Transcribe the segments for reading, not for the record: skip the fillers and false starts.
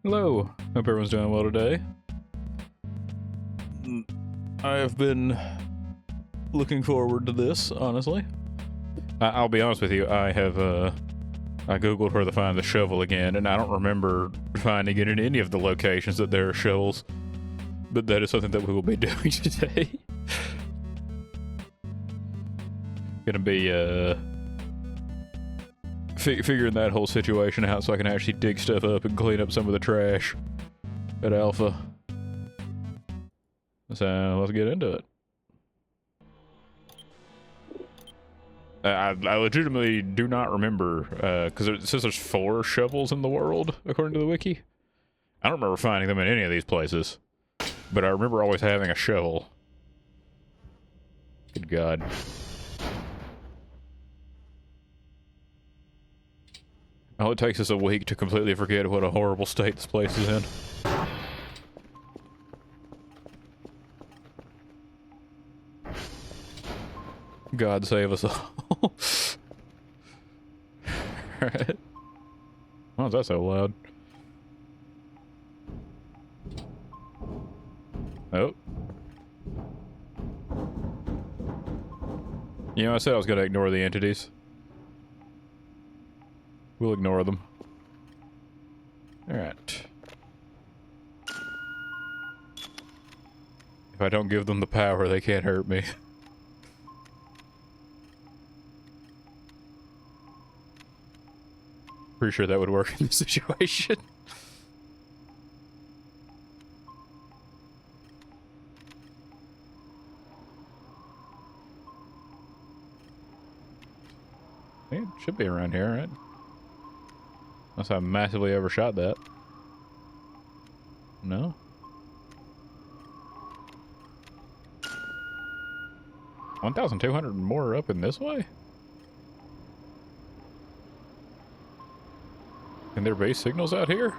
Hello, hope everyone's doing well today. I have been looking forward to this, honestly. I'll be honest with you, I googled where to find the shovel again, and I don't remember finding it in any of the locations that there are shovels, but that is something that we will be doing today. Gonna be, figuring that whole situation out so I can actually dig stuff up and clean up some of the trash at Alpha. So let's get into it. I legitimately do not remember, because it says there's 4 shovels in the world, according to the wiki. I don't remember finding them in any of these places, but I remember always having a shovel. Good God. All it takes is a week to completely forget what a horrible state this place is in. God save us all. Alright. Why is that so loud? Oh. You know, I said I was gonna ignore the entities. We'll ignore them. Alright. If I don't give them the power, they can't hurt me. Pretty sure that would work in this situation. It should be around here, right? Unless I massively overshot that. No? 1,200 more up in this way? Can there be signals out here?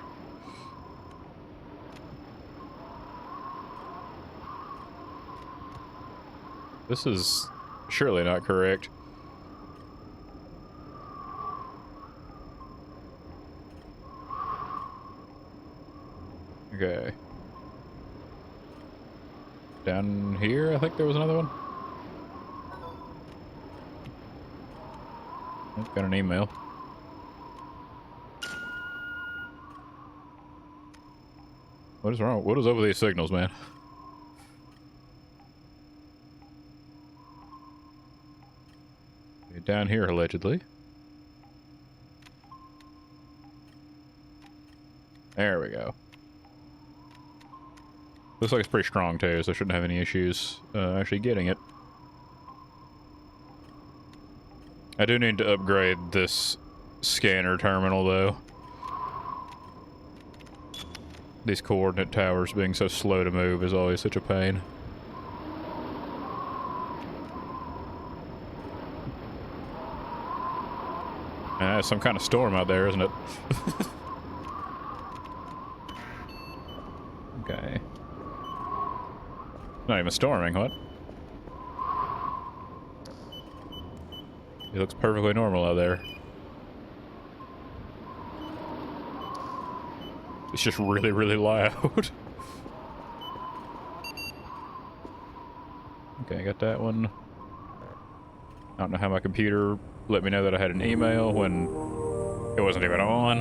This is surely not correct. Okay. Down here, I think there was another one. Oh, got an email. What is wrong? What is over these signals, man? Okay, down here, allegedly. There we go. Looks like it's pretty strong too, so I shouldn't have any issues actually getting it. I do need to upgrade this scanner terminal though. These coordinate towers being so slow to move is always such a pain. It's some kind of storm out there, isn't it? Okay. Not even storming, what? It looks perfectly normal out there. It's just really, really loud. Okay, I got that one. I don't know how my computer let me know that I had an email when it wasn't even on.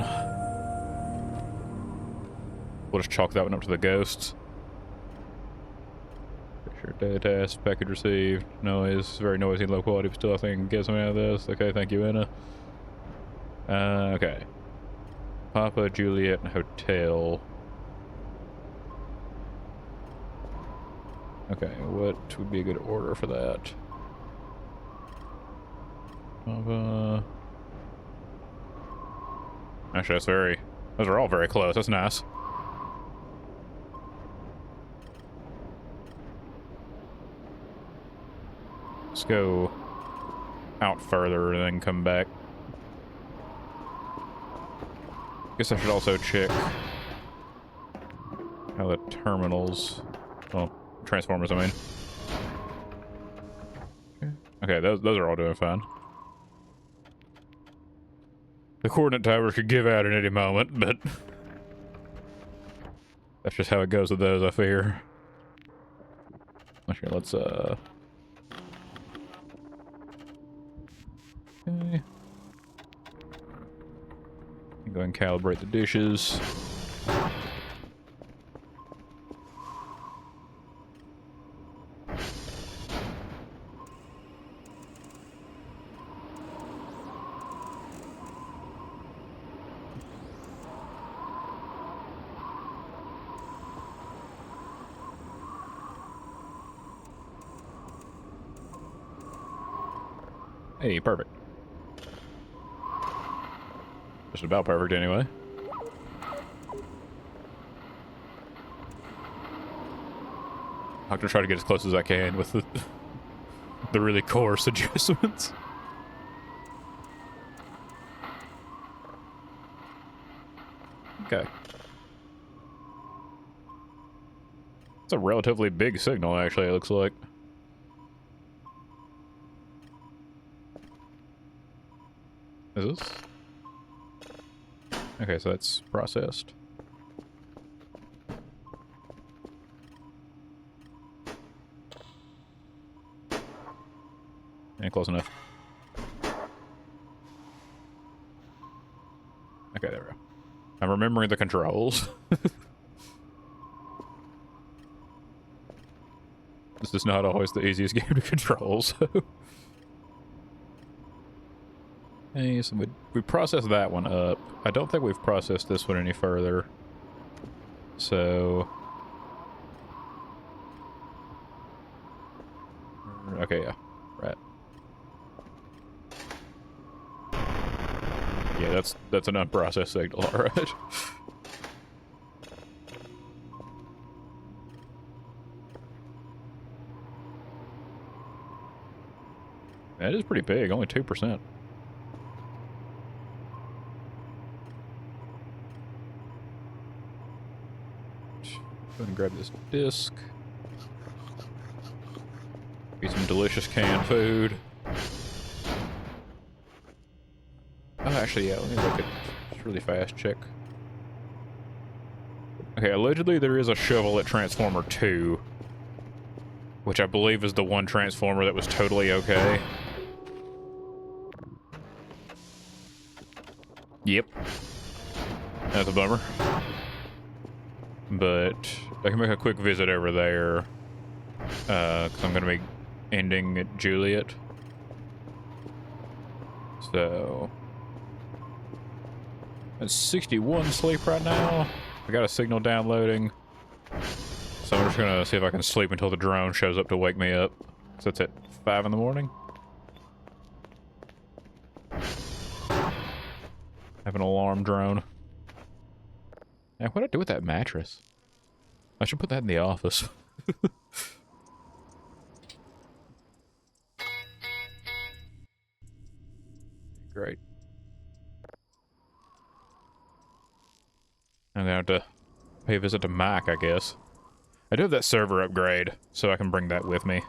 We'll just chalk that one up to the ghosts. Sure, data test, package received, noise, very noisy, low quality, but still I think get something out of this. Okay, thank you, Anna. Okay. Papa Juliet Hotel. Okay, what would be a good order for that? Papa... Actually, those are all very close, that's nice. Let's go out further and then come back. Guess I should also check how the terminals, well, transformers, I mean. Okay, those are all doing fine. The coordinate towers could give out at any moment, but That's just how it goes with those, I fear. Okay, let's, okay. Go and calibrate the dishes. Hey, perfect. Just about perfect, anyway. I'm gonna try to get as close as I can with the really coarse adjustments. Okay. It's a relatively big signal, actually, it looks like. Is this? Okay, so that's processed. Yeah, close enough. Okay, there we go. I'm remembering the controls. This is not always the easiest game to control, so... Hey, so we processed that one up. I don't think we've processed this one any further. So... Okay, yeah. Right. Yeah, that's an unprocessed signal, alright. That is pretty big, only 2%. Go ahead and grab this disc. Eat some delicious canned food. Oh, actually, yeah, let me look at just really fast check. Okay, allegedly there is a shovel at Transformer 2, which I believe is the one Transformer that was totally okay. Yep. That's a bummer. But I can make a quick visit over there, because I'm going to be ending at Juliet. So... It's 61 sleep right now. I got a signal downloading. So I'm just going to see if I can sleep until the drone shows up to wake me up. So it's at 5 in the morning. Have an alarm drone. Yeah, what'd I do with that mattress? I should put that in the office. Great. I'm gonna have to pay a visit to Mac, I guess. I do have that server upgrade, so I can bring that with me.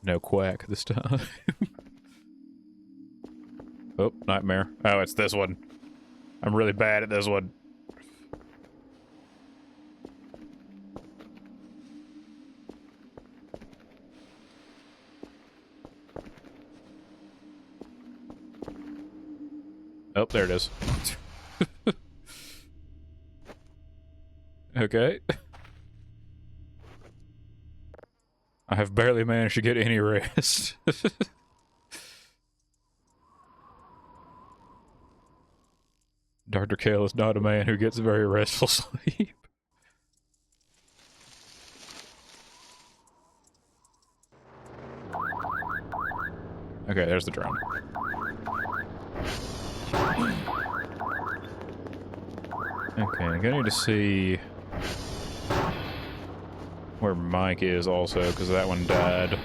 No quack this time. Oh, nightmare. Oh, it's this one. I'm really bad at this one. Oh, there it is. Okay. I have barely managed to get any rest. Dr. Kale is not a man who gets very restful sleep. Okay, there's the drone. Okay, I'm gonna need to see where Mike is also, because that one died.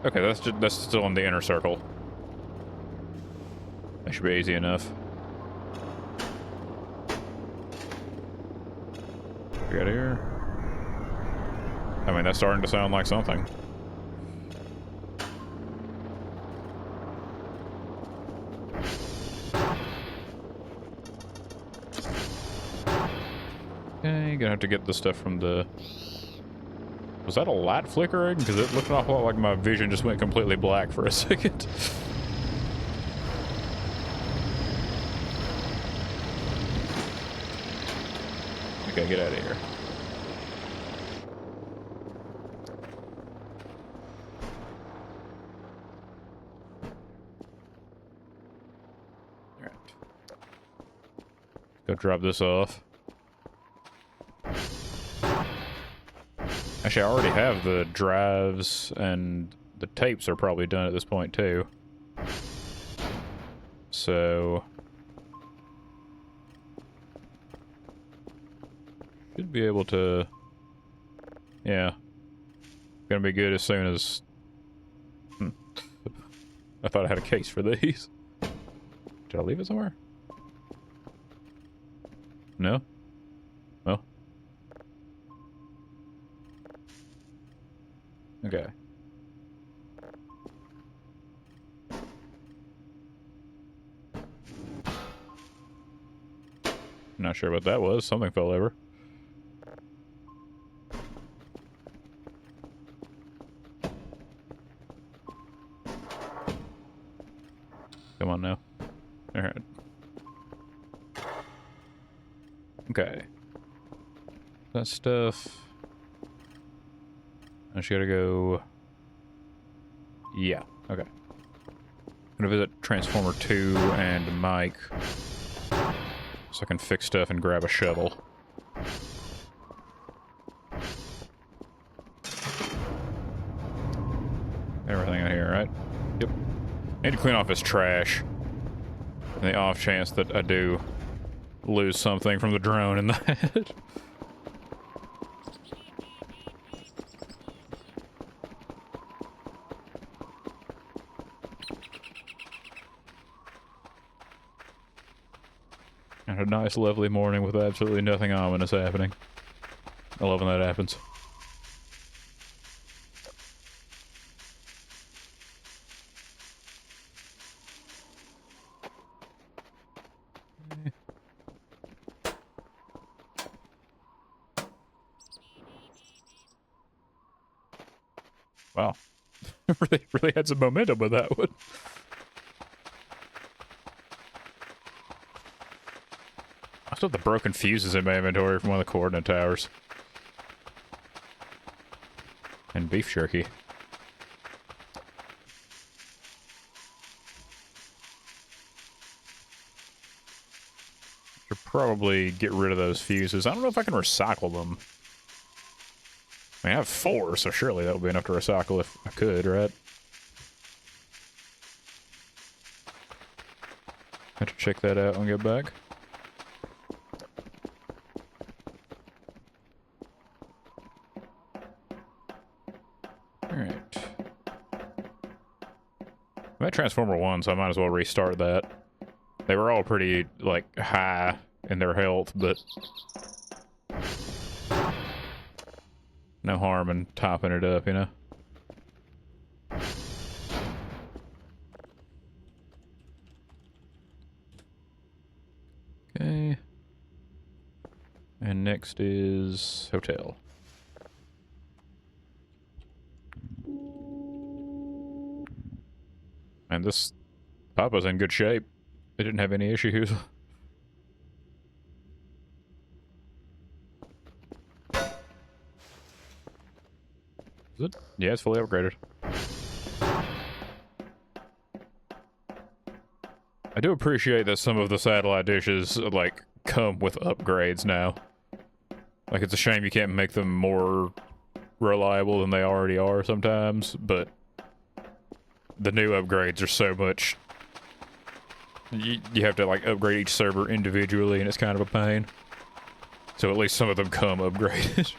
Okay, that's still in the inner circle. That should be easy enough. We got here. I mean, that's starting to sound like something. Okay, gonna have to get the stuff from the... Was that a light flickering? Because it looked an awful lot like my vision just went completely black for a second. Okay, get out of here. Alright. Go drop this off. Actually, I already have the drives, and the tapes are probably done at this point, too. So... should be able to... yeah. Gonna be good as soon as... I thought I had a case for these. Did I leave it somewhere? No? No? Okay. Not sure what that was. Something fell over. Come on now. Alright. Okay. That stuff... I just gotta go... yeah, okay. I'm gonna visit Transformer 2 and Mike, so I can fix stuff and grab a shovel. Everything in here, right? Yep. I need to clean off his trash. In the off chance that I do lose something from the drone in that. And a nice, lovely morning with absolutely nothing ominous happening. I love when that happens. Wow. really had some momentum with that one. I still have the broken fuses in my inventory from one of the coordinate towers. And beef jerky. Should probably get rid of those fuses. I don't know if I can recycle them. I mean, I have 4, so surely that would be enough to recycle if I could, right? Have to check that out when we get back. Alright. I'm at Transformer 1, so I might as well restart that. They were all pretty, like, high in their health, but... no harm in topping it up, you know? Okay. And next is hotel. And this Papa's in good shape. They didn't have any issues. Is it? Yeah, it's fully upgraded. I do appreciate that some of the satellite dishes, like, come with upgrades now. Like, it's a shame you can't make them more reliable than they already are sometimes, but the new upgrades are so much... You have to, like, upgrade each server individually, and it's kind of a pain. So at least some of them come upgraded.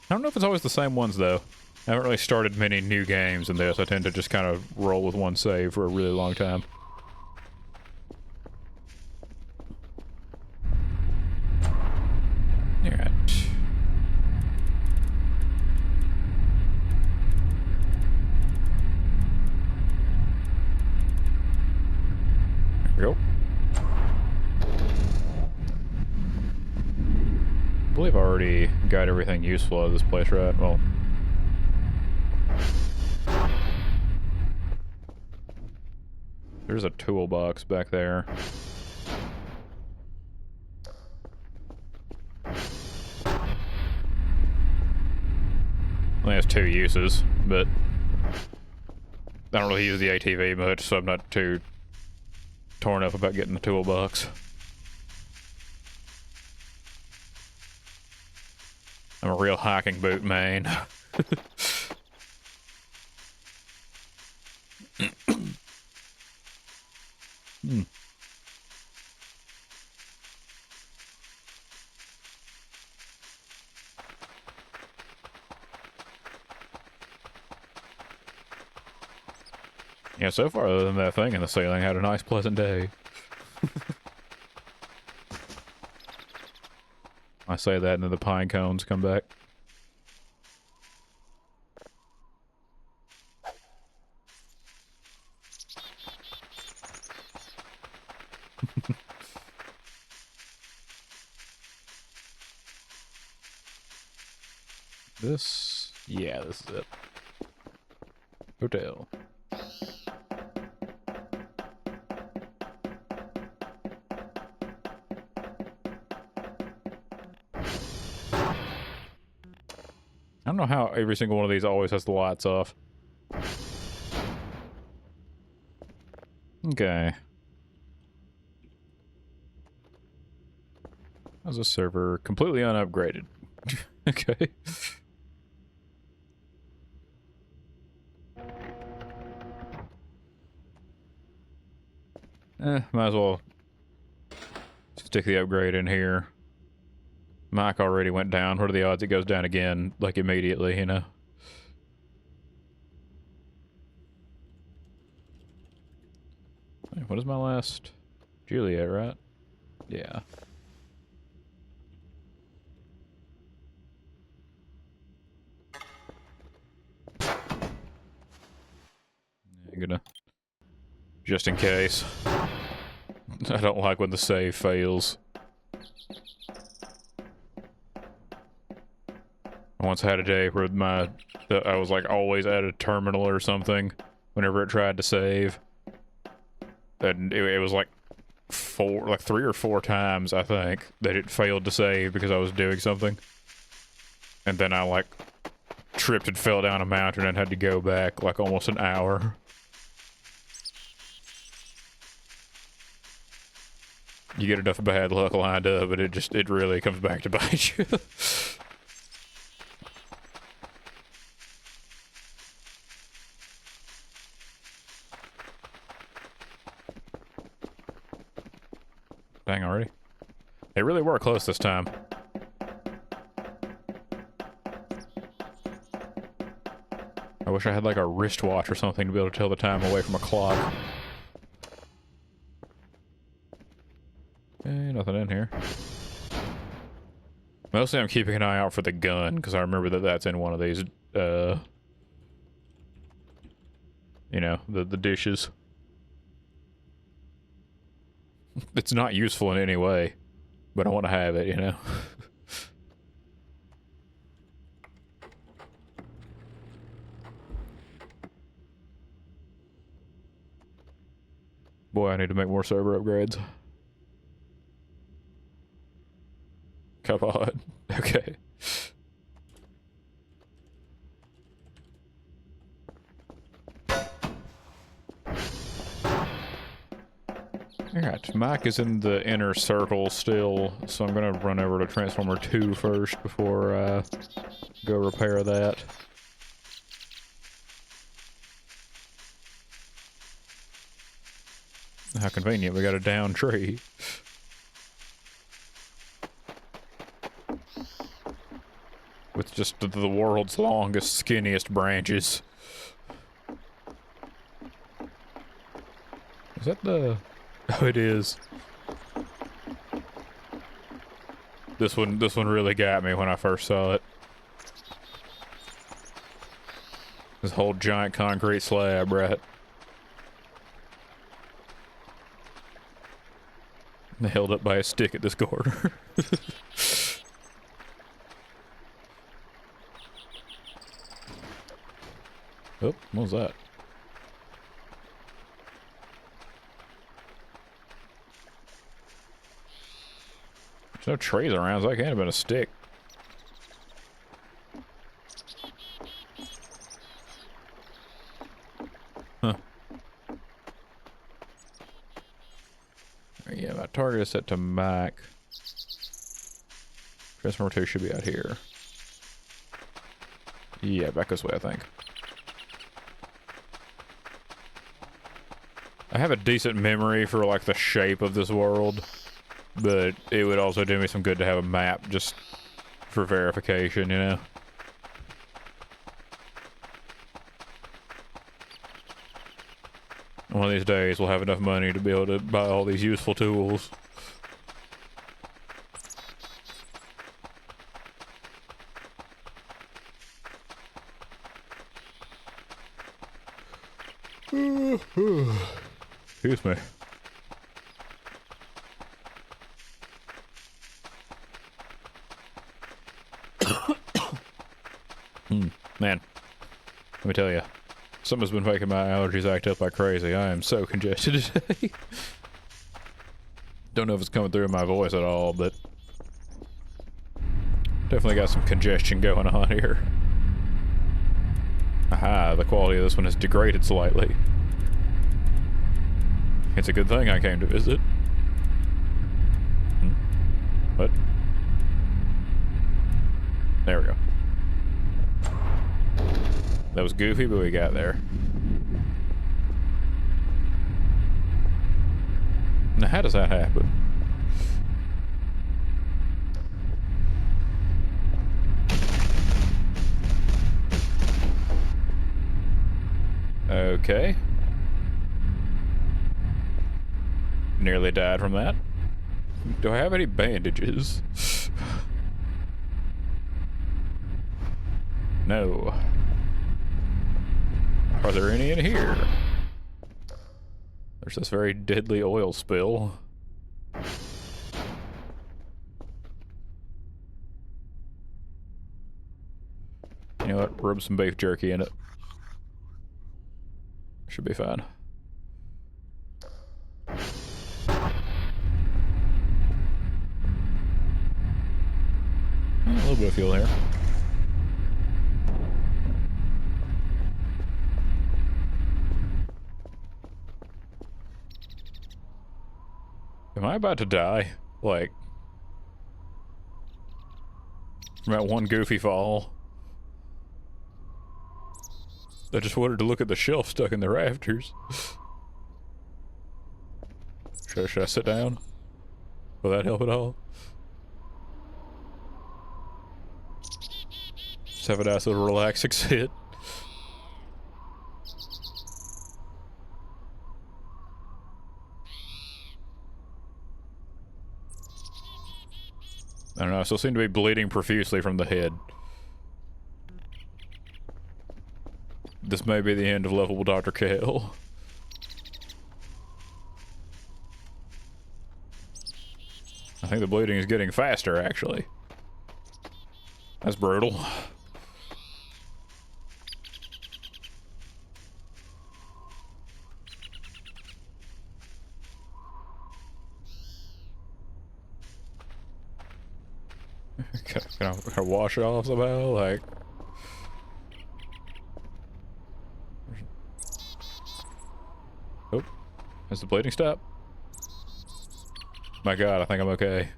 I don't know if it's always the same ones, though. I haven't really started many new games in this. I tend to just kind of roll with one save for a really long time. Alright. we go. I believe I already got everything useful out of this place, right? Well... There's a toolbox back there. Only has 2 uses, but I don't really use the ATV much, so I'm not too torn up about getting the toolbox. I'm a real hiking boot main. Yeah, so far, other than that thing in the ceiling, I had a nice, pleasant day. I say that and then the pine cones come back. This... yeah, this is it. Hotel. I don't know how every single one of these always has the lights off. Okay. How's this server? Completely unupgraded. Okay. Might as well stick the upgrade in here. Mike already went down. What are the odds it goes down again, like, immediately, you know? Hey, what is my last... Juliet, right? Yeah. I'm gonna... just in case. I don't like when the save fails. I once had a day where I was like always at a terminal or something whenever it tried to save. And it was like 3 or 4 times, I think, that it failed to save because I was doing something. And then I like tripped and fell down a mountain and had to go back like almost an hour. You get enough bad luck lined up, but it really comes back to bite you. Dang, already? They really were close this time. I wish I had like a wristwatch or something to be able to tell the time away from a clock. Nothing in here. Mostly I'm keeping an eye out for the gun, because I remember that that's in one of these, you know, the dishes. It's not useful in any way, but I want to have it, you know? Boy, I need to make more server upgrades. Come on. Okay. Alright, Mike is in the inner circle still, so I'm gonna run over to Transformer 2 first before I go repair that. How convenient, we got a down tree. With just the world's longest, skinniest branches. Is that the... Oh, it is. This one really got me when I first saw it. This whole giant concrete slab, right? Held up by a stick at this corner. Oh, what was that? There's no trays around, so that can't have been a stick. Huh. Yeah, my target is set to Mac. Transformer 2 should be out here. Yeah, back this way, I think. I have a decent memory for, like, the shape of this world, but it would also do me some good to have a map just for verification, you know? One of these days, we'll have enough money to be able to buy all these useful tools. Excuse me. Man, let me tell you, something's been making my allergies act up like crazy. I am so congested today. Don't know if it's coming through in my voice at all, but definitely got some congestion going on here. Aha, the quality of this one has degraded slightly. It's a good thing I came to visit. What? There we go. That was goofy, but we got there. Now, how does that happen? Okay. Nearly died from that. Do I have any bandages? No. Are there any in here? There's this very deadly oil spill. You know what? Rub some beef jerky in it. Should be fine. A little bit of fuel here. Am I about to die? Like, from that one goofy fall? I just wanted to look at the shelf stuck in the rafters. Should I sit down? Will that help at all? Just have a nice little relaxing sit. I don't know, I still seem to be bleeding profusely from the head. This may be the end of Lovable Dr. Kale. I think the bleeding is getting faster, actually. That's brutal. Can I wash it off somehow? Like... Oh, has the bleeding stopped? My god, I think I'm okay.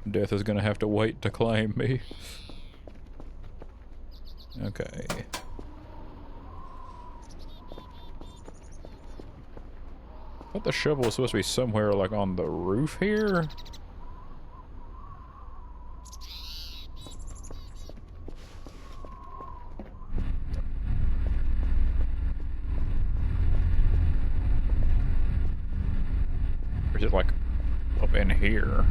Death is gonna have to wait to claim me. Okay. I thought the shovel was supposed to be somewhere like on the roof here. Or is it like up in here?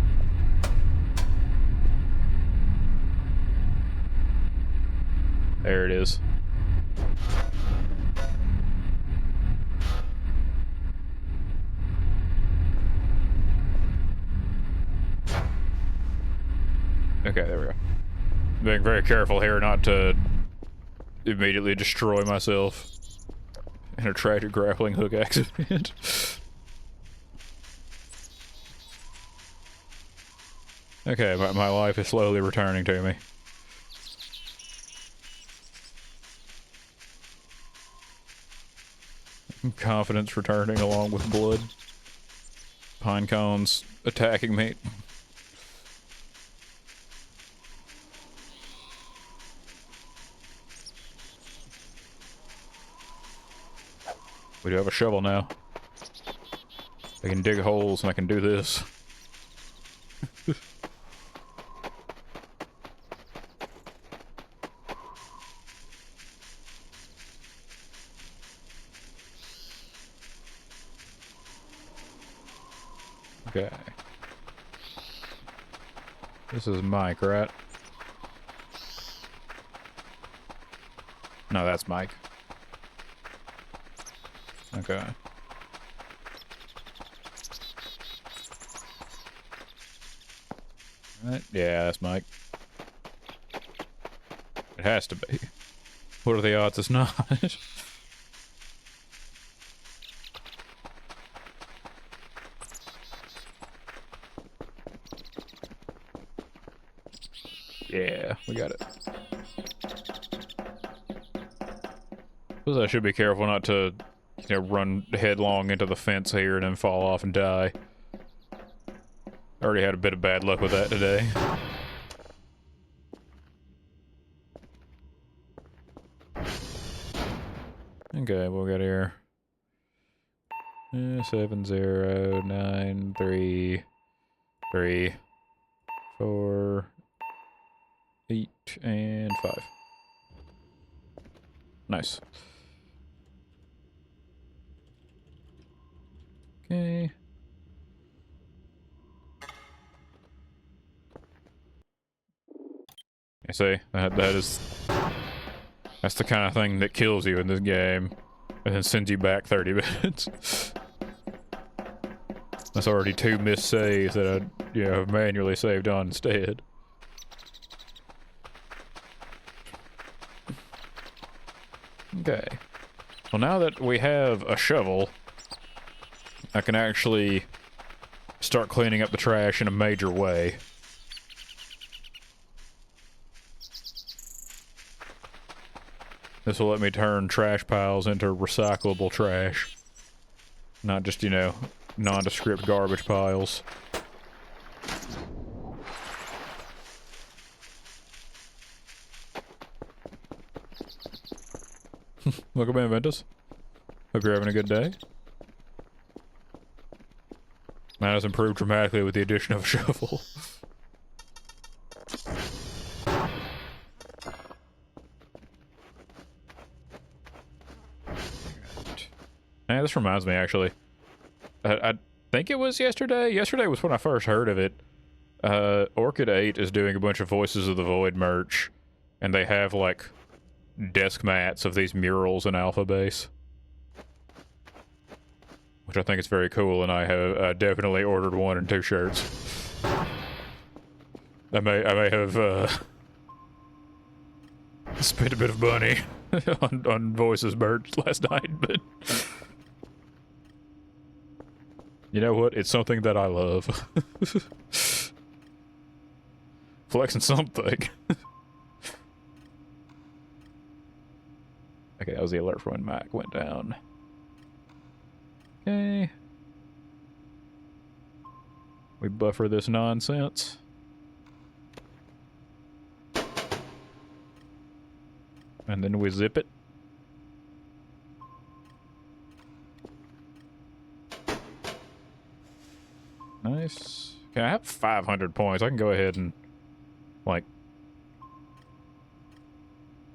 There it is. Okay, there we go. Being very careful here not to immediately destroy myself in a tragic grappling hook accident. Okay, my life is slowly returning to me. Confidence returning along with blood. Pine cones attacking me. We do have a shovel now. I can dig holes and I can do this. Okay. This is Mike, right? No, that's Mike. Okay. Right. Yeah, that's Mike. It has to be. What are the odds it's not? Yeah, we got it. Suppose I should be careful not to, you know, run headlong into the fence here and then fall off and die. I already had a bit of bad luck with that today. Okay, what we got here? 7 0 9 3 3 4 8 and 5. Nice. Okay. You see, that's the kind of thing that kills you in this game, and then sends you back 30 minutes. That's already 2 missed saves that I, you know, manually saved on instead. Okay. Well, now that we have a shovel, I can actually start cleaning up the trash in a major way. This will let me turn trash piles into recyclable trash. Not just, you know, nondescript garbage piles. Welcome in, Ventus. Hope you're having a good day. Mine has improved dramatically with the addition of a shovel. Yeah, this reminds me, actually. I think it was yesterday. Yesterday was when I first heard of it. Orchid 8 is doing a bunch of Voices of the Void merch, and they have, like, desk mats of these murals in Alpha Base. Which I think is very cool, and I have definitely ordered 1 and 2 shirts. I may have spent a bit of money on Voices merch last night, but you know what? It's something that I love. Flexing something. Okay, that was the alert for when Mac went down. Okay. We buffer this nonsense. And then we zip it. Nice. Okay, I have 500 points. I can go ahead and, like,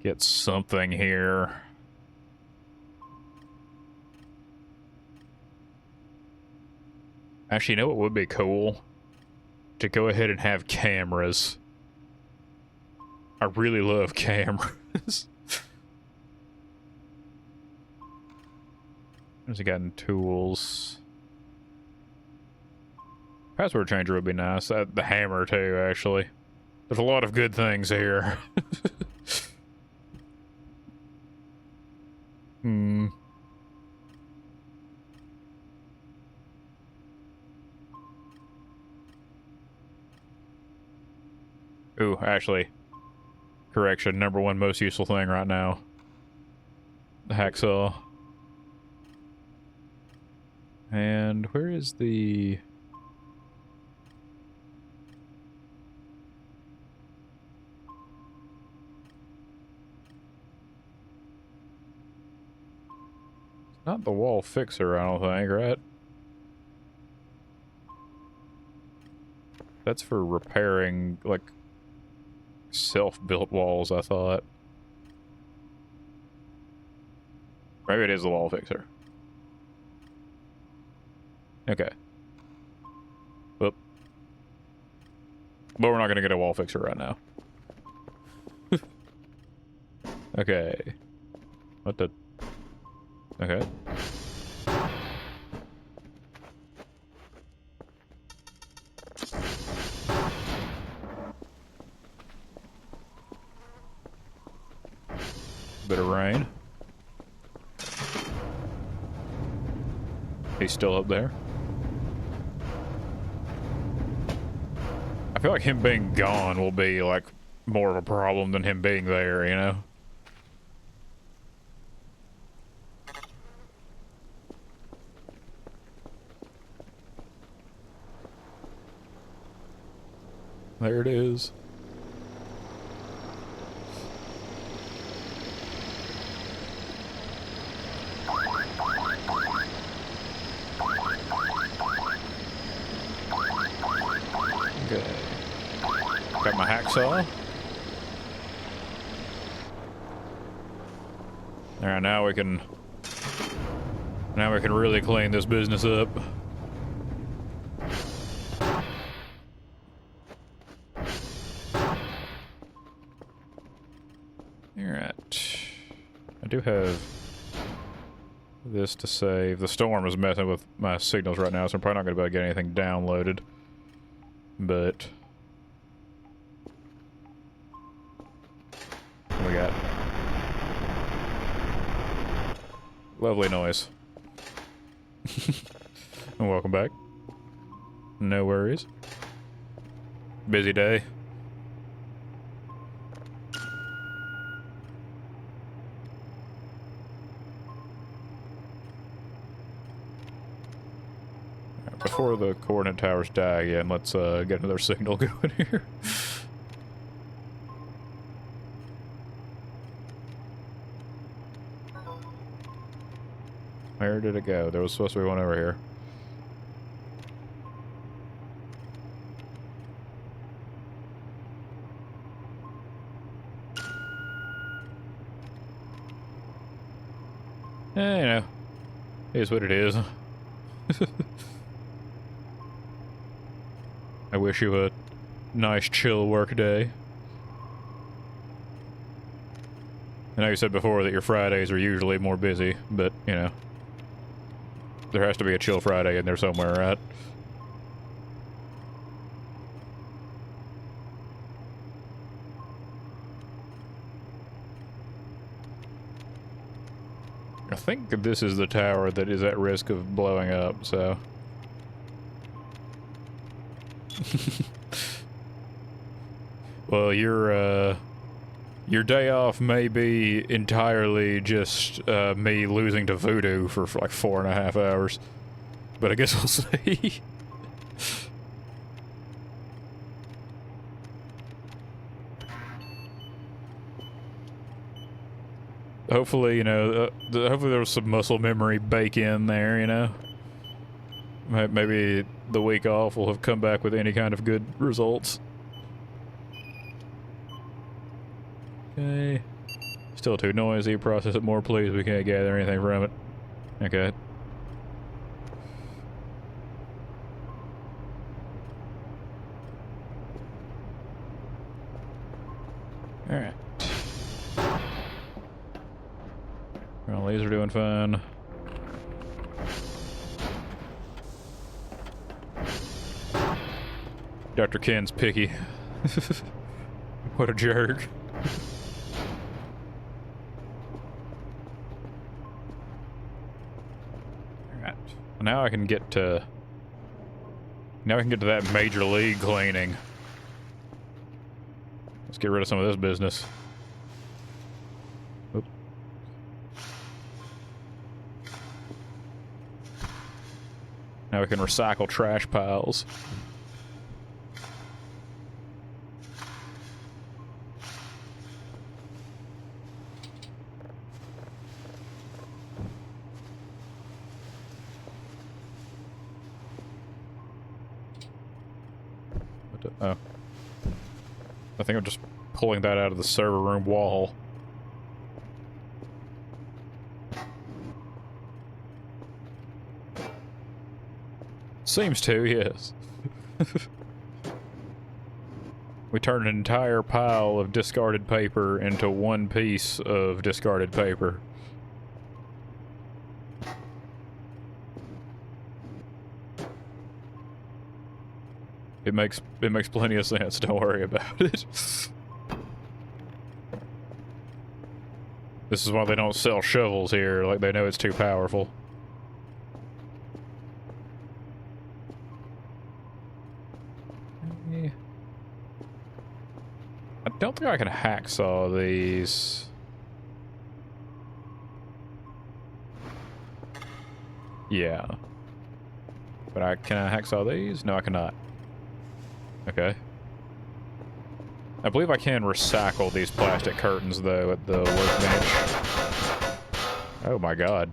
get something here. Actually, you know what would be cool? To go ahead and have cameras. I really love cameras. What's he got in tools? Password changer would be nice. The hammer, too, actually. There's a lot of good things here. Hmm. Ooh, actually, correction, number one most useful thing right now. The hacksaw. And where is the... Not the wall fixer, I don't think, right? That's for repairing, like, self-built walls, I thought. Maybe it is the wall fixer. Okay. Well, but we're not gonna get a wall fixer right now. Okay. What the... Okay. Bit of rain. He's still up there. I feel like him being gone will be, like, more of a problem than him being there, you know? There it is. Okay. Got my hacksaw. Alright, now we can really clean this business up. Alright. I do have this to save. The storm is messing with my signals right now, so I'm probably not going to be able to get anything downloaded. But... what we got? Lovely noise. And welcome back. No worries. Busy day. Before the coordinate towers die again, let's get another signal going here. Where did it go? There was supposed to be one over here. Eh, you know, it is what it is. I wish you a nice, chill work day. I know you said before that your Fridays are usually more busy, but, you know, there has to be a chill Friday in there somewhere, right? I think this is the tower that is at risk of blowing up, so... Well, your day off may be entirely just me losing to voodoo for like 4.5 hours, but I guess we'll see. Hopefully, you know, hopefully there was some muscle memory bake in there, you know? Maybe the week off will have come back with any kind of good results. Okay. Still too noisy. Process it more, please. We can't gather anything from it. Okay. Alright. Well, these are doing fine. Dr. Ken's picky. What a jerk. Alright. Now I can get to... Now I can get to that major league cleaning. Let's get rid of some of this business. Oop. Now we can recycle trash piles. Oh. I think I'm just pulling that out of the server room wall. Seems to, yes. We turned an entire pile of discarded paper into one piece of discarded paper. It makes plenty of sense, don't worry about it. This is why they don't sell shovels here, like they know it's too powerful. I don't think I can hacksaw these. Yeah. But can I hacksaw these? No, I cannot. Okay. I believe I can recycle these plastic curtains, though, at the workbench. Oh my god.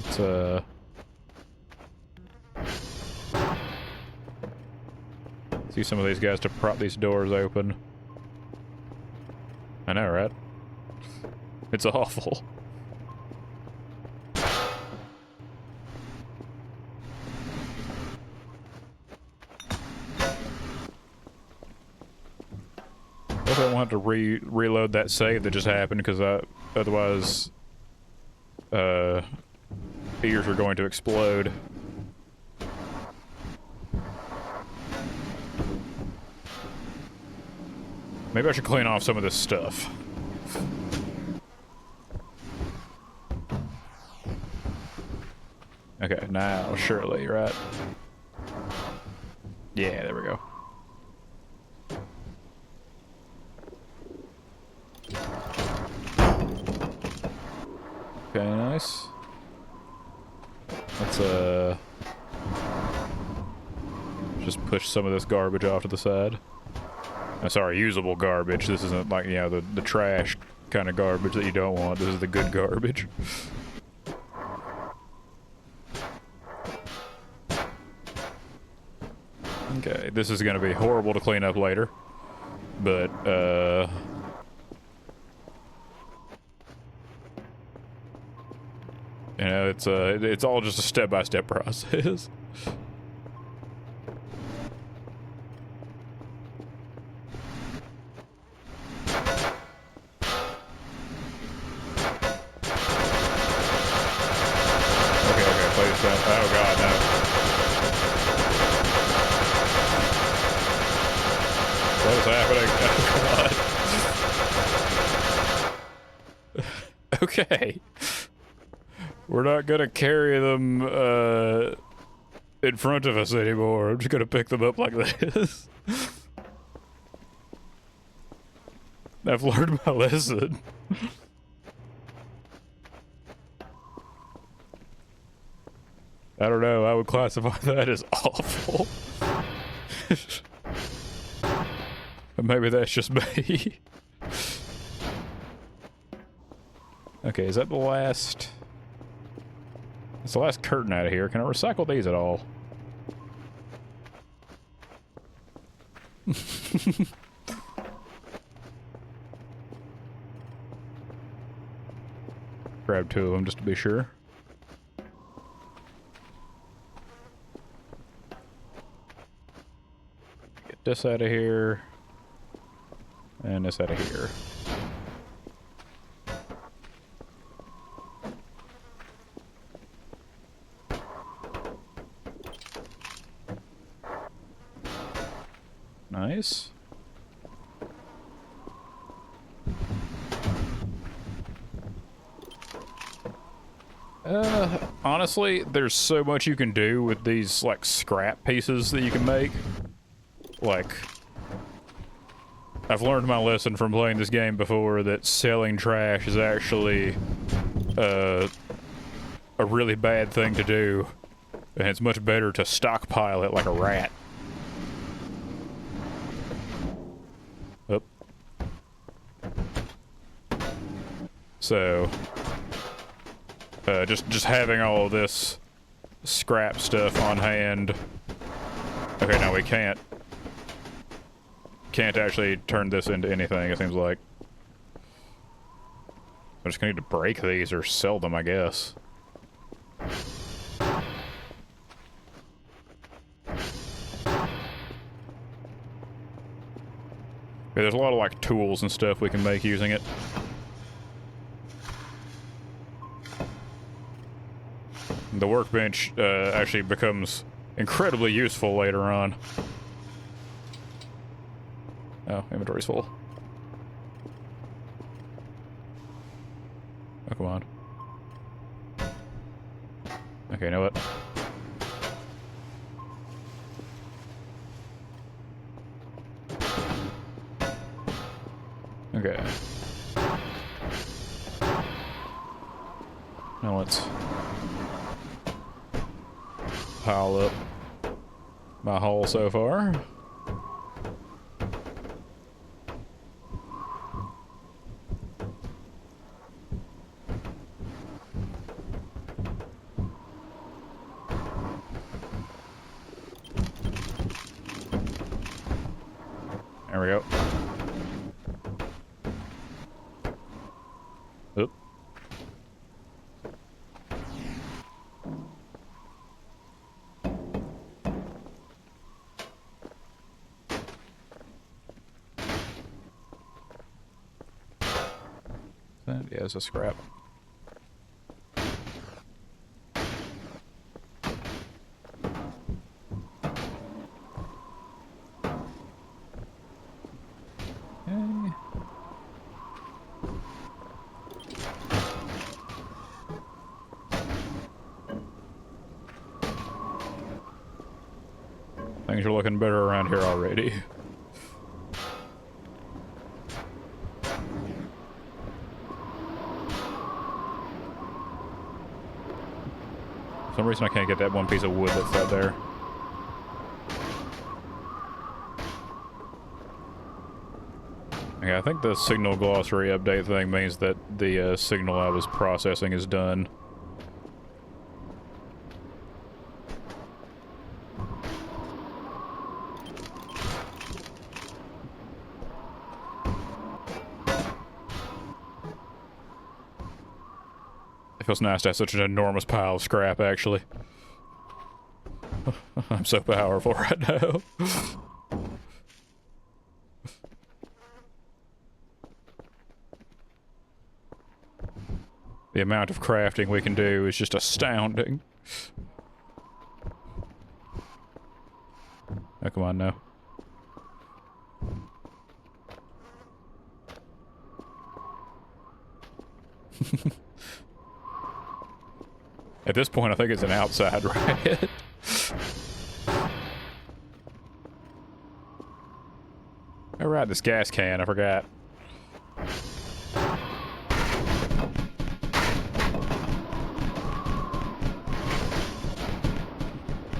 Let's, see some of these guys to prop these doors open. I know, right? It's awful. I don't want to reload that save that just happened because otherwise ears are going to explode. Maybe I should clean off some of this stuff. Okay, now surely, right? Yeah, there we go. Okay, nice. Let's just push some of this garbage off to the side. Sorry, usable garbage. This isn't like, you know, the trash kind of garbage that you don't want. This is the good garbage. Okay, this is gonna be horrible to clean up later, but you know, it's all just a step-by-step process. Oh god, no. What is happening? Oh god. Okay. We're not gonna carry them in front of us anymore. I'm just gonna pick them up like this. I've learned my lesson. I don't know, I would classify that as awful. Maybe that's just me. Okay, is that the last... That's the last curtain out of here. Can I recycle these at all? Grab two of them just to be sure. Get this out of here. And this out of here. Nice. Honestly, there's so much you can do with these, like, scrap pieces that you can make. Like, I've learned my lesson from playing this game before that selling trash is actually, a really bad thing to do. And it's much better to stockpile it like a rat. Oop. So... just having all of this scrap stuff on hand. Okay, now we can't actually turn this into anything, it seems like. I'm just gonna need to break these or sell them, I guess. Yeah, there's a lot of, like, tools and stuff we can make using it. The workbench actually becomes incredibly useful later on. Oh, inventory's full. Oh, come on. Okay, you know what? Okay. Now let's pile up my haul so far. There we go. Oop. Yeah, it's a scrap. Okay. Things are looking better around here already. For some reason I can't get that one piece of wood that's right there. Okay, I think the signal glossary update thing means that the signal I was processing is done. It feels nice to have such an enormous pile of scrap, actually. I'm so powerful right now. The amount of crafting we can do is just astounding. Oh, come on now. At this point, I think it's an outside riot. Oh, right, this gas can, I forgot.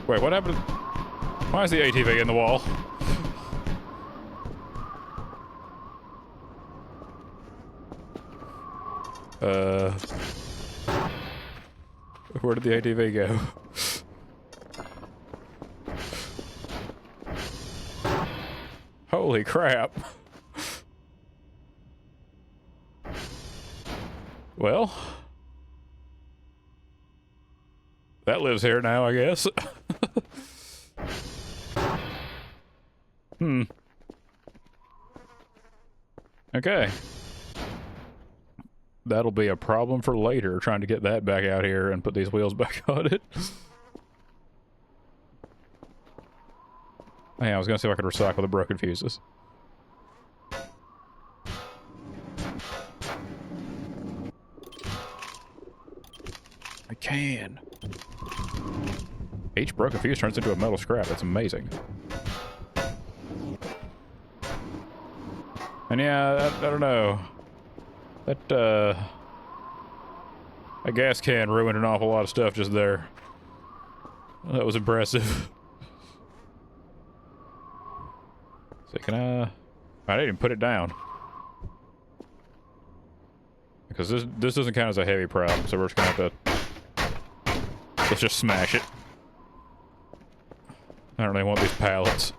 Wait, what happened? Why is the ATV in the wall? Where did the ATV go? Holy crap. Well, that lives here now, I guess. Okay. That'll be a problem for later, trying to get that back out here and put these wheels back on it. Yeah, I was gonna see if I could recycle the broken fuses. I can. Each broken fuse turns into a metal scrap. That's amazing. And yeah, I don't know. That gas can ruined an awful lot of stuff just there. That was impressive. So can I didn't even put it down. Because this doesn't count as a heavy prop, so we're just gonna have to... Let's just smash it. I don't really want these pallets.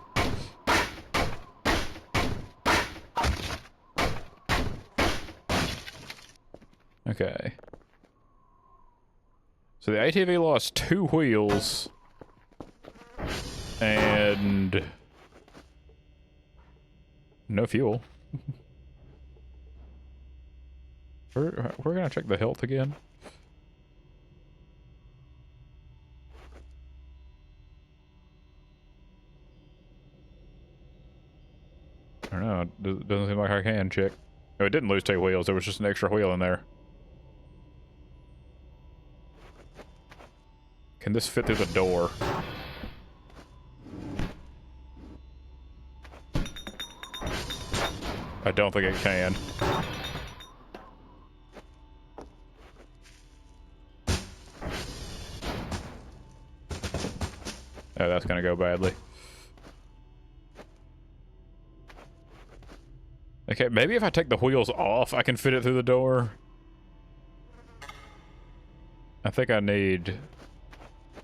Okay. So the ATV lost 2 wheels. And... no fuel. We're gonna check the health again. I don't know, it doesn't seem like I can check. No, it didn't lose 2 wheels, there was just an extra wheel in there. Can this fit through the door? I don't think it can. Oh, that's gonna go badly. Okay, maybe if I take the wheels off, I can fit it through the door. I think I need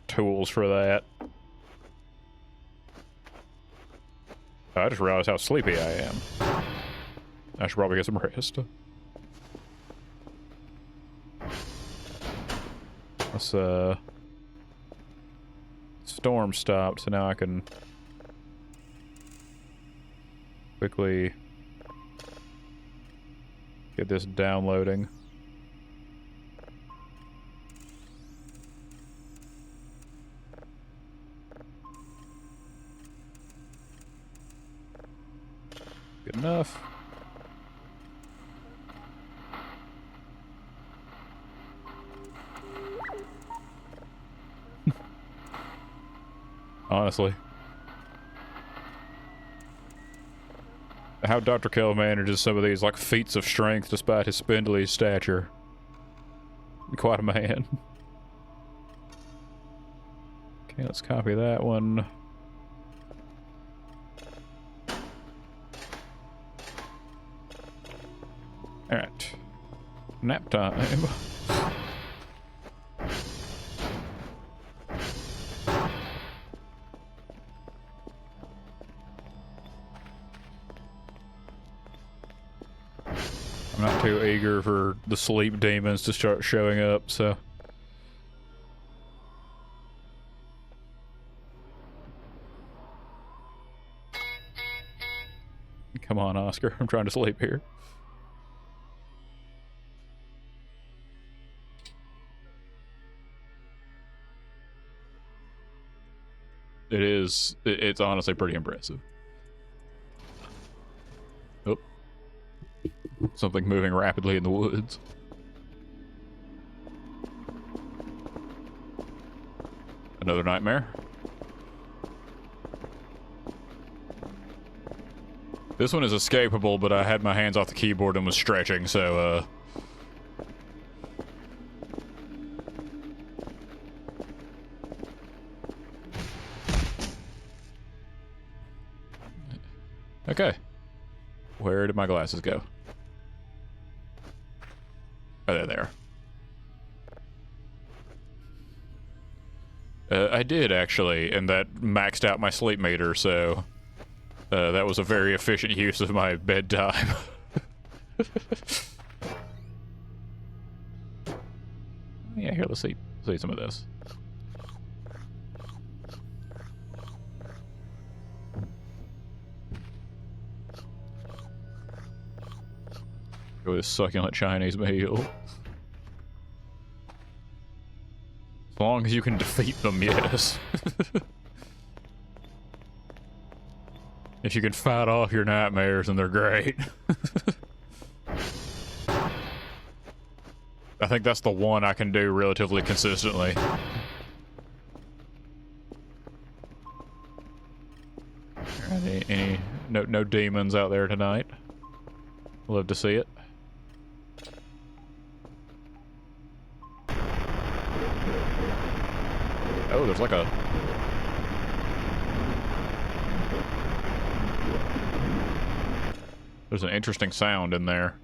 tools for that. Oh, I just realized how sleepy I am. I should probably get some rest. Let's, storm stopped, so now I can quickly get this downloading. Good enough. Honestly. How Dr. Kell manages some of these, like, feats of strength despite his spindly stature. Quite a man. Okay, let's copy that one. Alright. Nap time. I'm not too eager for the sleep demons to start showing up, so... Come on, Oscar. I'm trying to sleep here. It's honestly pretty impressive. Oh. Something moving rapidly in the woods. Another nightmare. This one is escapable, but I had my hands off the keyboard and was stretching, so, Okay. Where did my glasses go? Oh, they're there. I did, actually, and that maxed out my sleep meter, so... that was a very efficient use of my bedtime. Yeah, here, let's see some of this. Go with this succulent Chinese meal. As long as you can defeat them, yes. If you can fight off your nightmares, then they're great. I think that's the one I can do relatively consistently. No demons out there tonight. Love to see it. Oh, there's like a... There's an interesting sound in there.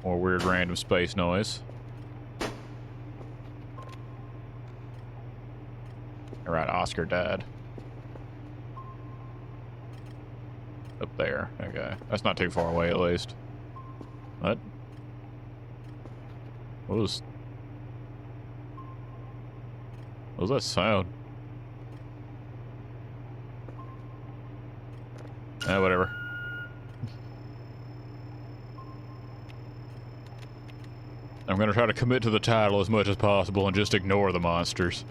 More weird random space noise. Alright, Oscar died. Up there. Okay. That's not too far away, at least. What? What was that sound? Whatever. I'm gonna try to commit to the title as much as possible and just ignore the monsters.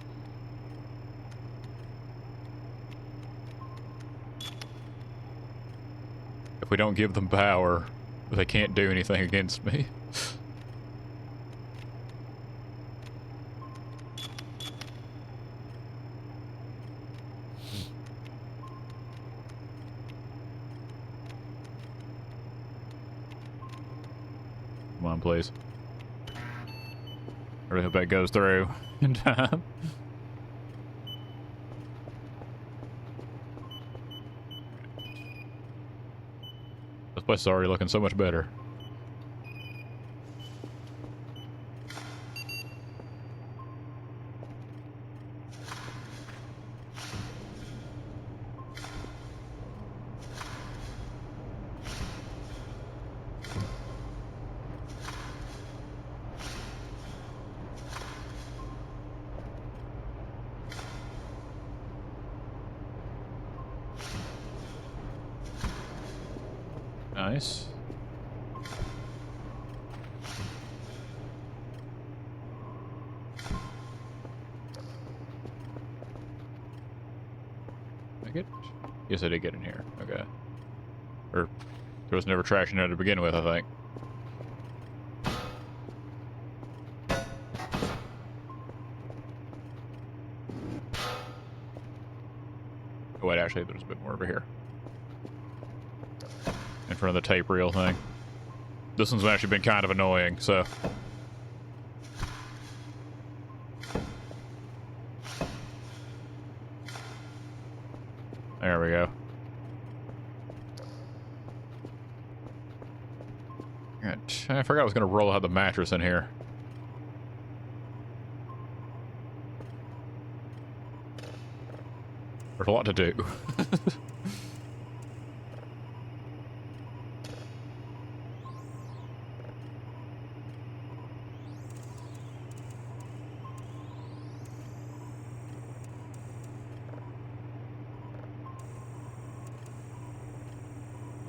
If we don't give them power, they can't do anything against me. Come on, please. I really hope that goes through in time. This place is already looking so much better. Nice. Make it? Yes, I did get in here. Okay. Or there was never traction there to begin with, I think. Oh, wait, actually, there's a bit more over here. In front of the tape reel thing. This one's actually been kind of annoying, so... There we go. Right. I forgot I was going to roll out the mattress in here. There's a lot to do.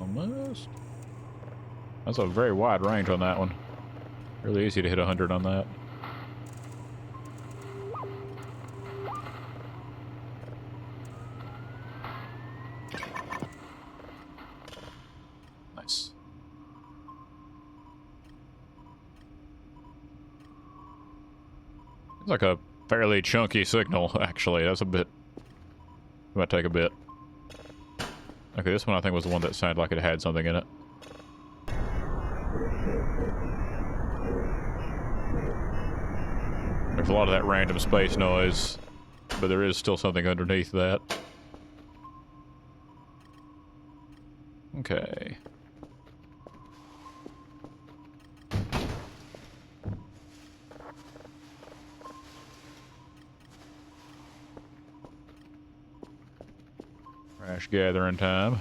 Almost. That's a very wide range on that one. Really easy to hit 100 on that. Nice. It's like a fairly chunky signal, actually. That's a bit... It might take a bit. Okay, this one I think was the one that sounded like it had something in it. There's a lot of that random space noise, but there is still something underneath that. Okay. Trash gathering time.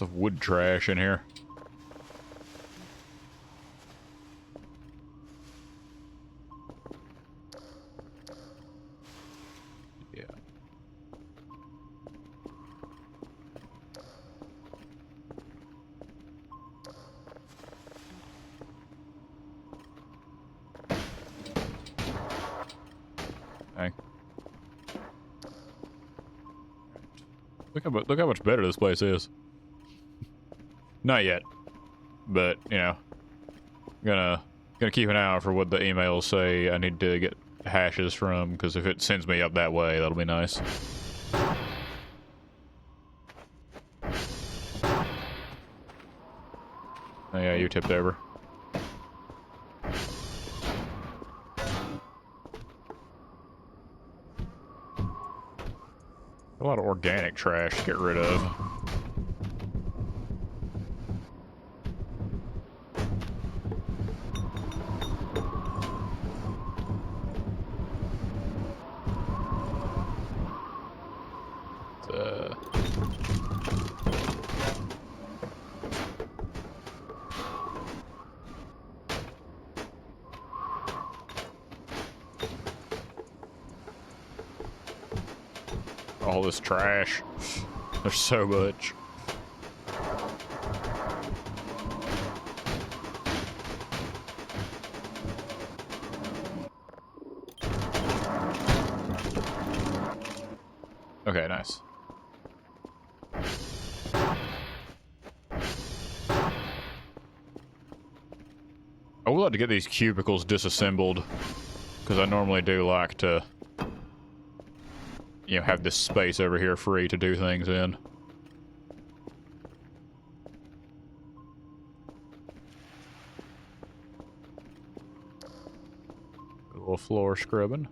Lots of wood trash in here. Yeah. Dang. Look how much better this place is. Not yet, but you know, gonna keep an eye out for what the emails say. I need to get hashes from, because if it sends me up that way, that'll be nice. Oh yeah, you tipped over. A lot of organic trash to get rid of. All this trash. There's so much. Okay, nice. I would like to get these cubicles disassembled, because I normally do like to, you know, have this space over here free to do things in. A little floor scrubbing.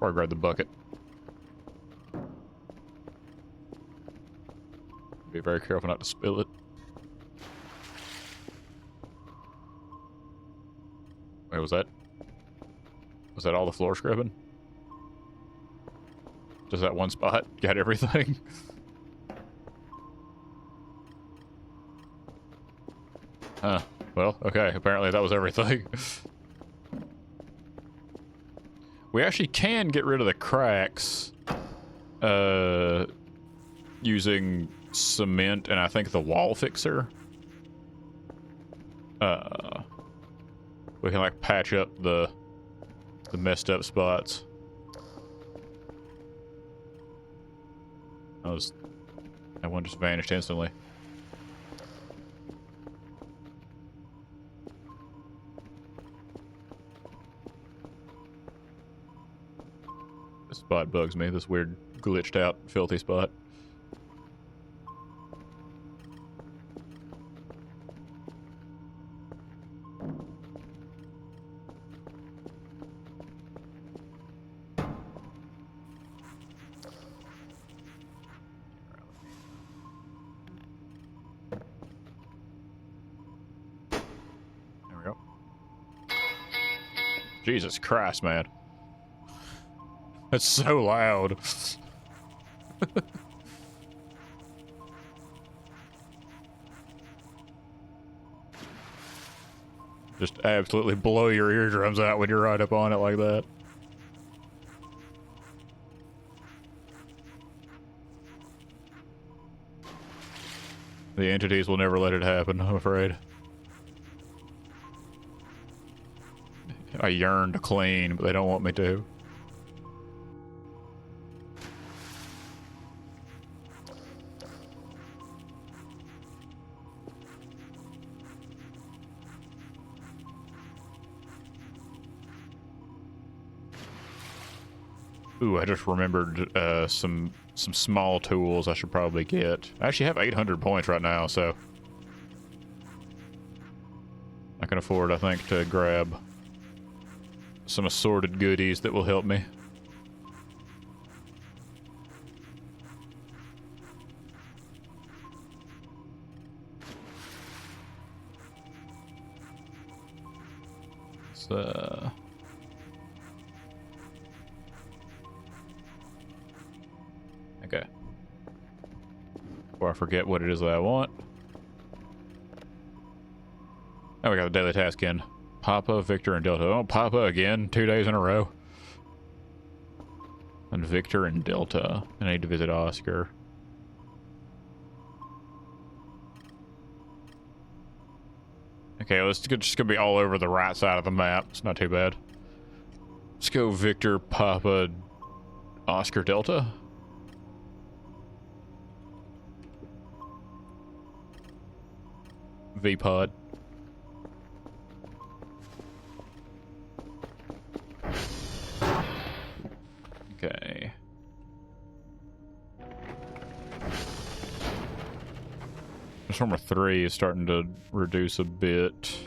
Or grab the bucket. Be very careful not to spill it. Wait, was that all the floor scrubbing? Just that one spot? Got everything? Huh. Well, okay. Apparently that was everything. We actually can get rid of the cracks using cement and I think the wall fixer. We can like patch up the messed up spots. That one just vanished instantly. This spot bugs me, this weird glitched out filthy spot. Jesus Christ, man. That's so loud. Just absolutely blow your eardrums out when you're right up on it like that. The entities will never let it happen, I'm afraid. I yearn to clean, but they don't want me to. Ooh, I just remembered some small tools I should probably get. I actually have 800 points right now, so I can afford, I think, to grab some assorted goodies that will help me. So okay. Before I forget what it is that I want. Now we got the daily task in. Papa, Victor, and Delta. Oh, Papa again. 2 days in a row. And Victor and Delta. I need to visit Oscar. Okay, let's just gonna be all over the right side of the map. It's not too bad. Let's go Victor, Papa, Oscar, Delta. V-Pod. Okay. Transformer 3 is starting to reduce a bit.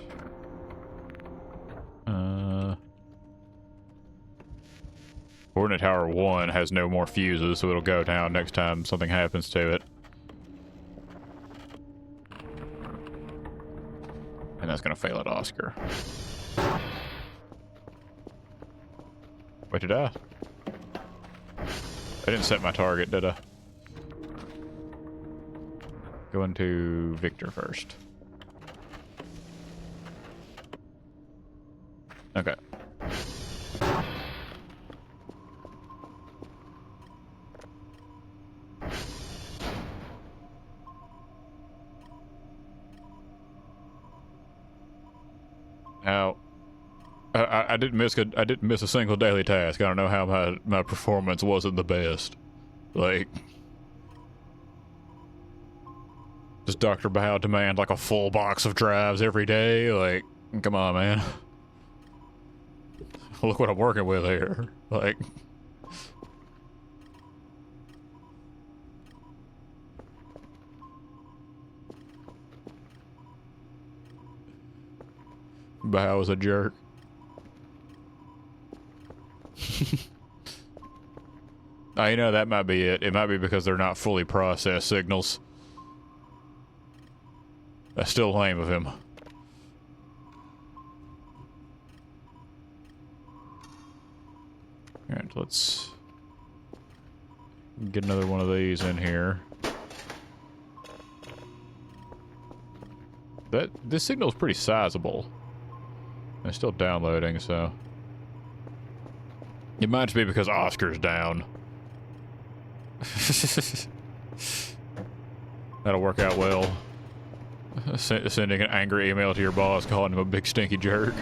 Coordinate Tower 1 has no more fuses, so it'll go down next time something happens to it. And that's gonna fail at Oscar. Wait, did I? I didn't set my target, did I? Going to Victor first. Okay. Now, I didn't miss a single daily task. I don't know how my performance wasn't the best. Like, does Dr. Bao demand like a full box of drives every day? Like, come on, man. Look what I'm working with here. Like, Bao is a jerk. Oh, you know, that might be it. It might be because they're not fully processed signals. That's still lame of him. Alright, let's get another one of these in here. This signal is pretty sizable. It's still downloading, so it might just be because Oscar's down. That'll work out well. Sending an angry email to your boss calling him a big stinky jerk.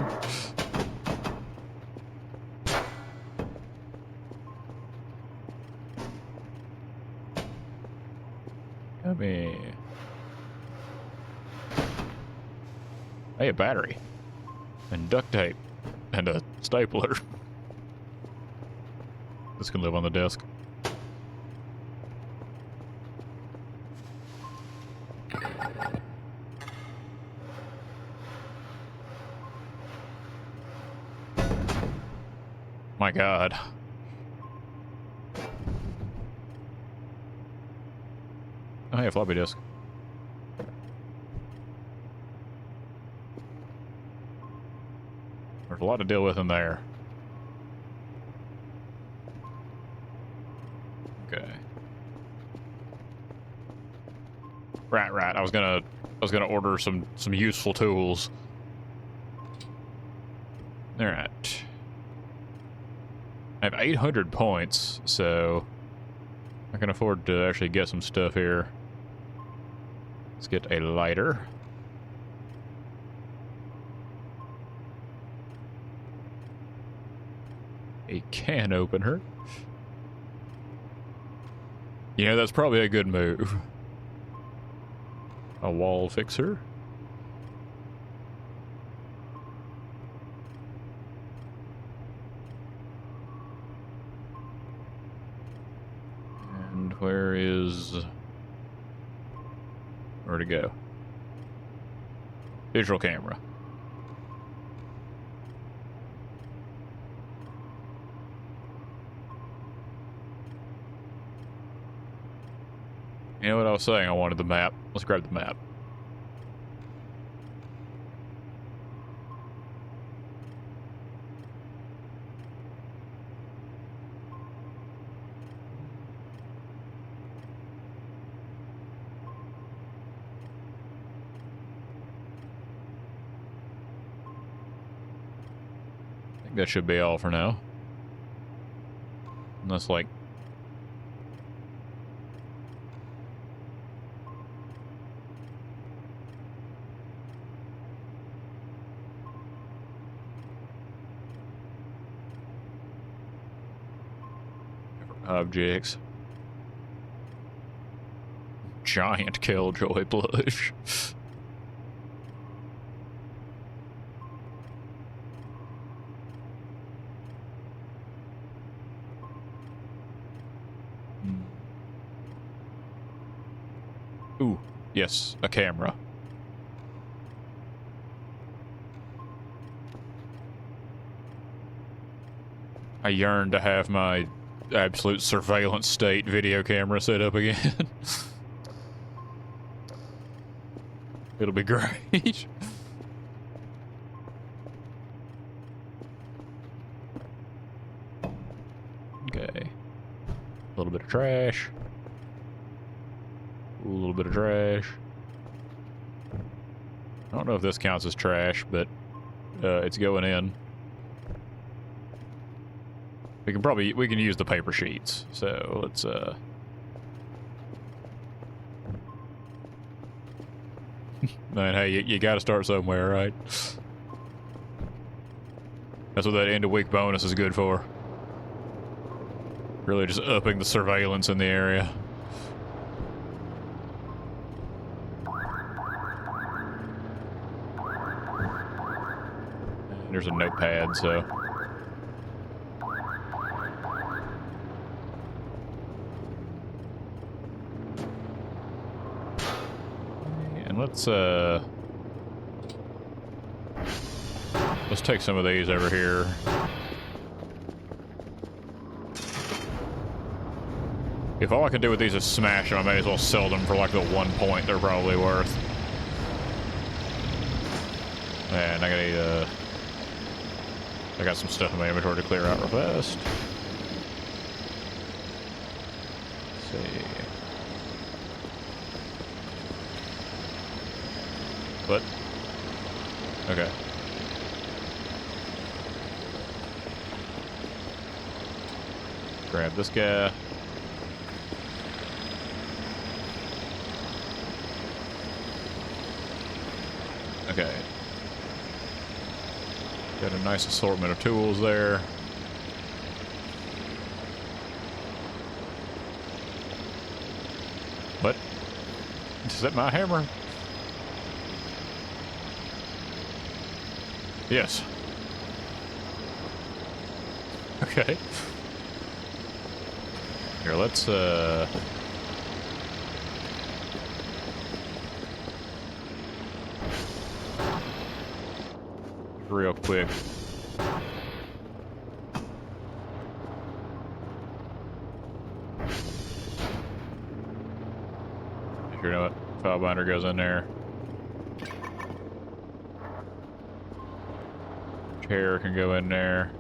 Come here. Hey, a battery. And duct tape. And a stapler. This can live on the desk. My God. Oh, hey, a floppy disk. There's a lot to deal with in there. Okay. Right. I was gonna order some useful tools. All right. I have 800 points, so I can afford to actually get some stuff here. Let's get a lighter. A can opener. You know, that's probably a good move. A wall fixer. And where to go? Digital camera. You know what I was saying? I wanted the map. Let's grab the map. think that should be all for now. Unless, like... objects. Giant Killjoy plush. Ooh, yes, a camera. I yearn to have my absolute surveillance state video camera set up again. It'll be great. Okay. A little bit of trash. Ooh, a little bit of trash. I don't know if this counts as trash, but it's going in. We can use the paper sheets. So let's man, hey, you gotta start somewhere, right? That's what that end of week bonus is good for. Really just upping the surveillance in the area. And there's a notepad, so... Let's take some of these over here. If all I can do with these is smash them, I may as well sell them for like the 1 point they're probably worth. Man, I gotta I got some stuff in my inventory to clear out real fast. Let's see. What? Okay. Grab this guy. Okay. Got a nice assortment of tools there. What? Is that my hammer? Yes. Okay. Here, let's real quick. You know what? File binder goes in there. Chair can go in there.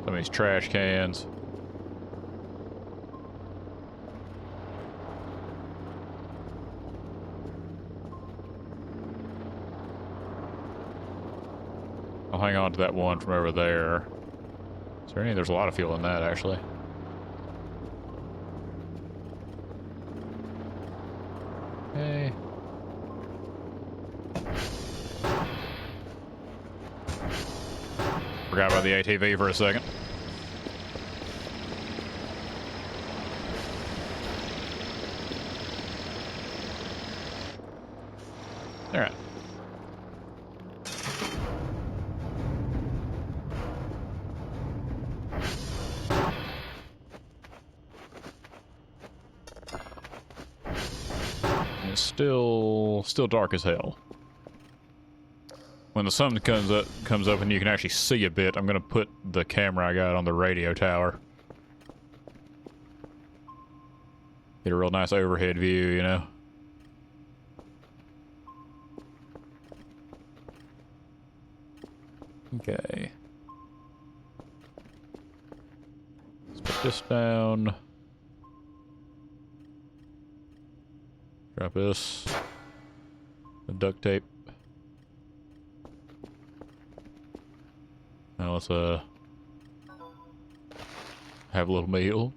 Some of these trash cans. I'll hang on to that one from over there. Is there any? There's a lot of fuel in that, actually. Okay. Forgot about the ATV for a second. All right. It's still dark as hell. When the sun comes up and you can actually see a bit, I'm gonna put the camera I got on the radio tower. Get a real nice overhead view, you know? Okay. Let's put this down. Drop this. The duct tape. Now let's have a little meal.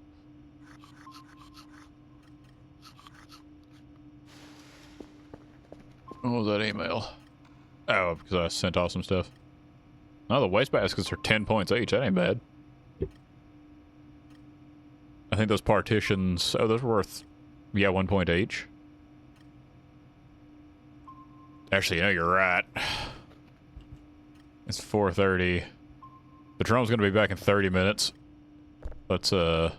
What was that email? Oh, because I sent off some stuff. Oh, the waste baskets are 10 points each. That ain't bad. I think those partitions... Oh, those are worth... Yeah, 1 point each. Actually, no, you're right. It's 4:30. The drone's gonna be back in 30 minutes. Let's, take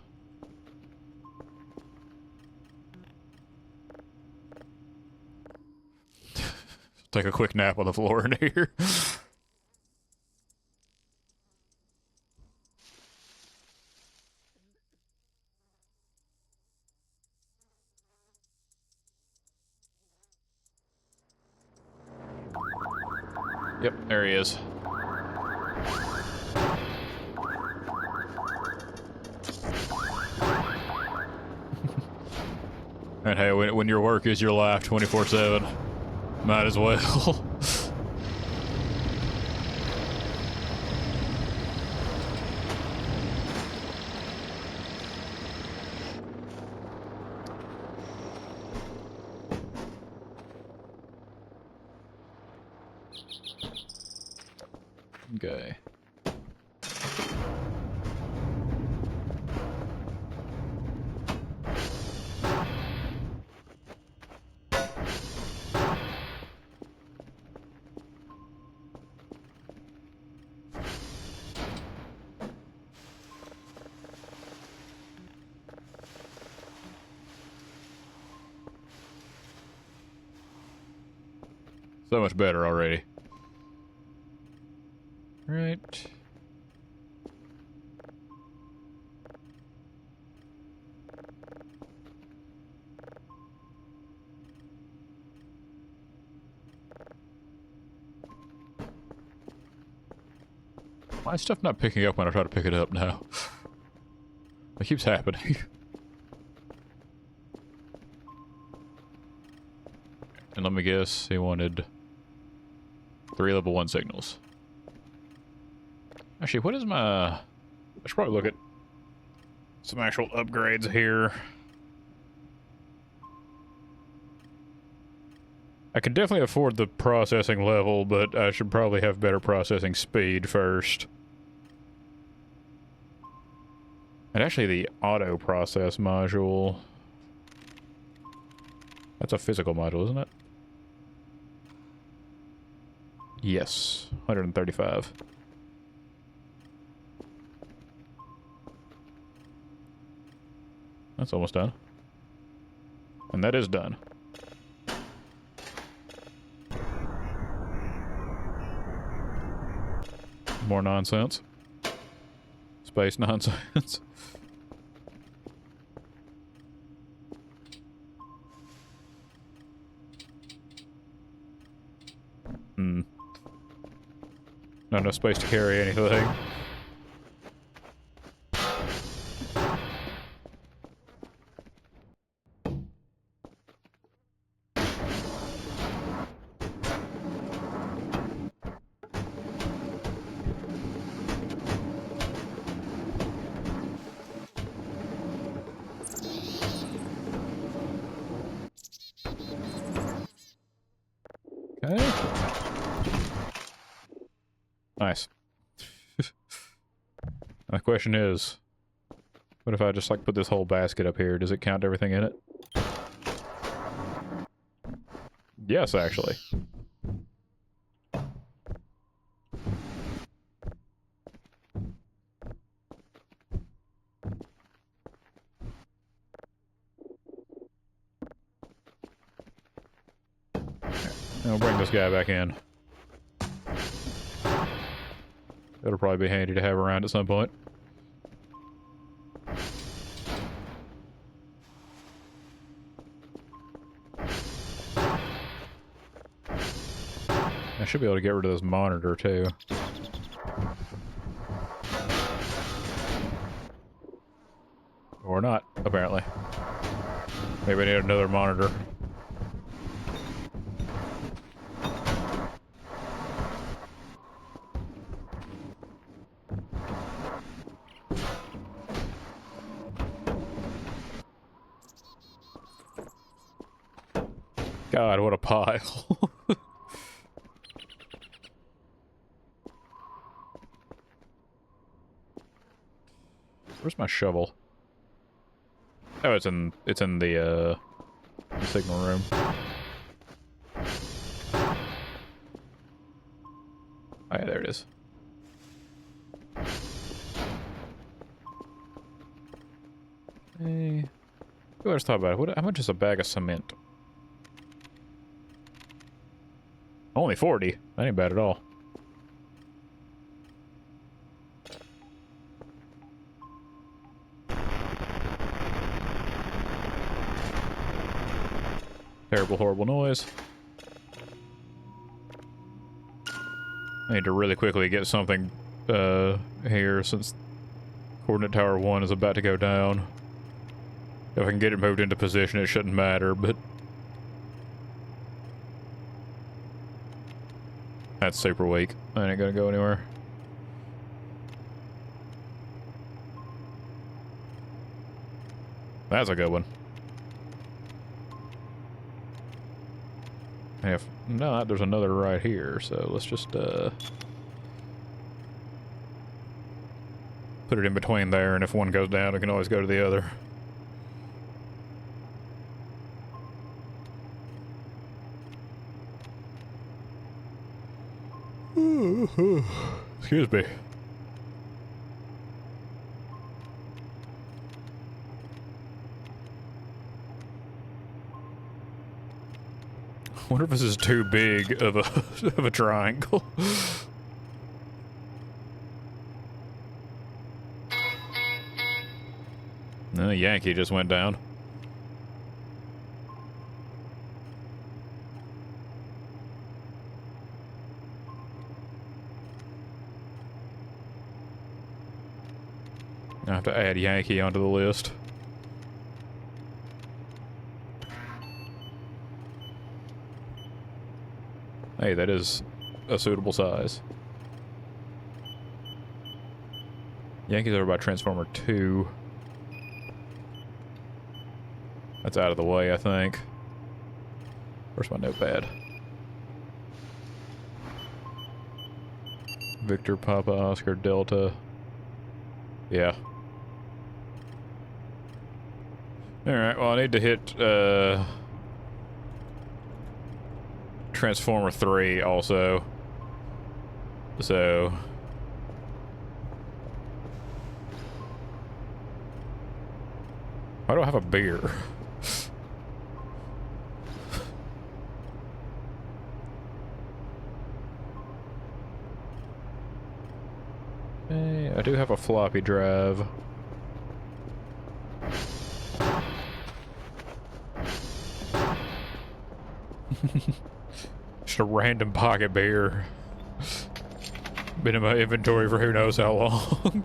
a quick nap on the floor in here. Yep, there he is. And hey, when your work is your life 24/7, might as well. Okay. So much better already. Right. Why is stuff not picking up when I try to pick it up now? It keeps happening. And let me guess, he wanted 3 level 1 signals. Actually, what is my... I should probably look at some actual upgrades here. I can definitely afford the processing level, but I should probably have better processing speed first. And actually the auto process module... That's a physical module, isn't it? Yes, 135. That's almost done. And that is done. More nonsense. Space nonsense. Not enough space to carry anything. Okay. Nice. The question is, what if I just like put this whole basket up here? Does it count everything in it? Yes, actually. I'll bring this guy back in. It'll probably be handy to have around at some point. I should be able to get rid of this monitor too. Or not, apparently. Maybe I need another monitor. God, what a pile. Where's my shovel? Oh, it's in the signal room. Oh yeah, there it is. Hey. Let's talk about it. How much is a bag of cement? Only 40. That ain't bad at all. Terrible, horrible noise. I need to really quickly get something here since Coordinate Tower 1 is about to go down. If I can get it moved into position, it shouldn't matter, but... That's super weak. That ain't gonna go anywhere. That's a good one. If not, there's another right here, so let's just, put it in between there, and if one goes down, it can always go to the other. Excuse me. I wonder if this is too big of a of a triangle. No, Yankee just went down. I have to add Yankee onto the list. Hey, that is a suitable size. Yankee's over by Transformer 2. That's out of the way, I think. Where's my notepad? Victor, Papa, Oscar, Delta. Yeah. Alright, well I need to hit, Transformer 3 also. So... Why do I have a beer? Hey, I do have a floppy drive. Just a random pocket beer. Been in my inventory for who knows how long.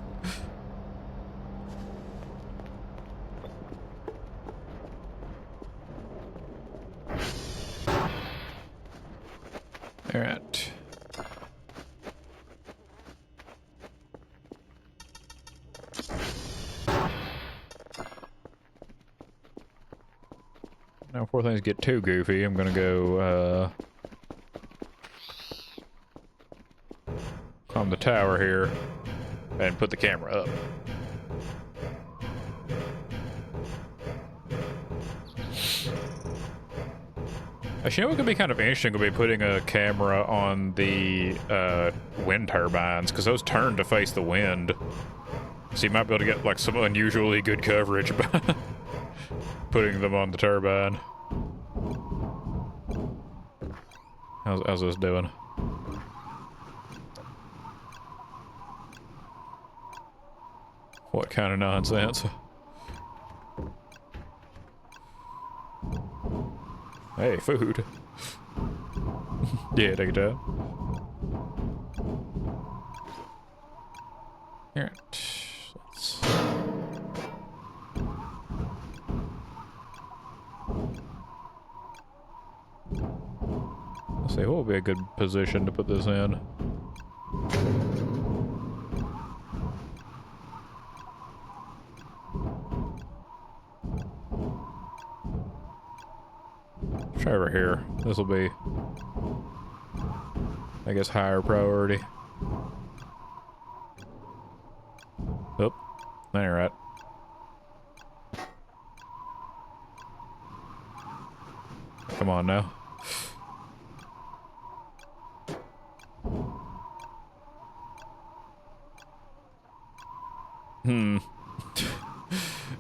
Alright. Now before things get too goofy, I'm gonna go, climb the tower here and put the camera up. Actually, you know what could be kind of interesting would be putting a camera on the wind turbines, because those turn to face the wind. So you might be able to get like some unusually good coverage by putting them on the turbine. How's this doing? What kind of nonsense? Hey, food. Yeah, take it out. Here. Let's see, what would be a good position to put this in? Try over here. This will be, I guess, higher priority. Oh, that ain't right. Come on now.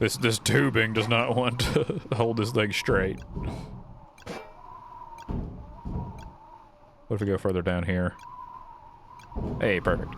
This tubing does not want to hold this thing straight. What if we go further down here? Hey, perfect.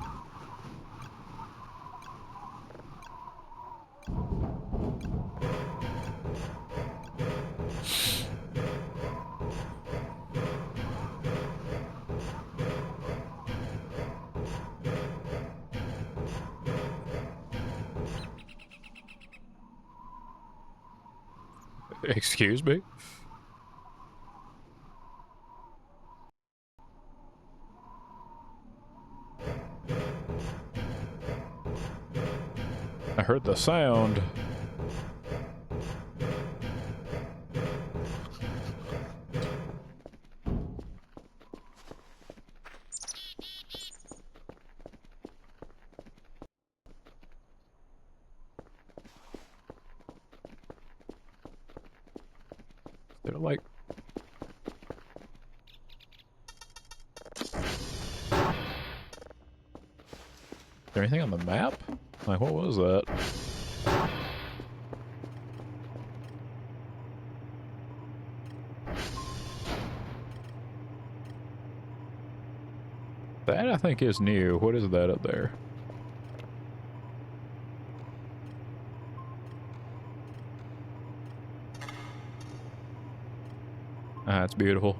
Excuse me? I heard the sound. They're like... Is there anything on the map? Like, what was that? That, I think, is new. What is that up there? Ah, it's beautiful.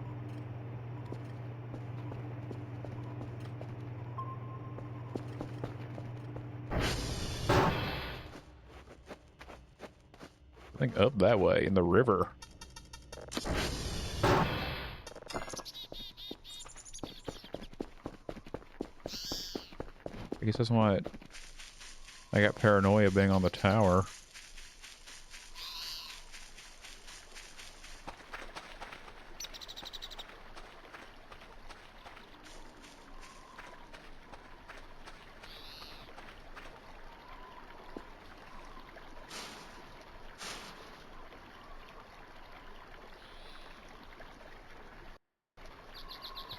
I think up that way, in the river. I guess that's why I got paranoia being on the tower.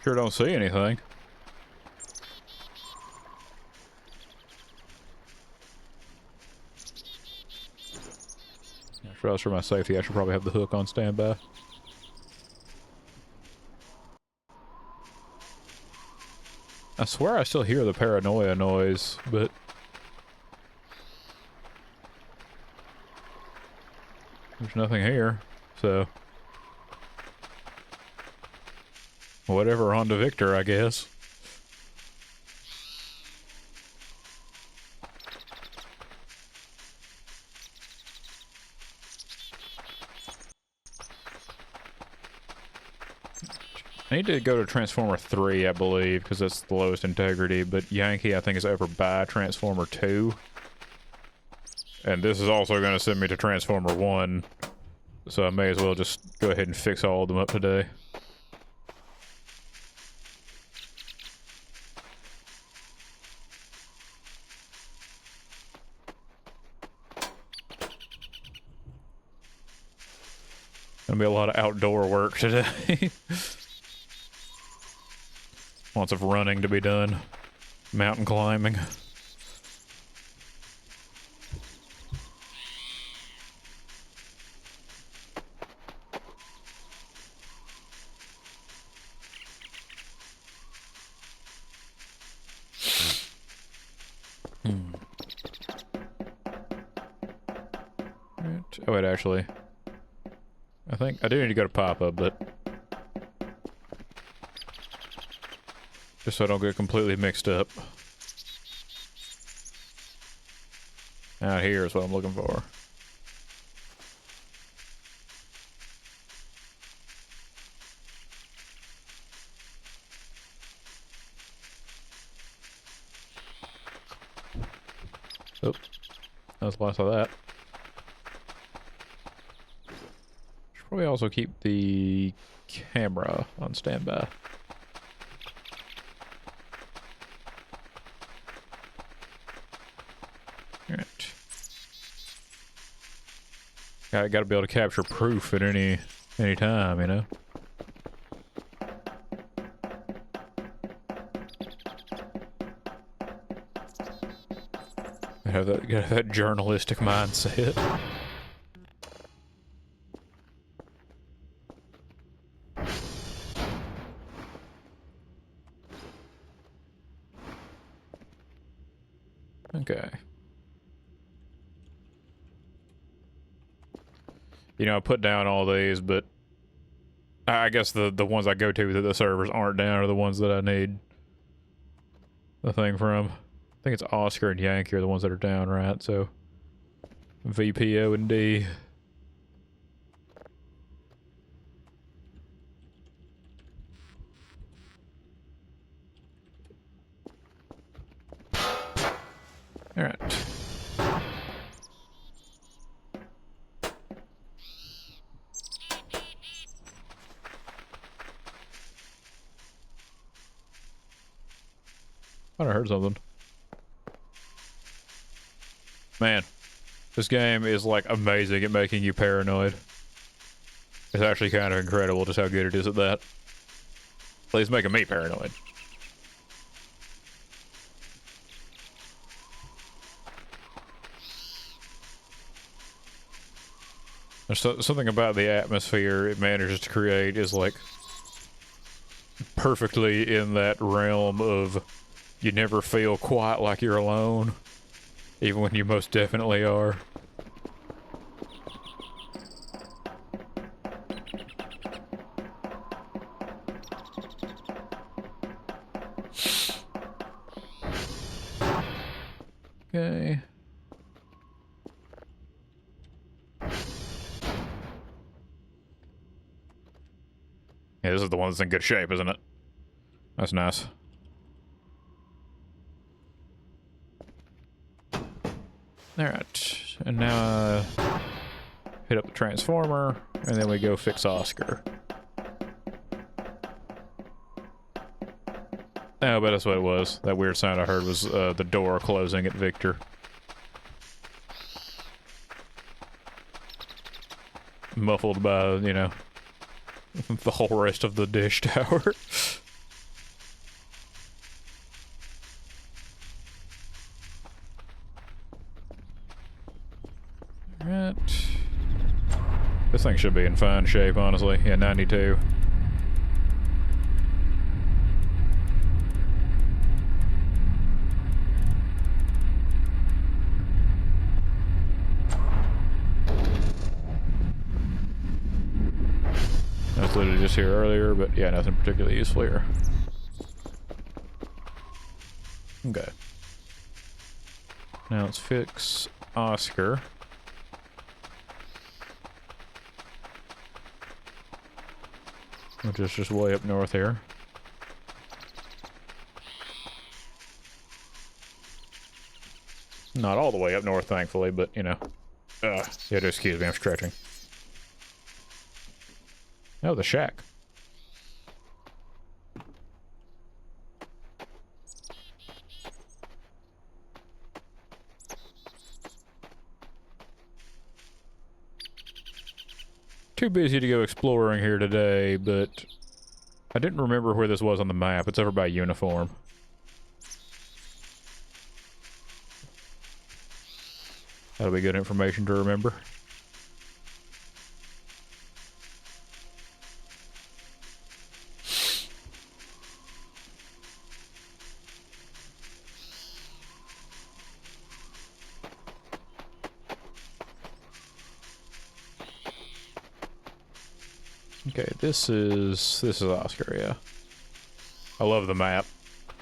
Sure don't see anything. For my safety, I should probably have the hook on standby. I swear I still hear the paranoia noise, but... there's nothing here, so... whatever, on to Victor, I guess. I need to go to Transformer 3, I believe, because that's the lowest integrity, but Yankee, I think, is over by Transformer 2. And this is also going to send me to Transformer 1, so I may as well just go ahead and fix all of them up today. Gonna be a lot of outdoor work today. Lots of running to be done. Mountain climbing. Right. Oh wait, actually. I think I do need to go to Papa, but... just so I don't get completely mixed up. Out here is what I'm looking for. Oh, that's less of that. Should probably also keep the camera on standby. Alright. Gotta be able to capture proof at any time, you know? Gotta have that journalistic mindset. Okay. You know, I put down all these, but I guess the ones I go to that the servers aren't down are the ones that I need the thing from. I think it's Oscar and Yankee are the ones that are down, right? So VPO and D. All right. I heard something. Man, this game is like amazing at making you paranoid. It's actually kind of incredible just how good it is at that. At least making me paranoid. There's something about the atmosphere it manages to create is like perfectly in that realm of you never feel quite like you're alone, even when you most definitely are. Okay. Yeah, this is the one that's in good shape, isn't it? That's nice. Alright, and now hit up the transformer, and then we go fix Oscar. Oh, but that's what it was. That weird sound I heard was the door closing at Victor. Muffled by, you know, the whole rest of the dish tower. Right. This thing should be in fine shape, honestly. Yeah, 92. I was literally just here earlier, but yeah, nothing particularly useful here. Okay. Now let's fix Oscar. Which is just way up north here. Not all the way up north, thankfully, but, you know. Yeah, just excuse me, I'm stretching. Oh, the shack. Too busy to go exploring here today, but I didn't remember where this was on the map. It's over by Uniform. That'll be good information to remember. Okay, this is Oscar, yeah. I love the map.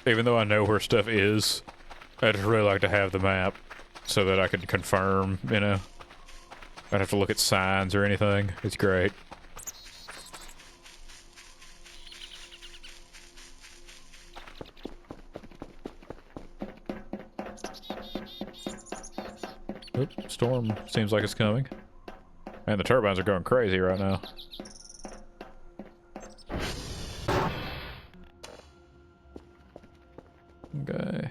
Even though I know where stuff is, I just really like to have the map so that I can confirm, you know. I don't have to look at signs or anything. It's great. Oop, storm seems like it's coming. Man, the turbines are going crazy right now. Okay.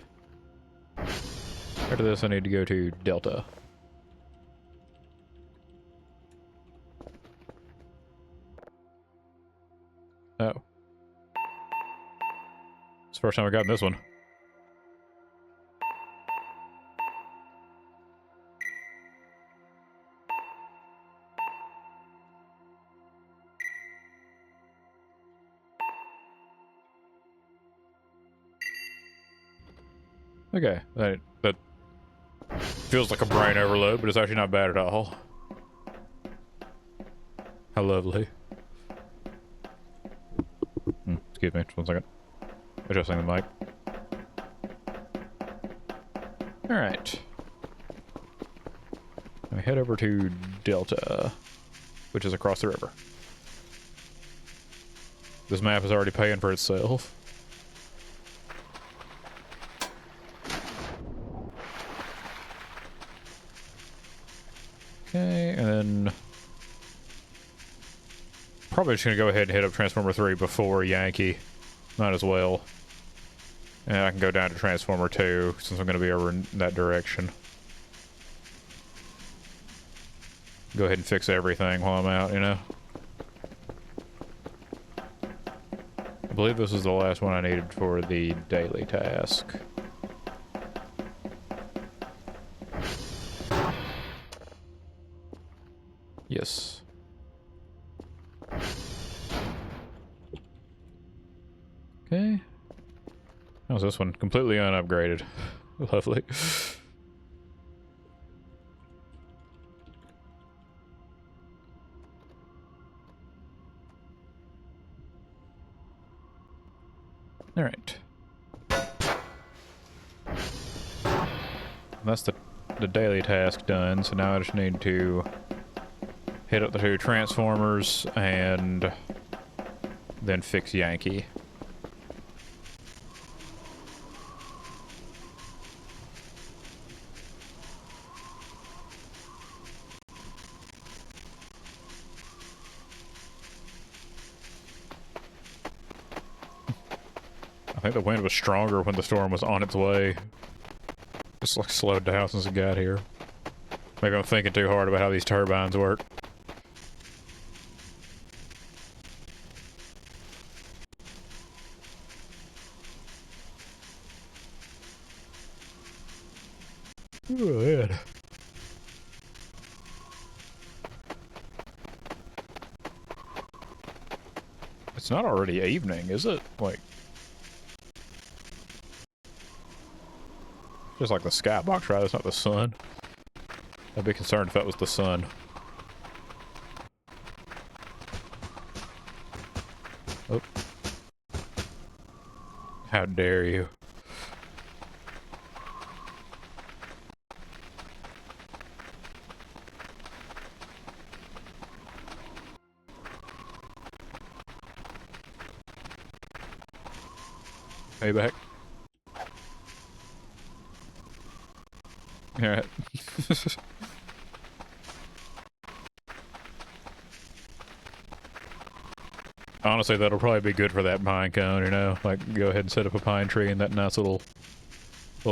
After this, I need to go to Delta. Oh. It's the first time I've gotten this one. Okay, that feels like a brain overload, but it's actually not bad at all. How lovely. Excuse me, just 1 second. Adjusting the mic. Alright. I head over to Delta, which is across the river. This map is already paying for itself. Okay, and then probably just gonna go ahead and hit up Transformer 3 before Yankee. Might as well. And I can go down to Transformer 2 since I'm gonna be over in that direction. Go ahead and fix everything while I'm out, you know? I believe this is the last one I needed for the daily task. Yes. Okay. How's this one? Completely unupgraded. Lovely. Alright. That's the daily task done, so now I just need to hit up the 2 Transformers and then fix Yankee. I think the wind was stronger when the storm was on its way. Just like slowed down since it got here. Maybe I'm thinking too hard about how these turbines work. Oh, man. It's not already evening, is it? Like, just like the skybox, right? It's not the sun. I'd be concerned if that was the sun. Oh. How dare you? Hey, back. Alright. Honestly, that'll probably be good for that pine cone, you know? Like, go ahead and set up a pine tree in that nice little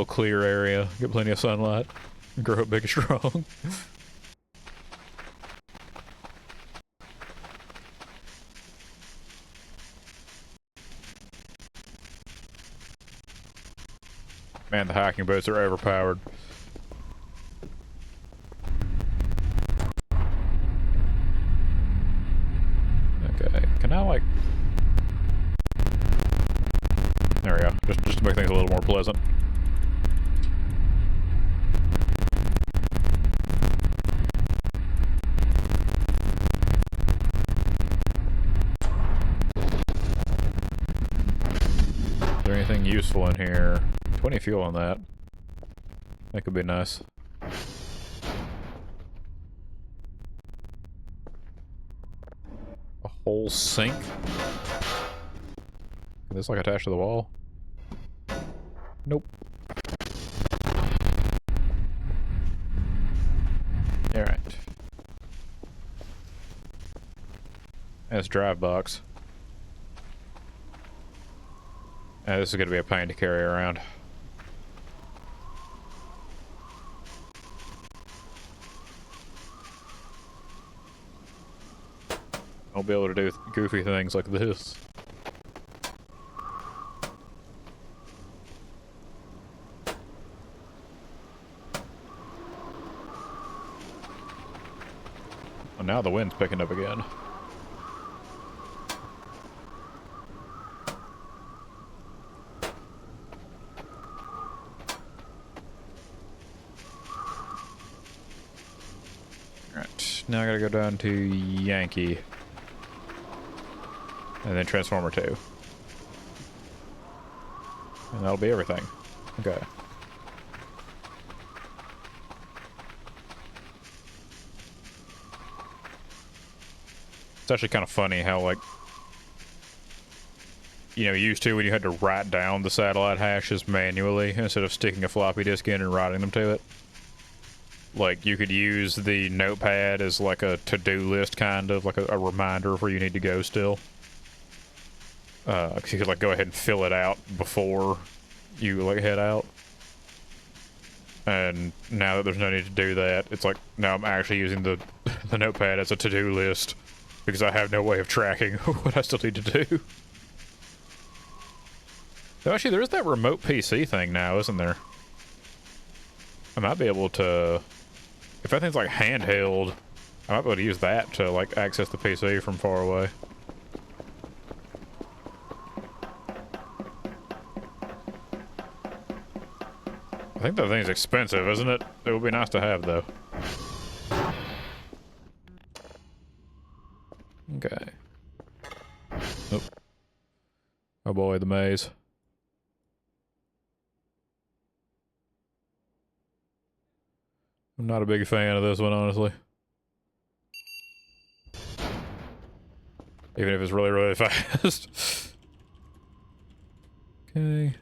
clear area. Get plenty of sunlight. Grow up big and strong. Man, the hiking boats are overpowered. Okay, can I like... There we go, just to make things a little more pleasant. Is there anything useful in here? 20 fuel on that. That could be nice. A whole sink? Is this like attached to the wall? Nope. Alright. That's drive box. This is gonna be a pain to carry around. I'll be able to do goofy things like this. And now the wind's picking up again. Alright, now I gotta go down to Yankee. And then Transformer 2. And that'll be everything. Okay. It's actually kind of funny how, like, you know, used to when you had to write down the satellite hashes manually instead of sticking a floppy disk in and writing them to it. Like, you could use the notepad as like a to-do list, kind of, like a reminder of where you need to go still. 'Cause you could, like, go ahead and fill it out before you, like, head out. And now that there's no need to do that, it's like, now I'm actually using the notepad as a to-do list because I have no way of tracking what I still need to do. Though actually, there's that remote PC thing now, isn't there? I might be able to... If that thing's, like, handheld, I might be able to use that to, like, access the PC from far away. I think that thing's expensive, isn't it? It would be nice to have, though. Okay. Nope. Oh boy, the maze. I'm not a big fan of this one, honestly. Even if it's really, really fast. Okay.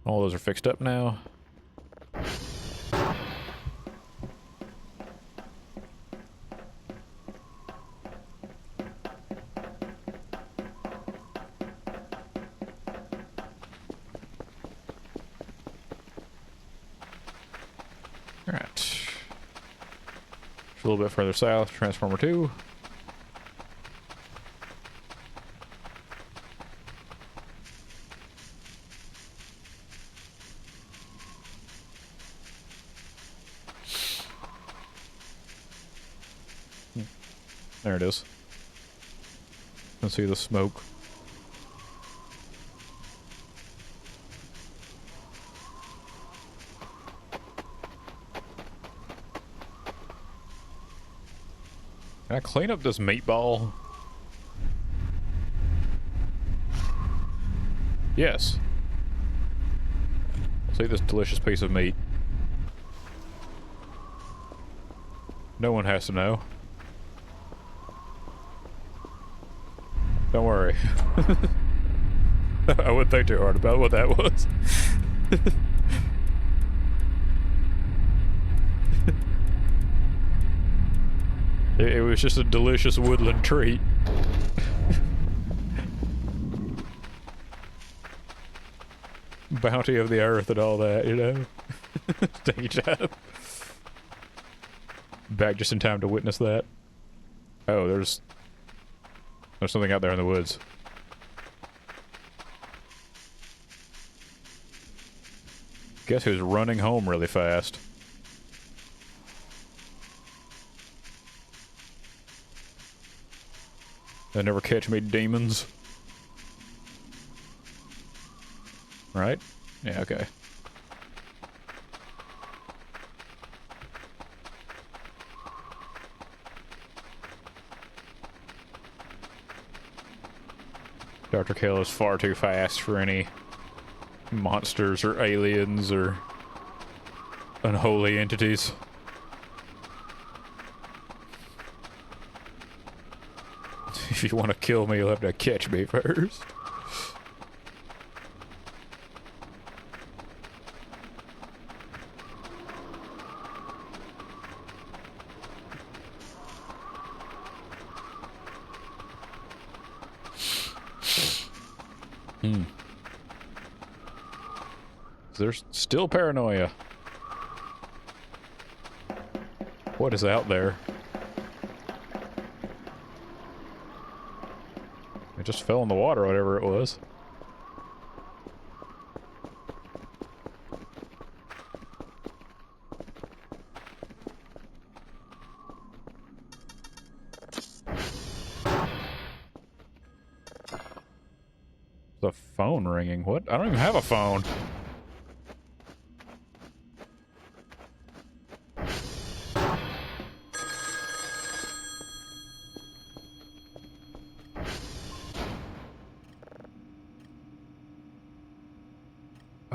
All those are fixed up now. Alright. A little bit further south, Transformer 2. There it is. You can see the smoke. Can I clean up this meatball? Yes. Let's eat this delicious piece of meat. No one has to know. Don't worry. I wouldn't think too hard about what that was. It was just a delicious woodland treat. Bounty of the earth and all that, you know? Stinky job. Back just in time to witness that. Oh, there's something out there in the woods. Guess who's running home really fast? They never catch me, demons. Right? Yeah, okay. Dr. Kale is far too fast for any monsters or aliens or unholy entities. If you want to kill me, you'll have to catch me first. There's still paranoia. What is out there? It just fell in the water, whatever it was. The phone ringing. What? I don't even have a phone.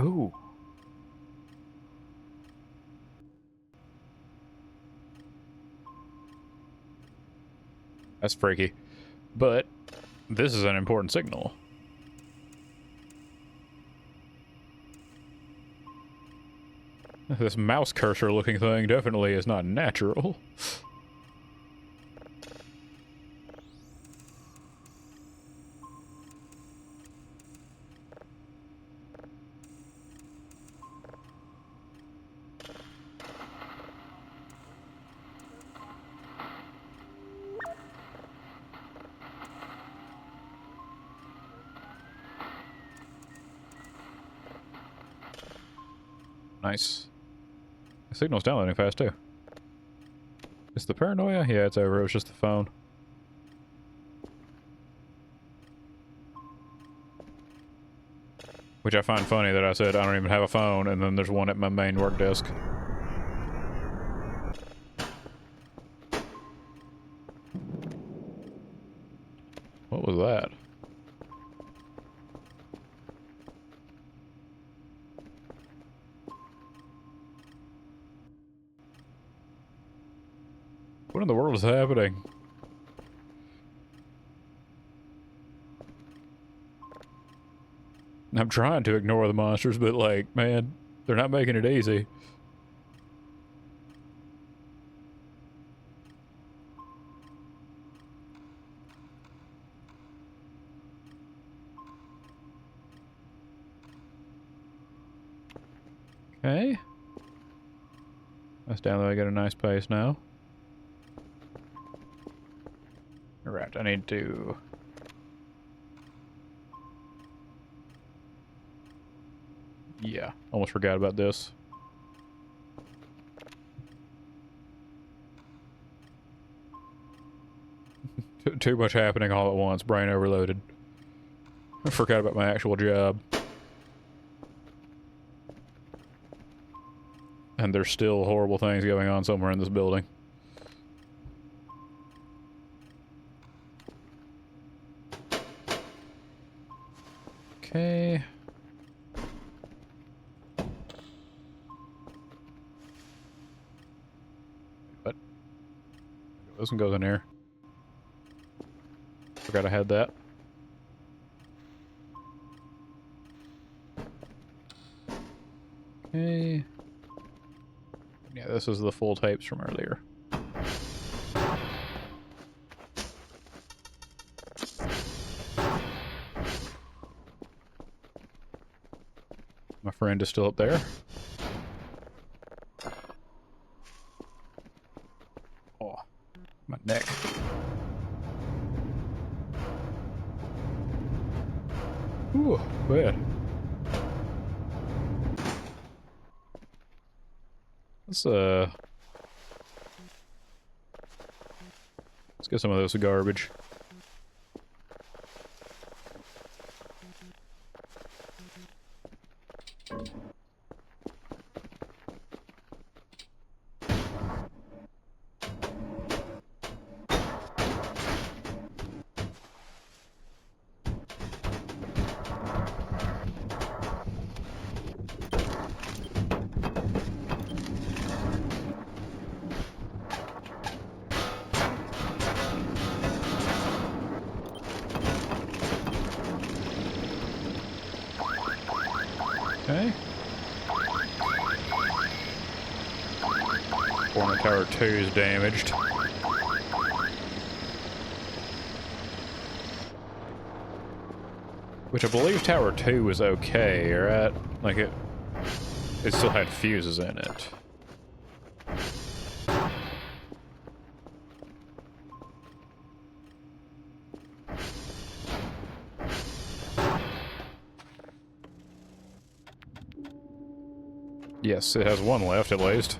Oh. That's freaky. But this is an important signal. This mouse cursor looking thing definitely is not natural. Nice. The signal's downloading fast too. Is the paranoia? Yeah, it's over. It was just the phone. Which I find funny that I said I don't even have a phone, and then there's one at my main work desk. What was that? What in the world is happening? I'm trying to ignore the monsters, but like, man, they're not making it easy. Okay. That's downloading at a nice pace now. Alright, I need to... Yeah, almost forgot about this. Too much happening all at once, brain overloaded. I forgot about my actual job. And there's still horrible things going on somewhere in this building. Okay. What? This one goes in here. Forgot I had that. Okay. Yeah, this is the full tapes from earlier. My friend is still up there. Oh, my neck. Ooh, bad. Let's get some of this garbage. Okay. Hornet Tower 2 is damaged. Which I believe Tower 2 was okay, right? Like it still had fuses in it. Yes, it has one left at least.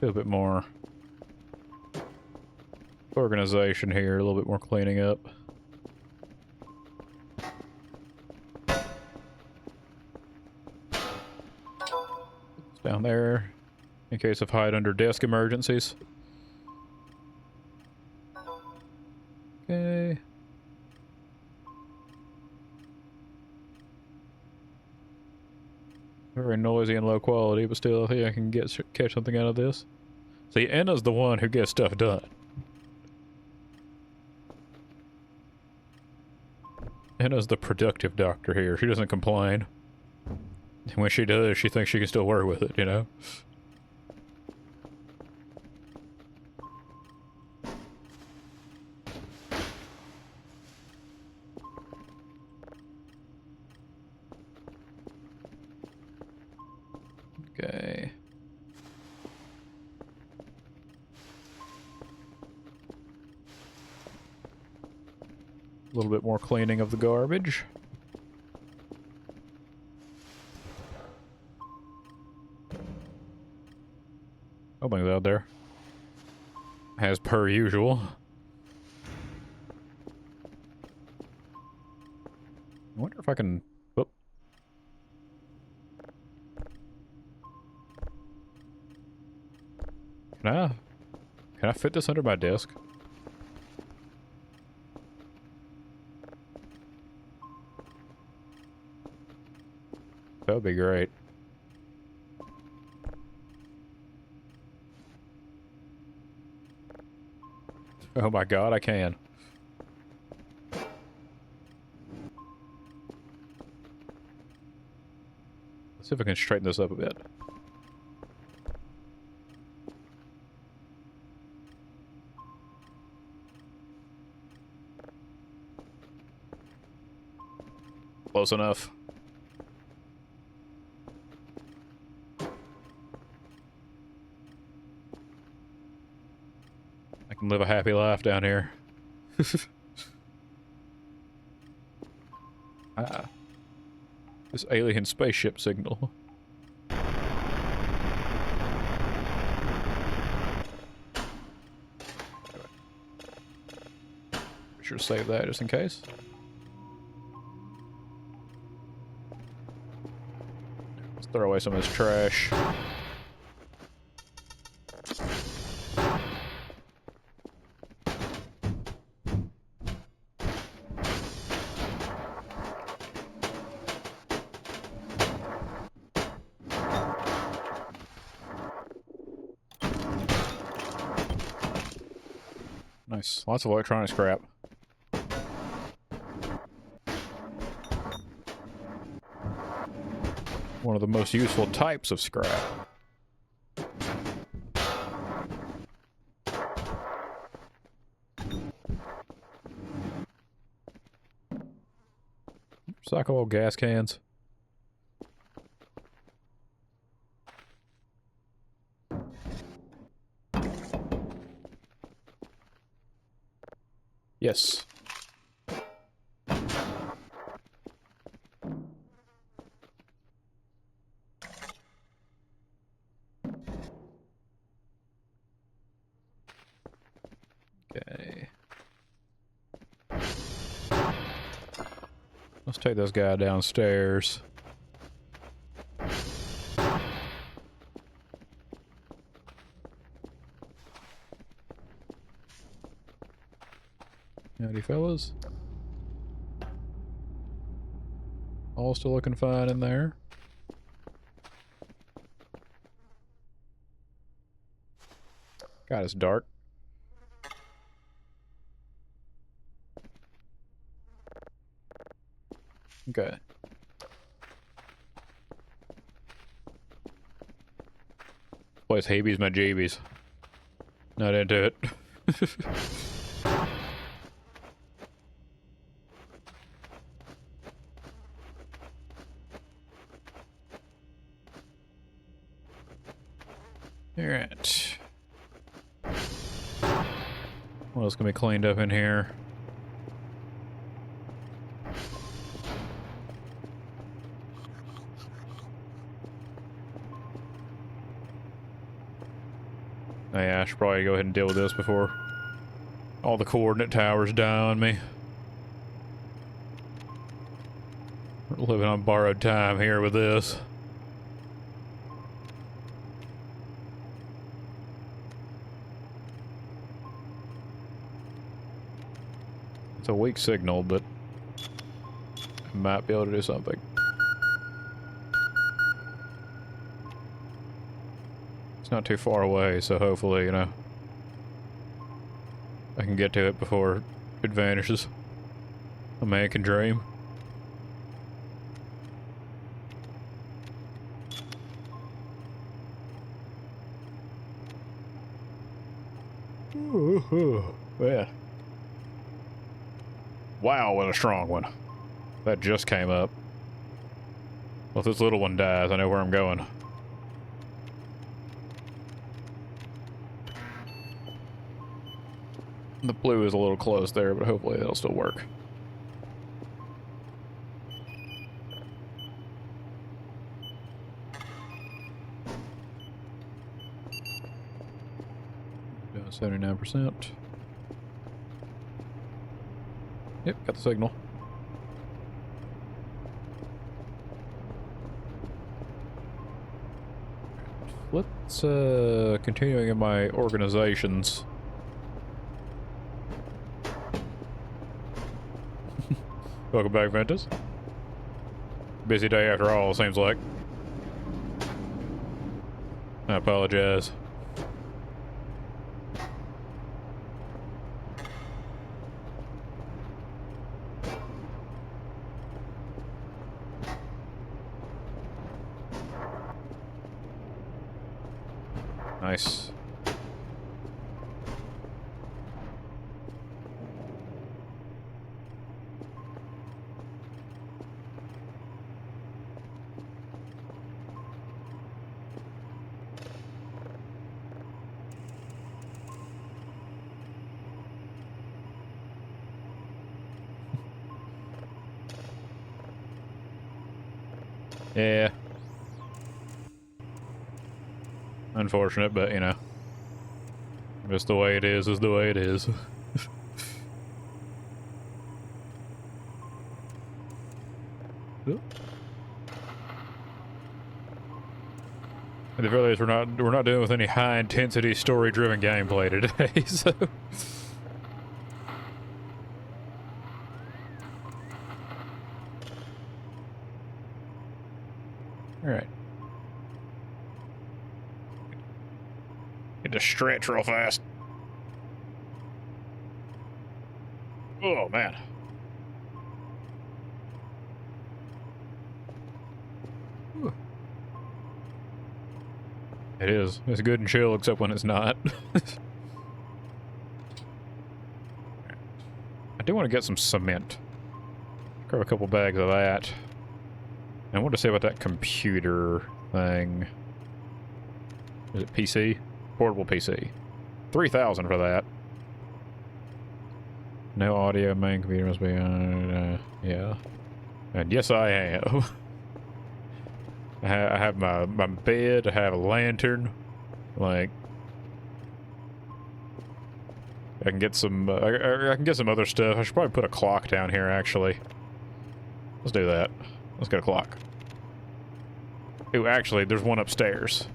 Do a bit more organization here, a little bit more cleaning up. It's down there in case of hide under desk emergencies. Okay. Very noisy and low quality, but still I think I can catch something out of this. See, Anna's the one who gets stuff done. Anna's the productive doctor here. She doesn't complain. And when she does, she thinks she can still work with it, you know? Okay. A little bit more cleaning of the garbage. Something's out there. As per usual. I wonder if I can... Oh. Can I fit this under my desk? That would be great. Oh my god, I can. Let's see if I can straighten this up a bit. Close enough. I can live a happy life down here. Ah. This alien spaceship signal. Be sure to save that just in case. Let's throw away some of this trash. Nice. Lots of electronic scrap. One of the most useful types of scrap. Recyclable gas cans. Yes. Okay. Let's take this guy downstairs. Howdy, fellas. All still looking fine in there. God, it's dark. Okay. Place Habees my jeebies. Not into it. Alright. What else can be cleaned up in here? Oh yeah, I should probably go ahead and deal with this before all the coordinate towers die on me. We're living on borrowed time here with this. It's a weak signal, but I might be able to do something. It's not too far away, so hopefully, you know, I can get to it before it vanishes. A man can dream. Yeah. Wow, what a strong one. That just came up. Well, if this little one dies, I know where I'm going. The blue is a little close there, but hopefully that'll still work. Doing 79%. Yep, got the signal. Let's, continuing in my organizations. Welcome back, Ventus. Busy day after all, seems like. I apologize. Nice. Yeah. Unfortunate, but you know. Just the way it is the way it is. At the very least, we're not dealing with any high intensity story driven gameplay today, so alright. Get to stretch real fast. Oh man. Whew. It is. It's good and chill, except when it's not. I do want to get some cement. Grab a couple bags of that. And I want to say about that computer thing. Is it PC? Portable PC. 3,000 for that. No audio, main computer must be on, yeah. And yes, I am. I have my bed, I have a lantern. Like, I can get some, I can get some other stuff. I should probably put a clock down here, actually. Let's do that. Let's get a clock. Ooh, actually, there's one upstairs.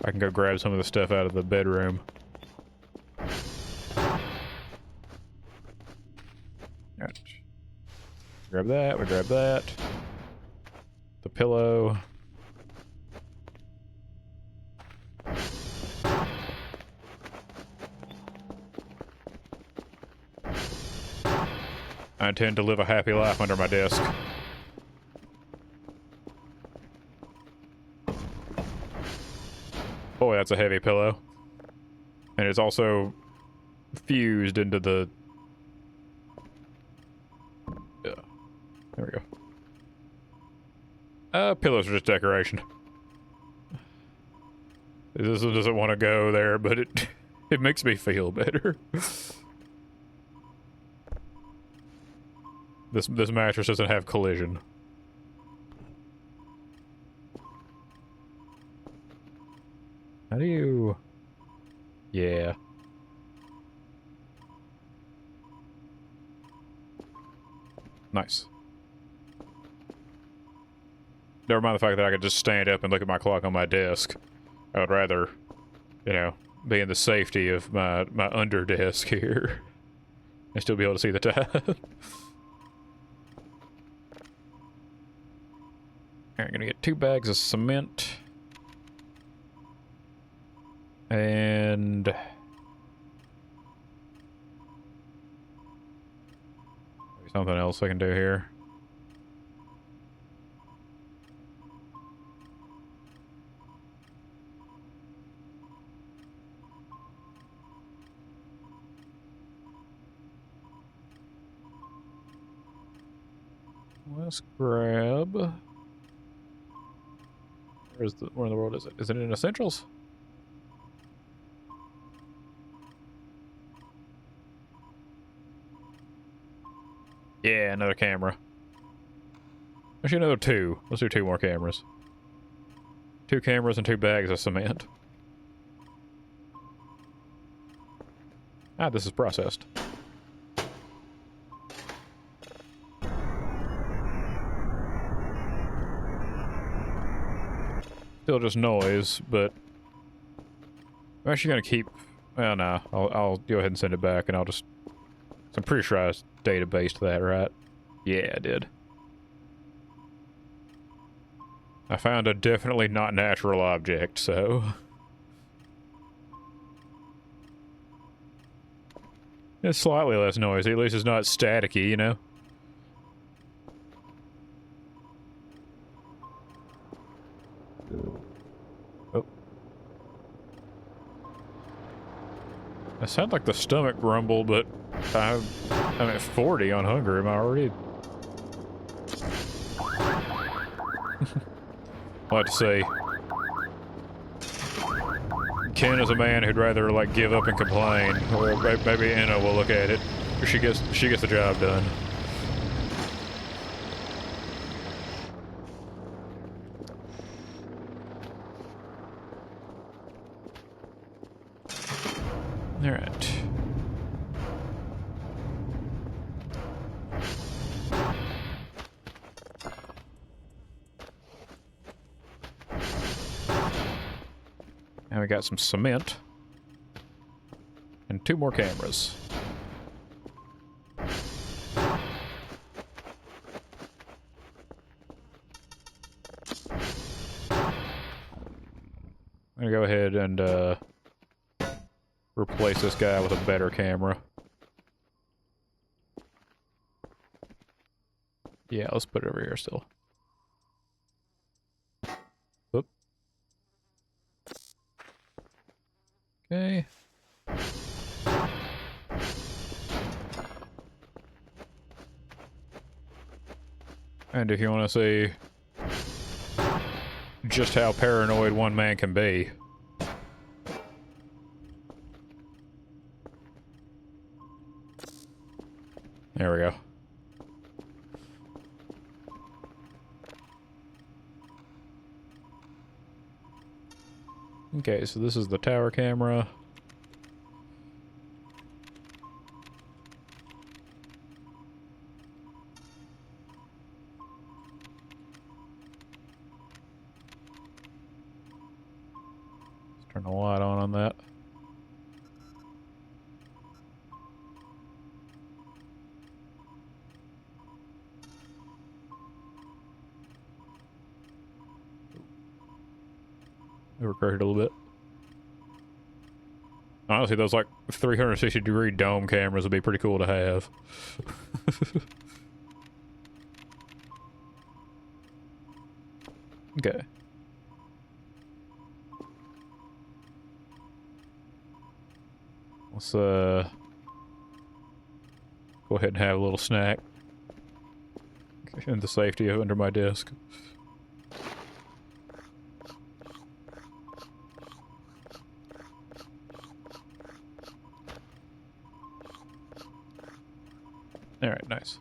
I can go grab some of the stuff out of the bedroom. Right. Grab that, we grab that. The pillow. I intend to live a happy life under my desk. Boy, that's a heavy pillow. And it's also fused into the... Yeah. There we go. Pillows are just decoration. This doesn't want to go there, but it it makes me feel better. This mattress doesn't have collision. How do you... Yeah. Nice. Never mind the fact that I could just stand up and look at my clock on my desk. I would rather, you know, be in the safety of my under desk here and still be able to see the time. Alright, gonna get 2 bags of cement. And... something else I can do here. Let's grab... where in the world is it? Is it in Essentials? Yeah, another camera. Actually, another 2. Let's do 2 more cameras. 2 cameras and 2 bags of cement. Ah, this is processed. Still just noise, but I'm actually gonna keep... Well, no, I'll go ahead and send it back, and I'll just... I'm pretty sure I databased that, right? Yeah, I did. I found a definitely not natural object, so... It's slightly less noisy, at least it's not staticky, you know? Oh. That sounds like the stomach rumble, but I'm at 40 on hunger. Am I already? I'll have to say, Ken is a man who'd rather like give up and complain, or maybe Anna will look at it. She gets the job done. All right. Now we got some cement. And 2 more cameras. I'm gonna go ahead and replace this guy with a better camera. Yeah, let's put it over here still. Oop. Okay. And if you want to see just how paranoid one man can be. There we go. Okay, so this is the tower camera. Let's turn the light on that. Overcorrected a little bit. Honestly, those like 360-degree dome cameras would be pretty cool to have. Okay. Let's go ahead and have a little snack in the safety of under my desk. Alright, nice.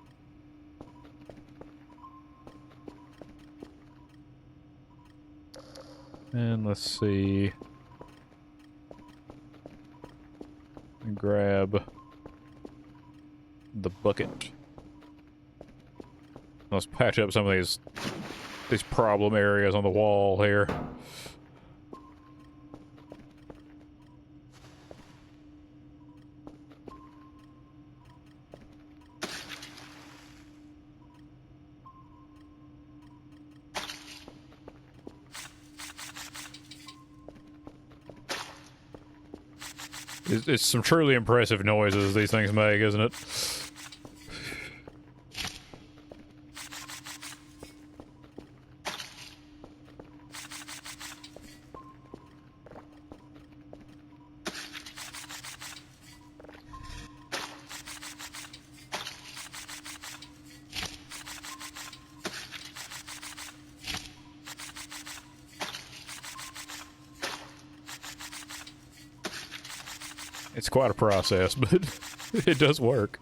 And let's see. Grab the bucket. Let's patch up some of these problem areas on the wall here. It's some truly impressive noises these things make, isn't it? It's quite a process, but it does work.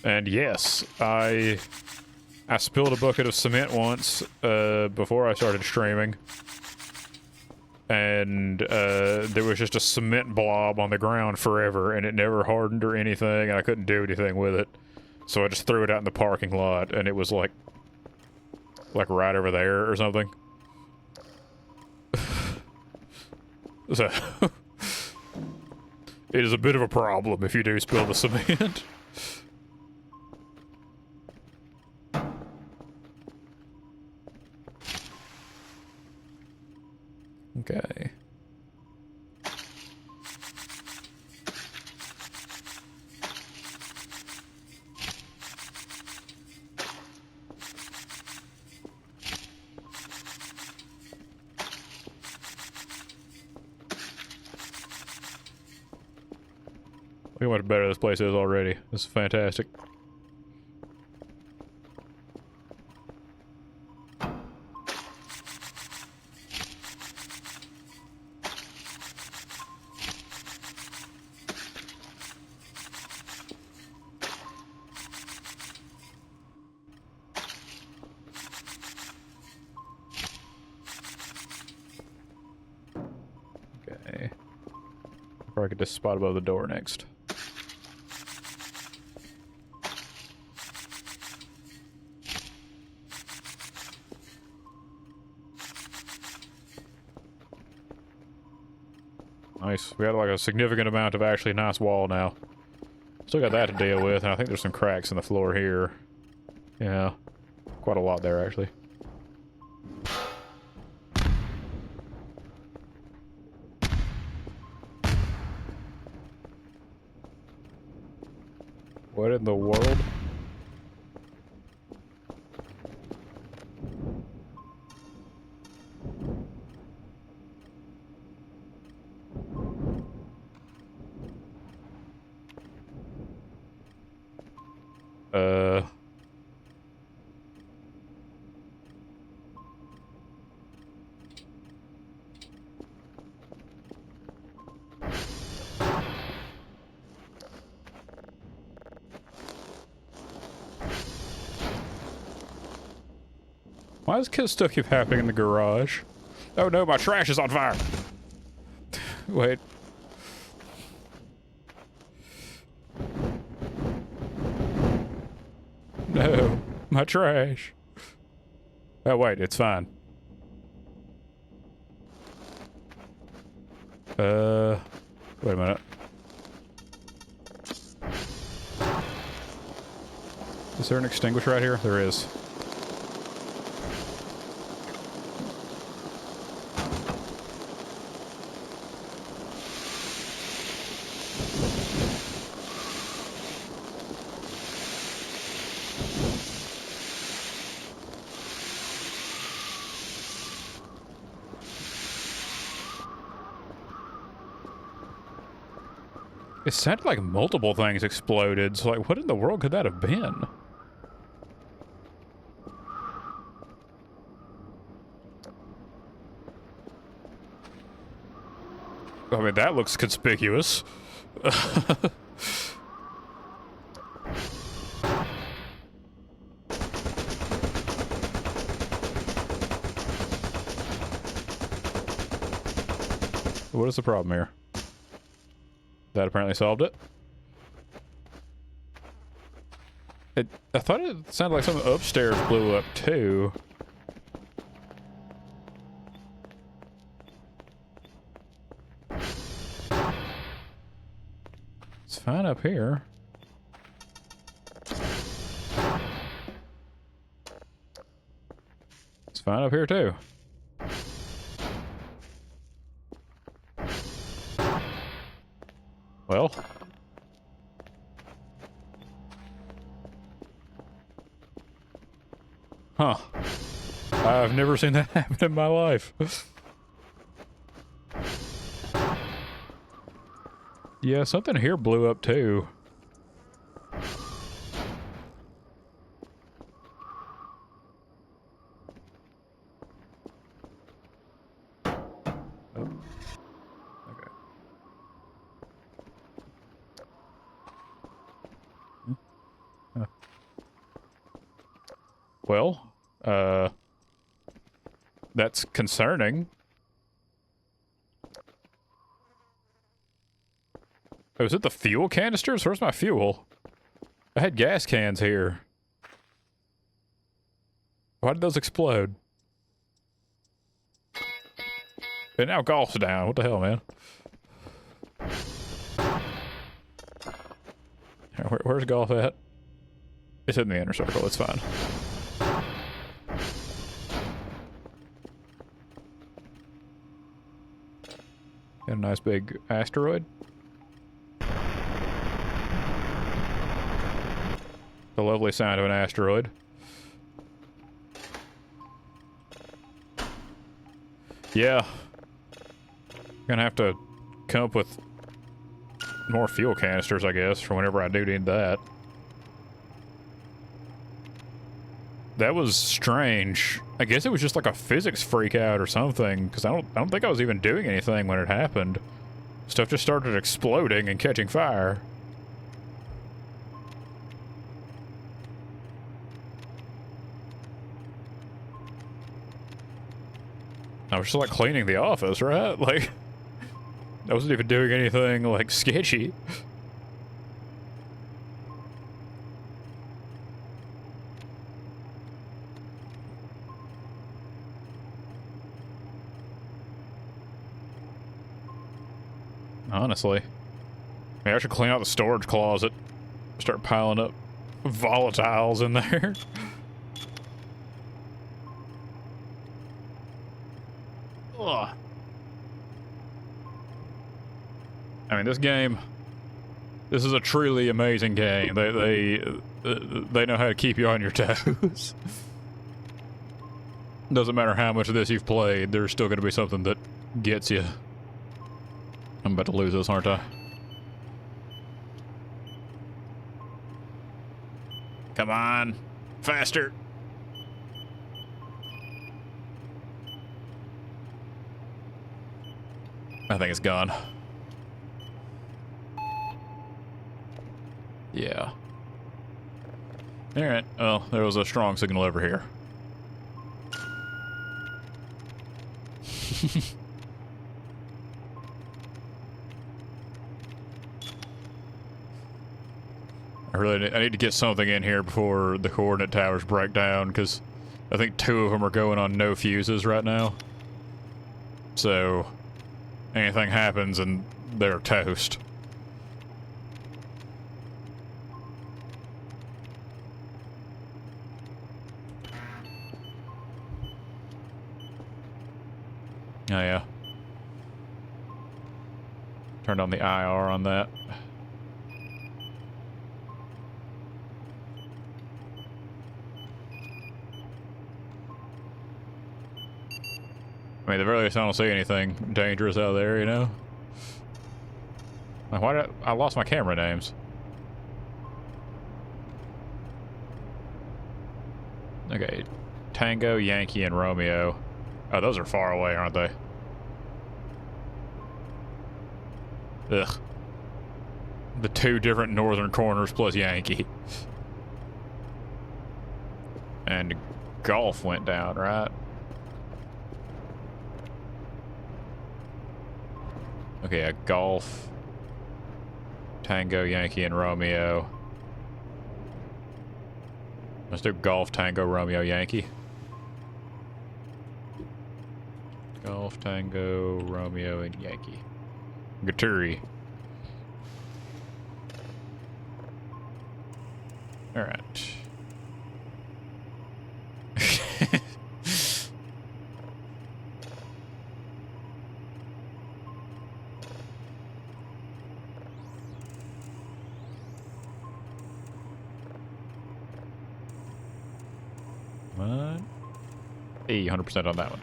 And yes, I spilled a bucket of cement once before I started streaming. And there was just a cement blob on the ground forever, and it never hardened or anything, and I couldn't do anything with it. So I just threw it out in the parking lot, and it was like right over there or something. So... It is a bit of a problem if you do spill the cement. Okay. Look how much better this place is already. This is fantastic. Okay. Probably get this spot above the door next. Nice. We got like a significant amount of actually nice wall now. Still got that to deal with, and I think there's some cracks in the floor here. Yeah. Quite a lot there, actually. What in the world? Why does kill stuff keep happening in the garage? Oh no, my trash is on fire! Wait. No, my trash. Oh wait, it's fine. Wait a minute. Is there an extinguisher right here? There is. It sounded like multiple things exploded, so like, what in the world could that have been? I mean, that looks conspicuous. What is the problem here? That apparently solved it. I thought it sounded like something upstairs blew up too. It's fine up here. It's fine up here too. Well. Huh. I've never seen that happen in my life. Yeah, something here blew up too. Oh. Okay. Huh. Well, that's concerning. Oh, is it the fuel canisters? Where's my fuel? I had gas cans here. Why did those explode? And now golf's down. What the hell, man? Where's golf at? It's in the inner circle. It's fine. Got a nice big asteroid. The lovely sound of an asteroid. Yeah. Gonna have to come up with more fuel canisters, I guess, for whenever I do need that. That was strange. I guess it was just like a physics freak out or something, because I don't think I was even doing anything when it happened. Stuff just started exploding and catching fire. I was just like cleaning the office, right? Like, I wasn't even doing anything like sketchy. Honestly. Maybe I should clean out the storage closet. Start piling up volatiles in there. Ugh. I mean, this game... This is a truly amazing game. They know how to keep you on your toes. Doesn't matter how much of this you've played, there's still going to be something that gets you. I'm about to lose this, aren't I? Come on. Faster. I think it's gone. Yeah. Alright. Well, there was a strong signal over here. I need to get something in here before the coordinate towers break down, because I think 2 of them are going on no fuses right now. So, anything happens and they're toast. Oh yeah. Turned on the IR on that. I mean, the very least I don't see anything dangerous out there, you know? Like, why did I lost my camera names? Okay. Tango, Yankee, and Romeo. Oh, those are far away, aren't they? Ugh. The 2 different northern corners plus Yankee. And golf went down, right? Okay, a Golf, Tango, Yankee, and Romeo. Let's do Golf, Tango, Romeo, Yankee. Golf, Tango, Romeo, and Yankee. Gaturi. Alright. What? Hey, 100% on that one.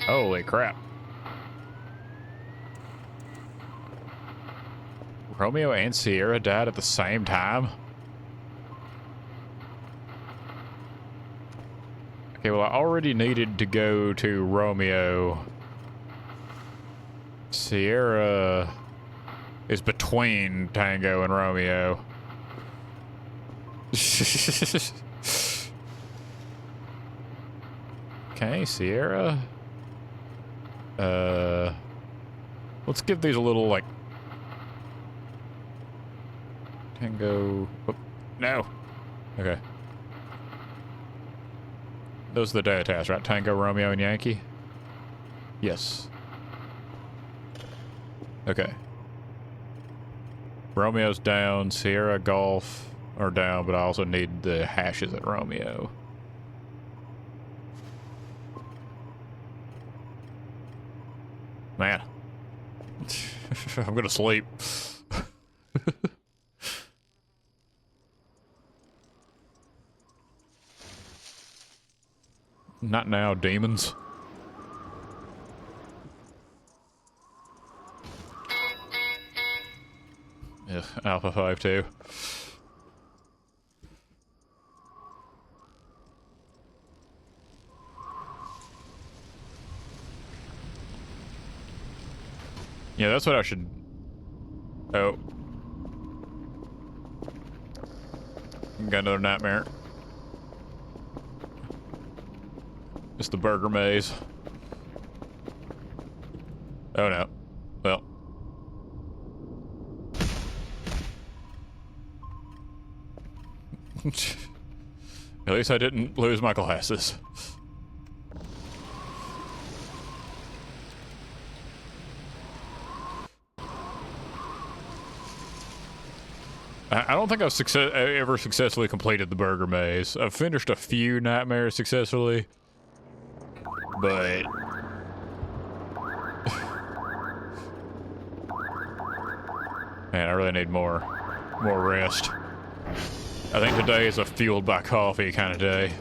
Holy crap. Romeo and Sierra died at the same time? Okay, well, I already needed to go to Romeo. Sierra is between Tango and Romeo. Okay, Sierra. Let's give these a little, like... Tango... Oh, no! Okay. Those are the data tasks, right? Tango, Romeo, and Yankee? Yes. Okay. Romeo's down, Sierra, Golf are down, but I also need the hashes at Romeo. Man. I'm gonna sleep. Not now, demons. Ugh, Alpha 5-2. Yeah, that's what I should... Oh. Got another nightmare. It's the burger maze. Oh no. Well. At least I didn't lose my glasses. I don't think I've ever successfully completed the burger maze. I've finished a few nightmares successfully, but man, I really need more rest. I think today is a fueled by coffee kind of day.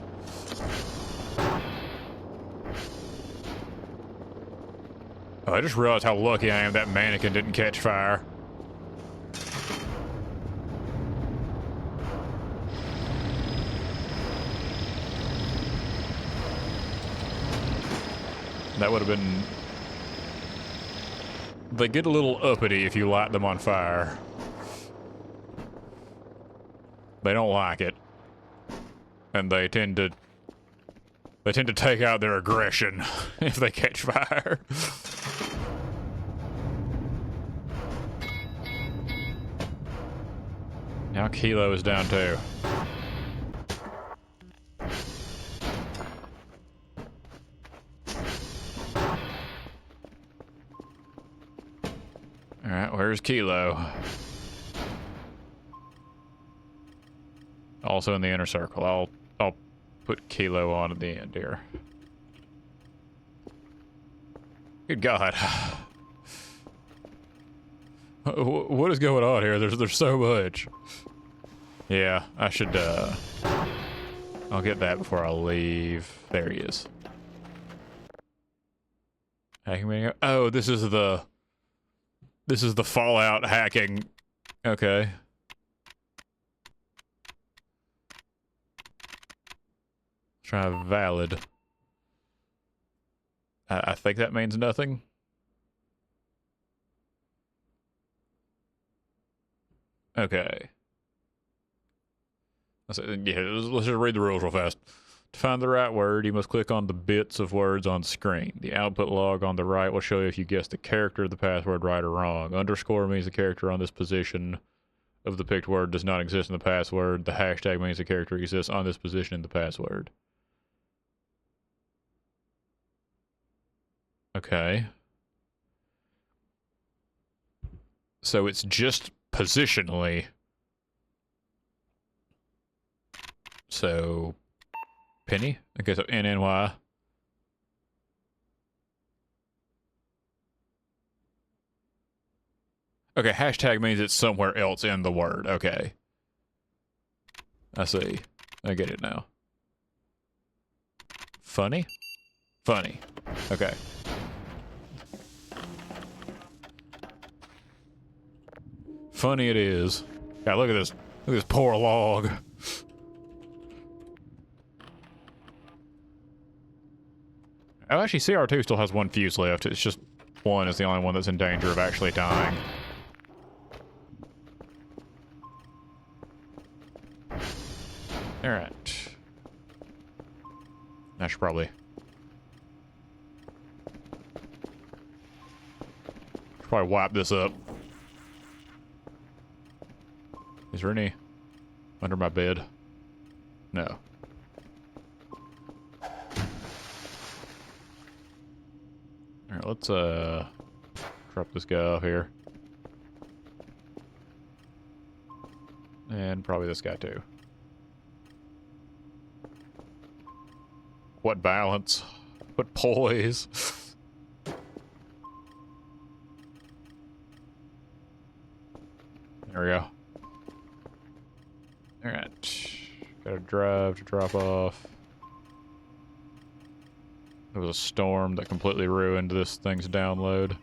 Oh, I just realized how lucky I am that mannequin didn't catch fire. That would have been... They get a little uppity if you light them on fire. They don't like it. And they tend to take out their aggression if they catch fire. Now Kilo is down too. Alright, where's Kilo? Also in the inner circle. I'll put Kilo on at the end here. Good God. What is going on here? There's so much. Yeah, I should, I'll get that before I leave. There he is. Hacking video? Oh, this is the Fallout hacking. Okay. Try valid. I think that means nothing. Okay. Yeah, let's just read the rules real fast. To find the right word, you must click on the bits of words on screen. The output log on the right will show you if you guessed the character of the password right or wrong. Underscore means the character on this position of the picked word does not exist in the password. The hashtag means the character exists on this position in the password. Okay. So it's just positionally. So, Penny? Okay, so NNY. Okay, hashtag means it's somewhere else in the word. Okay. I see. I get it now. Funny? Funny. Okay. Funny it is. God, look at this. Look at this poor log. Oh, actually, CR2 still has one fuse left. It's just one is the only one that's in danger of actually dying. Alright. I should probably wipe this up. Is there any under my bed? No. Alright, let's drop this guy off here. And probably this guy too. What balance? What poise? There we go. Alright. Got a drive to drop off. There was a storm that completely ruined this thing's download.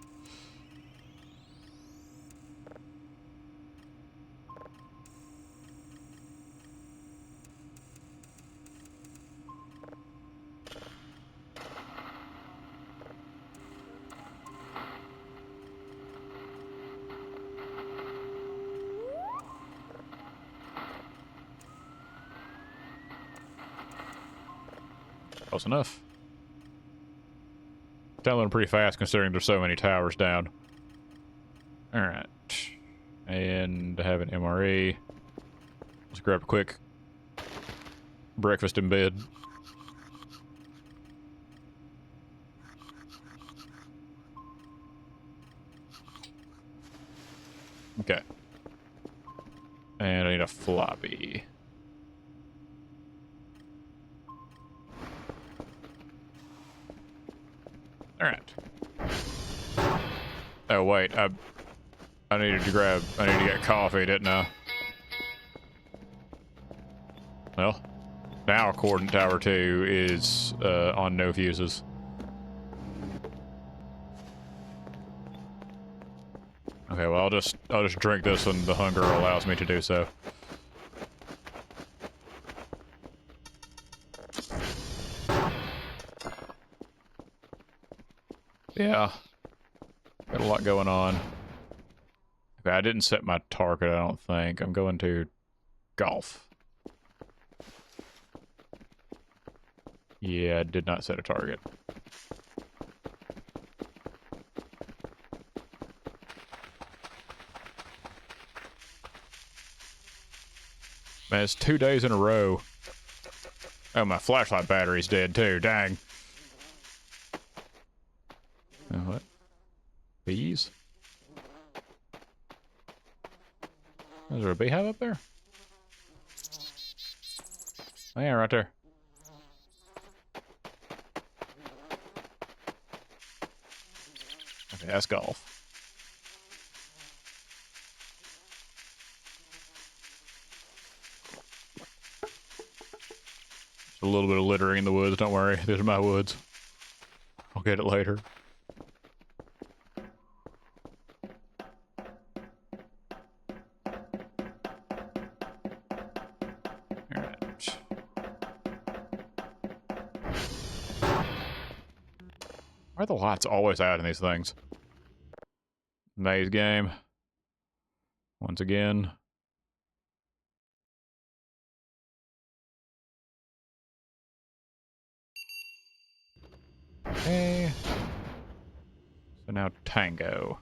Close enough. Downloading pretty fast considering there's so many towers down. Alright. And I have an MRE. Let's grab a quick breakfast in bed. Okay. And I need a floppy. Alright. Oh wait, I needed to get coffee, didn't I? Well, now Coordinate Tower 2 is on no fuses. Okay, well I'll just drink this when the hunger allows me to do so. Yeah. Got a lot going on. Okay, I didn't set my target, I don't think. I'm going to golf. Yeah, I did not set a target. Man, it's 2 days in a row. Oh, my flashlight battery's dead too, dang. Oh, what? Bees? Is there a beehive up there? Oh yeah, right there. Okay, that's golf. Just a little bit of littering in the woods, don't worry. These are my woods. I'll get it later. Why are the lights always out in these things? Maze game. Once again. Okay. So now Tango.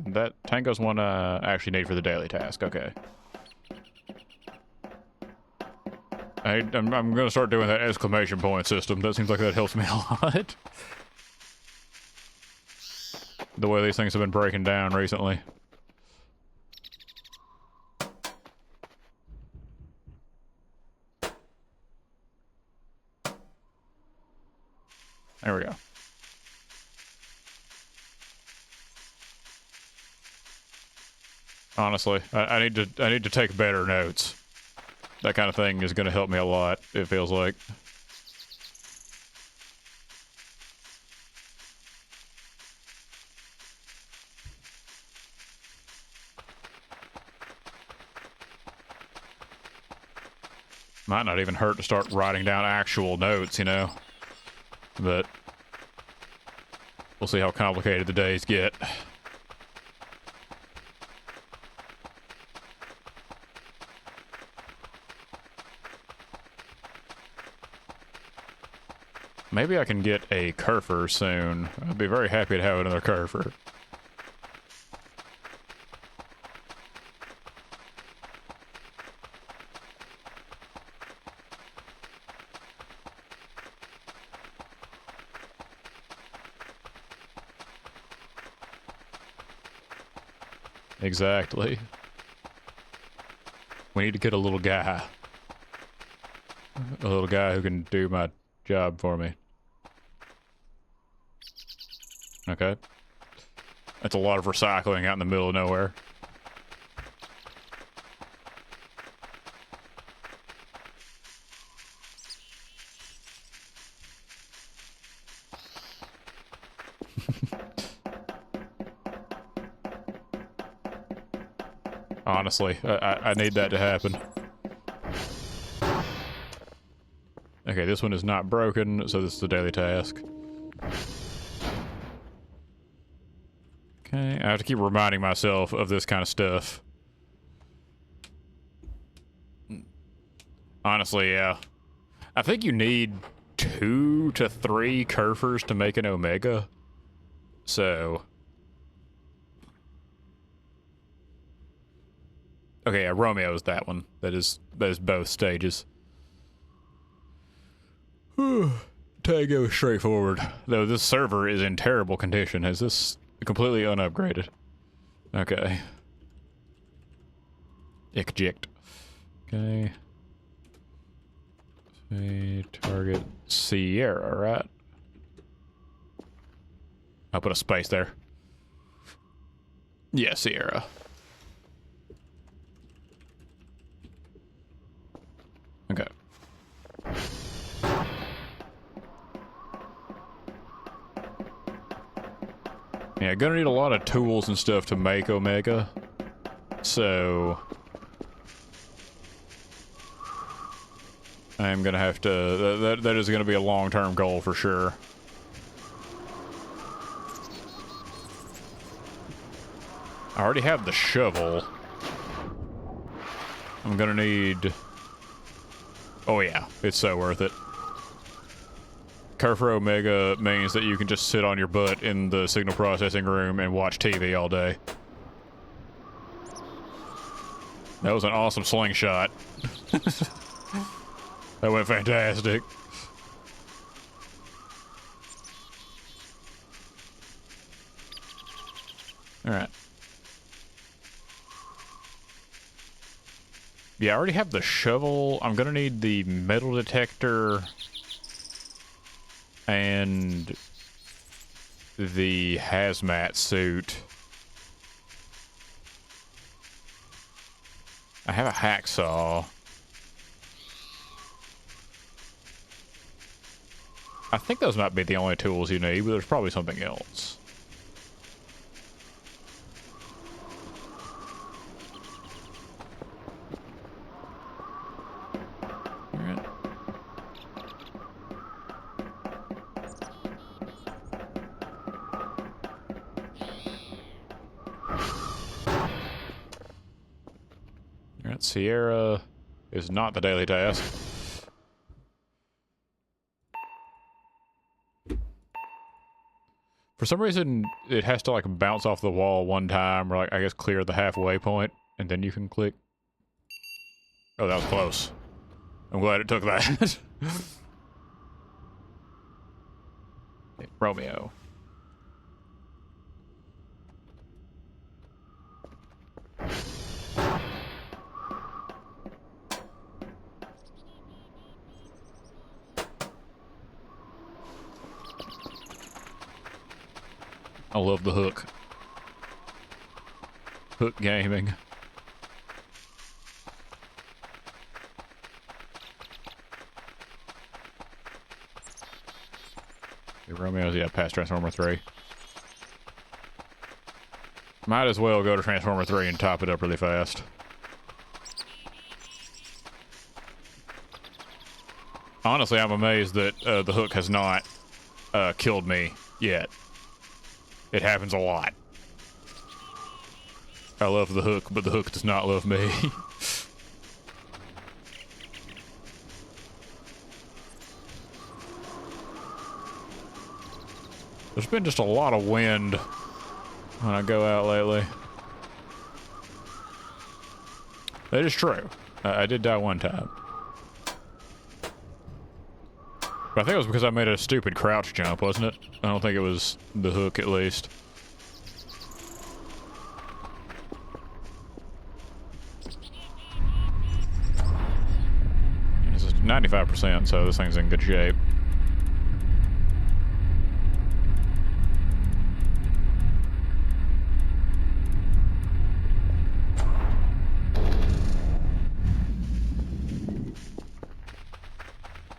That Tango's one I actually need for the daily task. Okay. I'm going to start doing that exclamation point system. That seems like that helps me a lot. The way these things have been breaking down recently. There we go. Honestly, I need to take better notes. That kind of thing is going to help me a lot, it feels like. Might not even hurt to start writing down actual notes, you know? But we'll see how complicated the days get. Maybe I can get a Kerfer soon. I'd be very happy to have another Kerfer. Exactly. We need to get a little guy. A little guy who can do my job for me. Okay. That's a lot of recycling out in the middle of nowhere. Honestly, I need that to happen. Okay, this one is not broken, so this is the daily task. Okay, I have to keep reminding myself of this kind of stuff. Honestly, yeah. I think you need 2 to 3 Kerfers to make an Omega. So... okay, yeah, Romeo's that one. That is both stages. Tango is straightforward. Though this server is in terrible condition. Is this completely unupgraded? Okay. Eject. Okay. Say target Sierra, right? I'll put a space there. Yeah, Sierra. Okay. Yeah, gonna need a lot of tools and stuff to make Omega. So... I'm gonna have to... That is gonna be a long-term goal for sure. I already have the shovel. I'm gonna need... oh yeah, it's so worth it. Kerfer Omega means that you can just sit on your butt in the signal processing room and watch TV all day. That was an awesome slingshot. That went fantastic. Alright. Yeah, I already have the shovel. I'm gonna need the metal detector and the hazmat suit. I have a hacksaw. I think those might be the only tools you need, but there's probably something else. Sierra is not the daily task. For some reason, it has to like bounce off the wall one time, or like I guess clear the halfway point, and then you can click. Oh, that was close. I'm glad it took that. Romeo. I love the hook. Hook gaming. Romeo's, yeah, past Transformer 3. Might as well go to Transformer 3 and top it up really fast. Honestly, I'm amazed that the hook has not killed me yet. It happens a lot. I love the hook, but the hook does not love me. There's been just a lot of wind when I go out lately. That is true. I did die one time. But I think it was because I made a stupid crouch jump, wasn't it? I don't think it was the hook, at least. This is 95%, so this thing's in good shape.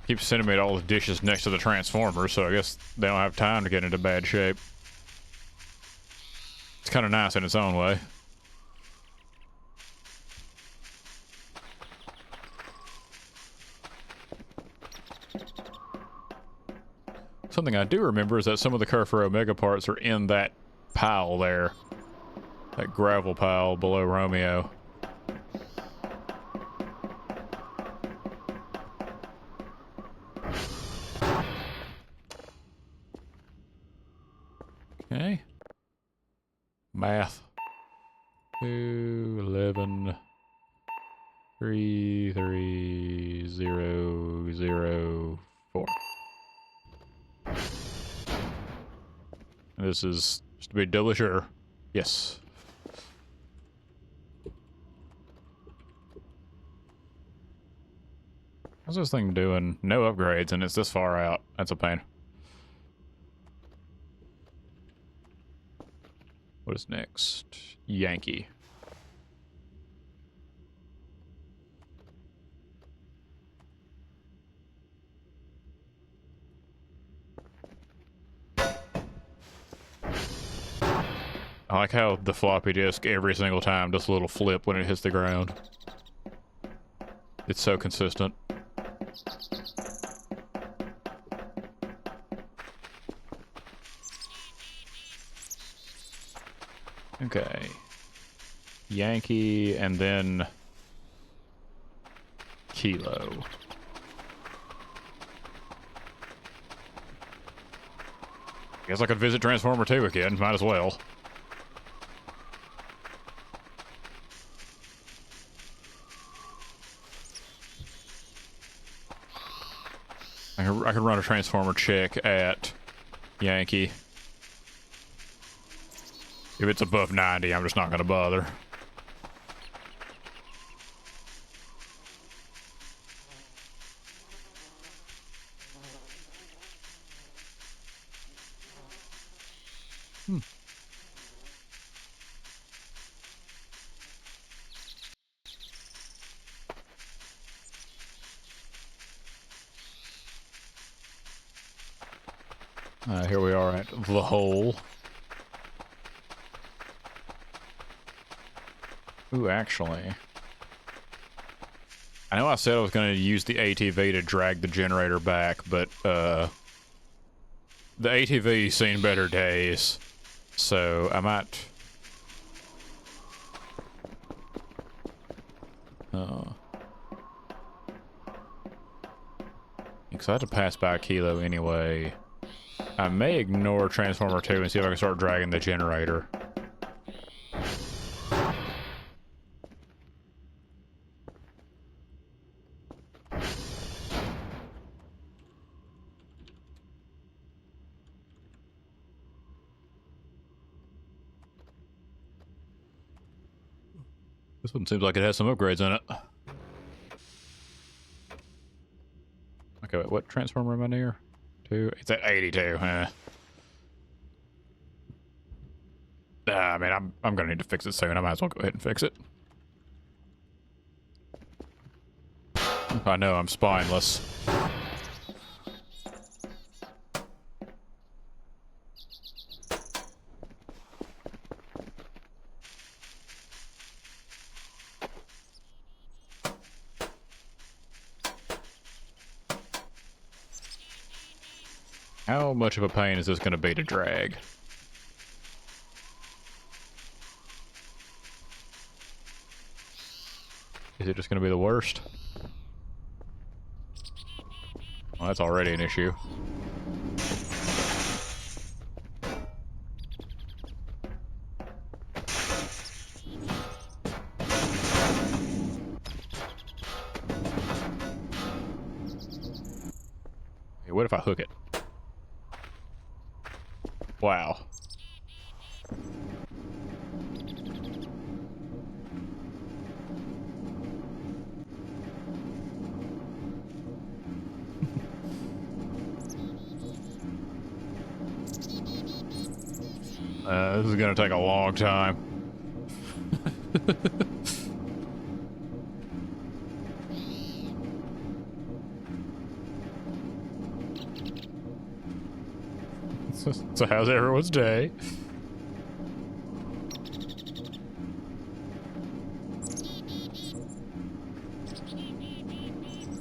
Keeps sending me to all the dishes next to the Transformers, so I guess they don't have time to get into bad shape. It's kind of nice in its own way. Something I do remember is that some of the Kerfur Omega parts are in that pile there. That gravel pile below Romeo. Okay. Math. 2, 11, 3, 3, 0, 0, 4. This is just to be doubly sure. Yes. How's this thing doing? No upgrades, and it's this far out. That's a pain. What is next? Yankee. I like how the floppy disk every single time does a little flip when it hits the ground. It's so consistent. Okay. Yankee and then Kilo. Guess I could visit Transformer 2 again, might as well. I could run a Transformer check at Yankee. If it's above 90, I'm just not going to bother. Here we are at the hole. Ooh, actually. I know I said I was going to use the ATV to drag the generator back, but, the ATV's seen better days, so I might... I had to pass by Kilo anyway. I may ignore Transformer 2 and see if I can start dragging the generator. This one seems like it has some upgrades in it. Okay, wait, what transformer am I near? 2? It's at 82, huh? I mean, I'm gonna need to fix it soon. I might as well go ahead and fix it. I know, I'm spineless. How much of a pain is this going to be to drag? Is it just going to be the worst? Well, that's already an issue. Hey, what if I hook it? Wow. This is gonna take a long time. So how's everyone's day?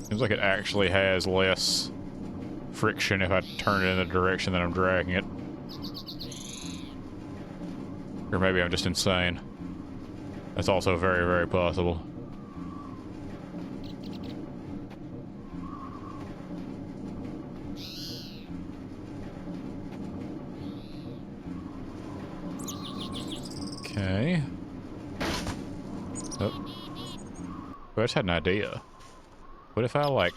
Seems like it actually has less friction if I turn it in the direction that I'm dragging it. Or maybe I'm just insane. That's also very, very possible. Okay. Oh. I just had an idea. What if I, like...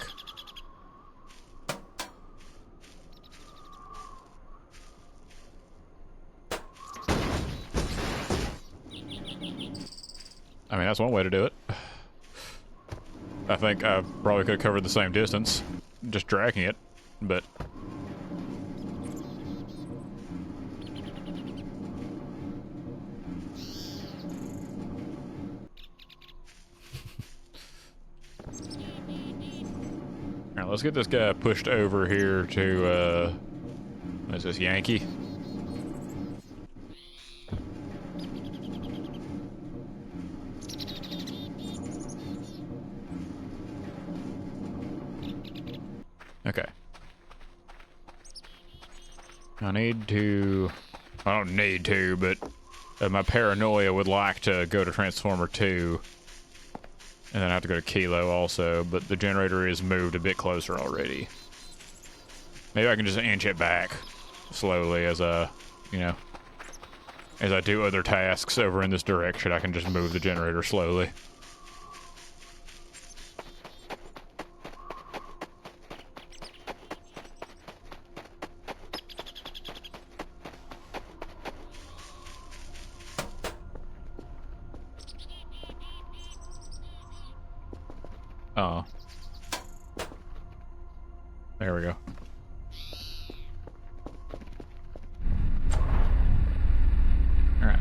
I mean, that's one way to do it. I think I probably could have covered the same distance, just dragging it, but... Alright, let's get this guy pushed over here to, what is this, Yankee? Okay. I need to... I don't need to, but my paranoia would like to go to Transformer 2. And then I have to go to Kilo also, but the generator is moved a bit closer already. Maybe I can just inch it back slowly as you know, as I do other tasks over in this direction. I can just move the generator slowly. Oh. There we go. Alright.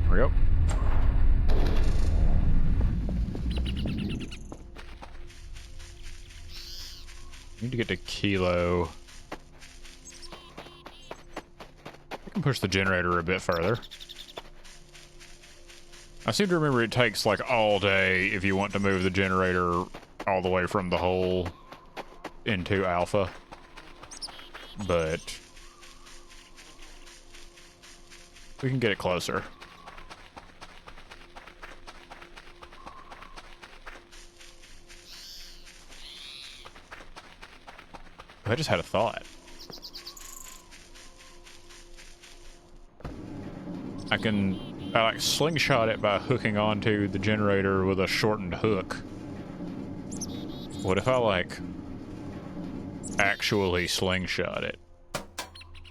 There we go. Need to get to Kilo. I can push the generator a bit further. I seem to remember it takes like all day if you want to move the generator all the way from the hole into Alpha. But We can get it closer. I just had a thought. I like slingshot it by hooking onto the generator with a shortened hook. What if I like actually slingshot it?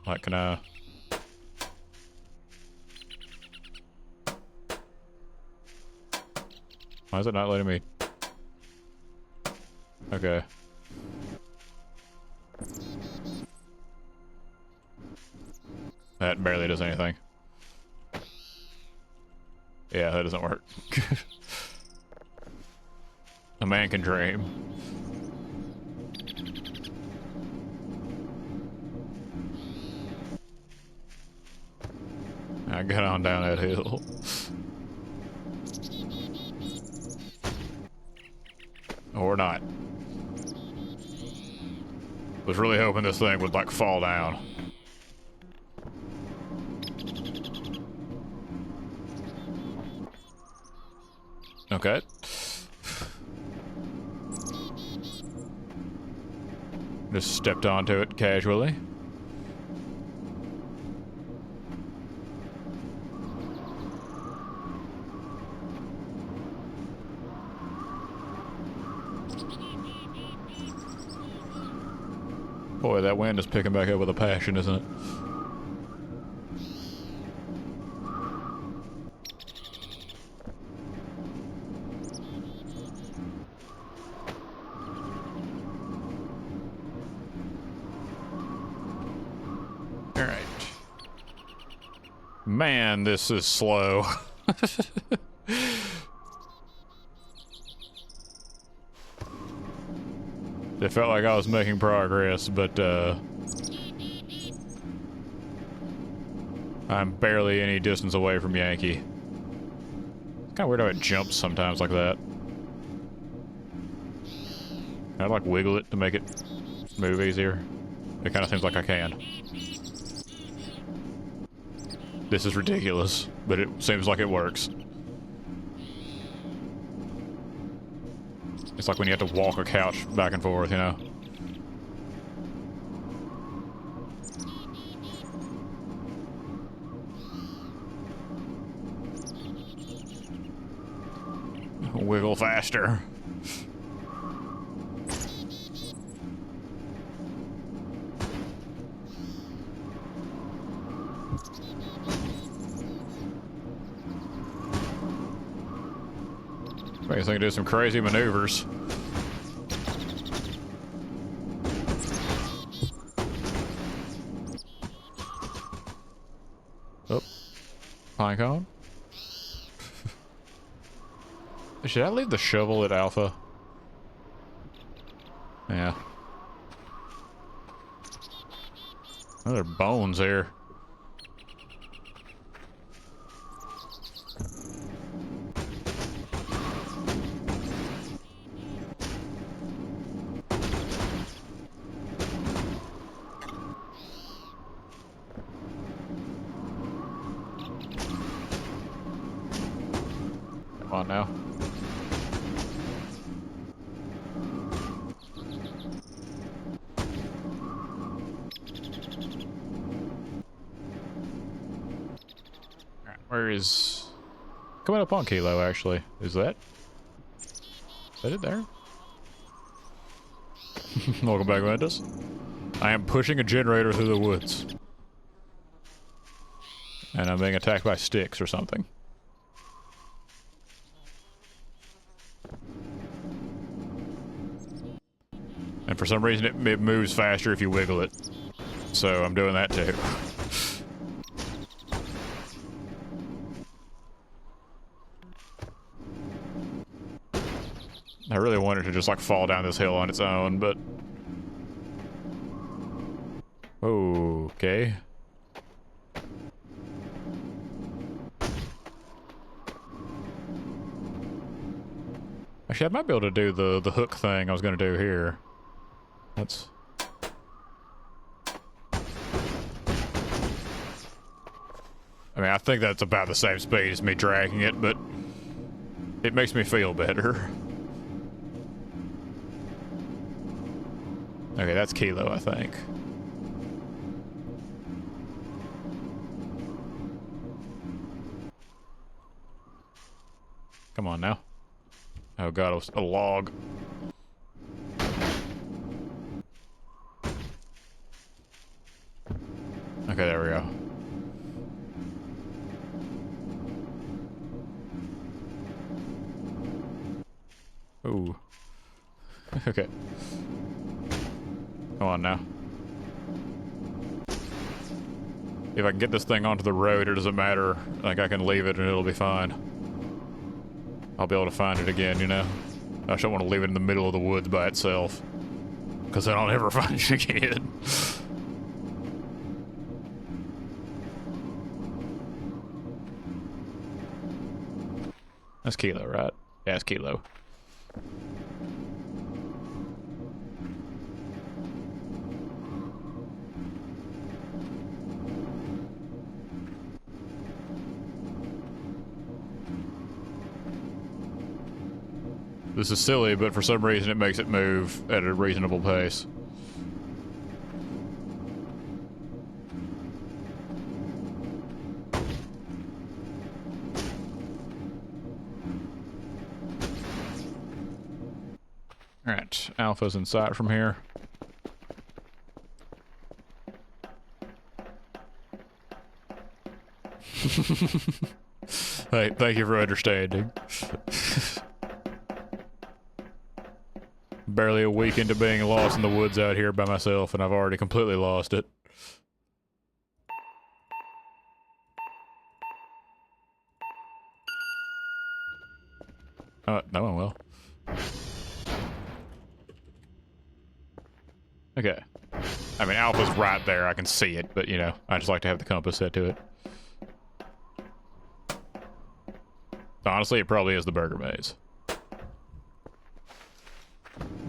Like, can I? Why is it not letting me? Okay. That barely does anything. Yeah, that doesn't work. A man can dream. I got on down that hill. Or not. Was really hoping this thing would like fall down. Okay. Just stepped onto it casually. Boy, that wind is picking back up with a passion, isn't it? Alright. Man, this is slow. It felt like I was making progress, but I'm barely any distance away from Yankee. It's kind of weird how it jumps sometimes like that. Can I like wiggle it to make it move easier? It kind of seems like I can. This is ridiculous, but it seems like it works. It's like when you have to walk a couch back and forth, you know? Wiggle faster. Makes me do some crazy maneuvers. Oh, pinecone. Should I leave the shovel at alpha? Yeah. Oh, there are bones here. Come on now. Where is... Coming up on Kilo, actually. Is that it there? Welcome back, Landis. I am pushing a generator through the woods. And I'm being attacked by sticks or something. And for some reason it moves faster if you wiggle it. So I'm doing that too. I really wanted to just like fall down this hill on its own, but... Okay. Actually, I might be able to do the hook thing I was going to do here. That's... I mean, I think that's about the same speed as me dragging it, but it makes me feel better. Okay, that's Kilo, I think. Come on now. Oh god, it was a log. Okay, there we go. Ooh. Okay. Come on now. If I can get this thing onto the road, it doesn't matter. Like, I can leave it and it'll be fine. I'll be able to find it again, you know? I just don't want to leave it in the middle of the woods by itself. Because then I'll never find it again. That's Kilo, right? Yeah, it's Kilo. This is silly, but for some reason it makes it move at a reasonable pace. Alright, Alpha's in sight from here. Hey, thank you for understanding. Barely a week into being lost in the woods out here by myself, and I've already completely lost it. No one will. Okay. I mean, Alpha's right there. I can see it, but, you know, I just like to have the compass set to it. Honestly, it probably is the Burger Maze.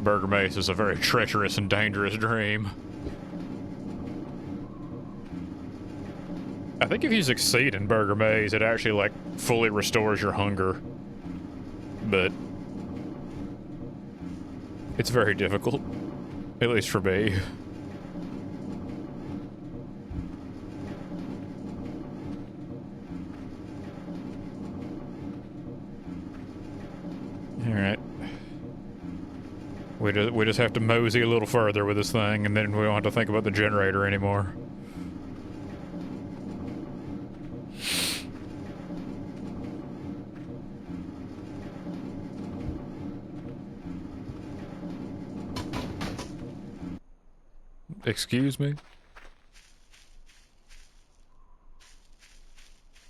Burger Maze is a very treacherous and dangerous dream. I think if you succeed in Burger Maze, it actually, like, fully restores your hunger. But it's very difficult. At least for me. Alright. We just have to mosey a little further with this thing, and then we don't have to think about the generator anymore. Excuse me?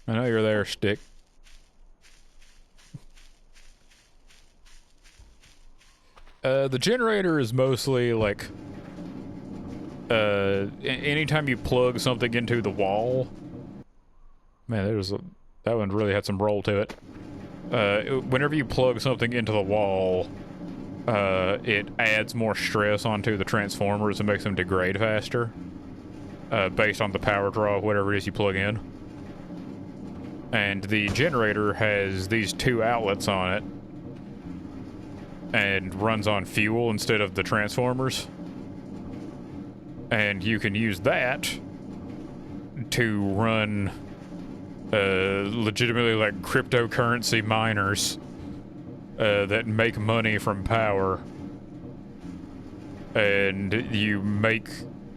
I know you're there, Stick. The generator is mostly like, anytime you plug something into the wall. Man, that one really had some roll to it. Whenever you plug something into the wall, it adds more stress onto the transformers and makes them degrade faster. Based on the power draw of whatever it is you plug in. And the generator has these two outlets on it. And runs on fuel instead of the transformers. And you can use that to run legitimately like cryptocurrency miners that make money from power. And you make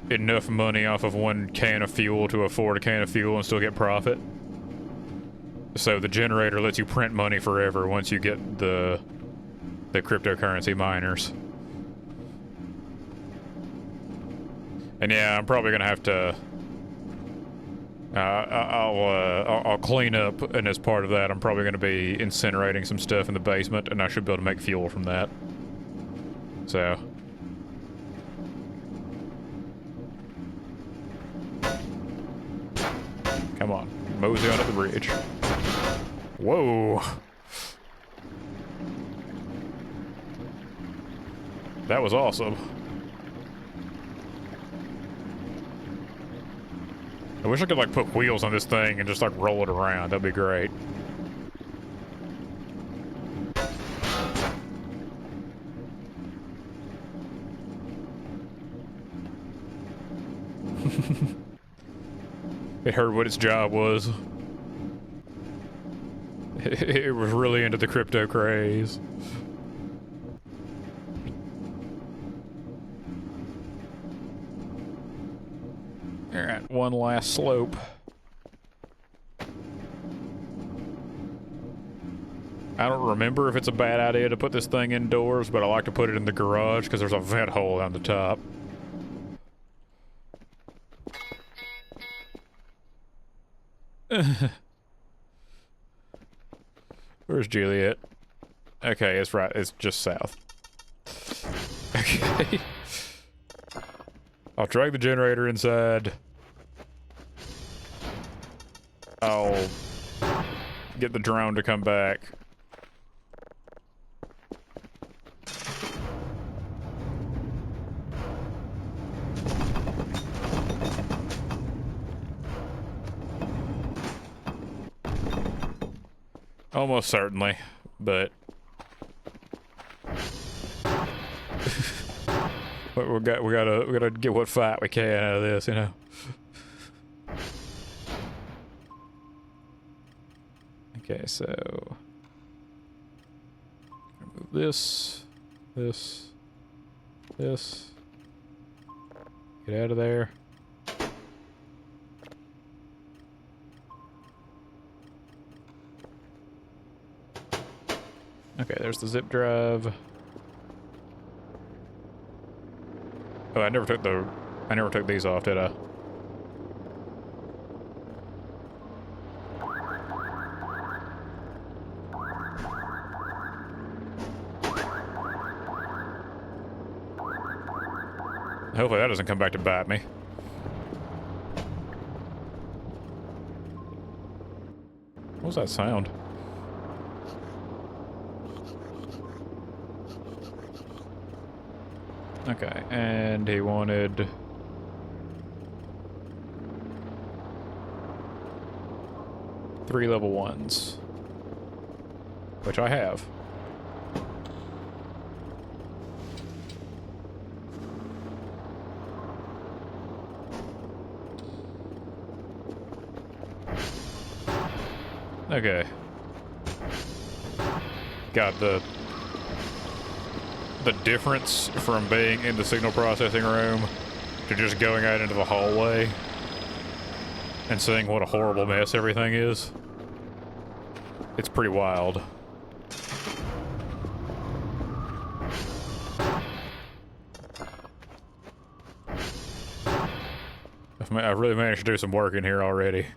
enough money off of one can of fuel to afford a can of fuel and still get profit. So the generator lets you print money forever once you get the cryptocurrency miners. And yeah, I'm probably gonna have to I'll clean up, and as part of that I'm probably gonna be incinerating some stuff in the basement, and I should be able to make fuel from that. So come on, mosey on up the bridge. Whoa. That was awesome. I wish I could, like, put wheels on this thing and just, like, roll it around. That'd be great. It heard what its job was. It was really into the crypto craze. Alright, one last slope. I don't remember if it's a bad idea to put this thing indoors, but I like to put it in the garage because there's a vent hole on the top. Where's Juliet? Okay, it's right. It's just south. Okay. I'll drag the generator inside. I'll get the drone to come back. Almost certainly, but we gotta get what fight we can out of this, you know. Okay, so move this. Get out of there. Okay, there's the zip drive. Oh, I never took these off, did I? Hopefully that doesn't come back to bite me. What was that sound? Okay, and he wanted... three level 1s. Which I have. Okay. Got the difference from being in the signal processing room to just going out into the hallway and seeing what a horrible mess everything is. It's pretty wild. I've really managed to do some work in here already.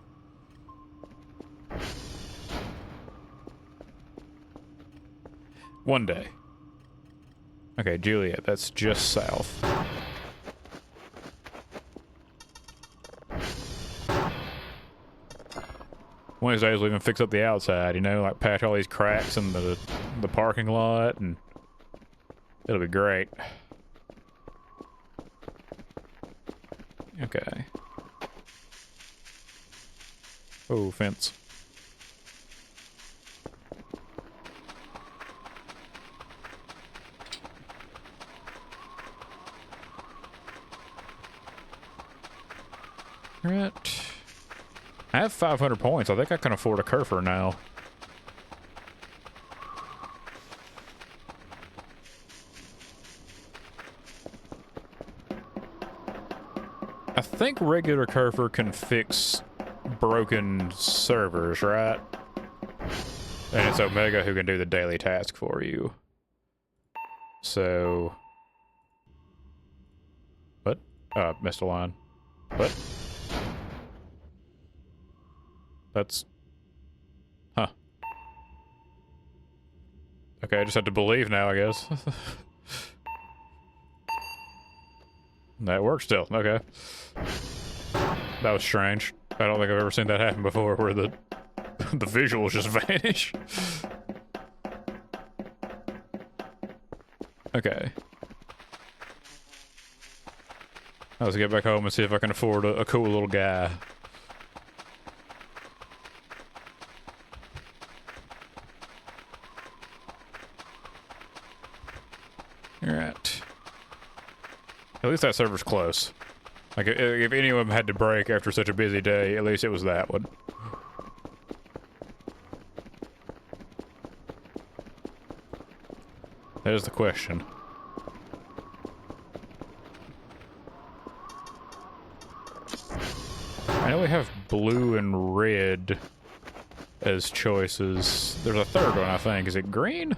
One day. Okay, Juliet, that's just south. One of these days we'll even fix up the outside, you know, like patch all these cracks in the parking lot, and it'll be great. Okay. Oh, fence. Right. I have 500 points. I think I can afford a Kerfer now. I think regular Kerfer can fix broken servers, right? And it's Omega who can do the daily task for you. So... What? Missed a line. What? That's... Huh. Okay, I just have to believe now, I guess. That works still. Okay. That was strange. I don't think I've ever seen that happen before, where the visuals just vanish. Okay. Let's get back home and see if I can afford a cool little guy. At least that server's close. Like, if any of them had to break after such a busy day, at least it was that one. That is the question. I know we have blue and red as choices. There's a third one, I think. Is it green?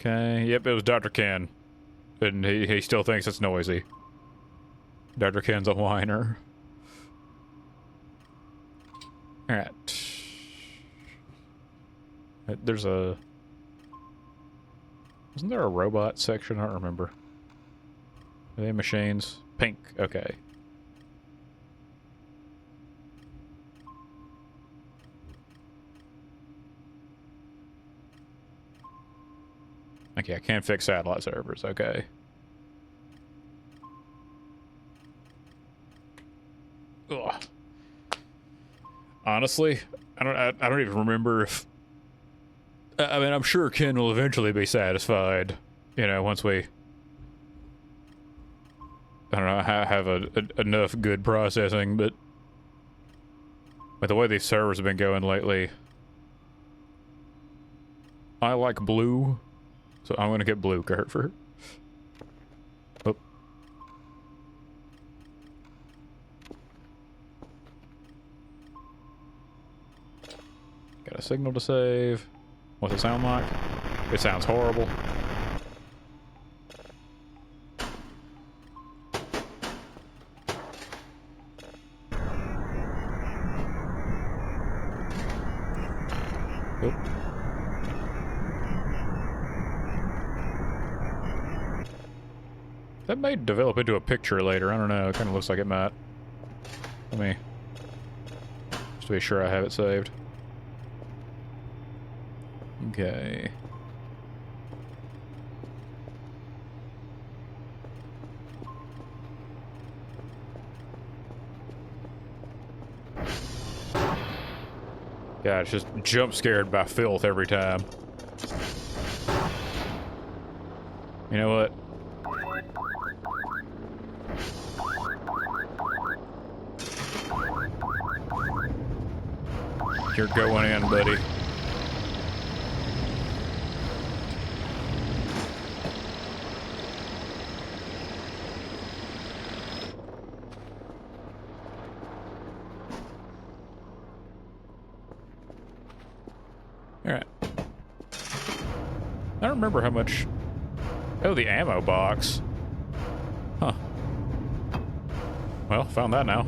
Okay, yep, it was Dr. Ken. And he still thinks it's noisy. Dr. Ken's a whiner. Alright. There's a... Isn't there a robot section? I don't remember. Are they machines? Pink, okay. Okay, I can't fix satellite servers, okay. Ugh. Honestly, I don't even remember if... I mean, I'm sure Ken will eventually be satisfied, you know, once we... I don't know, have enough good processing, but... With the way these servers have been going lately... I like blue, so I'm gonna get blue, Curver. Oh. Got a signal to save. What's it sound like? It sounds horrible. Oh. That may develop into a picture later. I don't know. It kind of looks like it might. Let me... Just to be sure I have it saved. Okay. God, it's just jump scared by filth every time. You know what? You're going in, buddy. Alright. I don't remember how much... Oh, the ammo box. Huh. Well, found that now.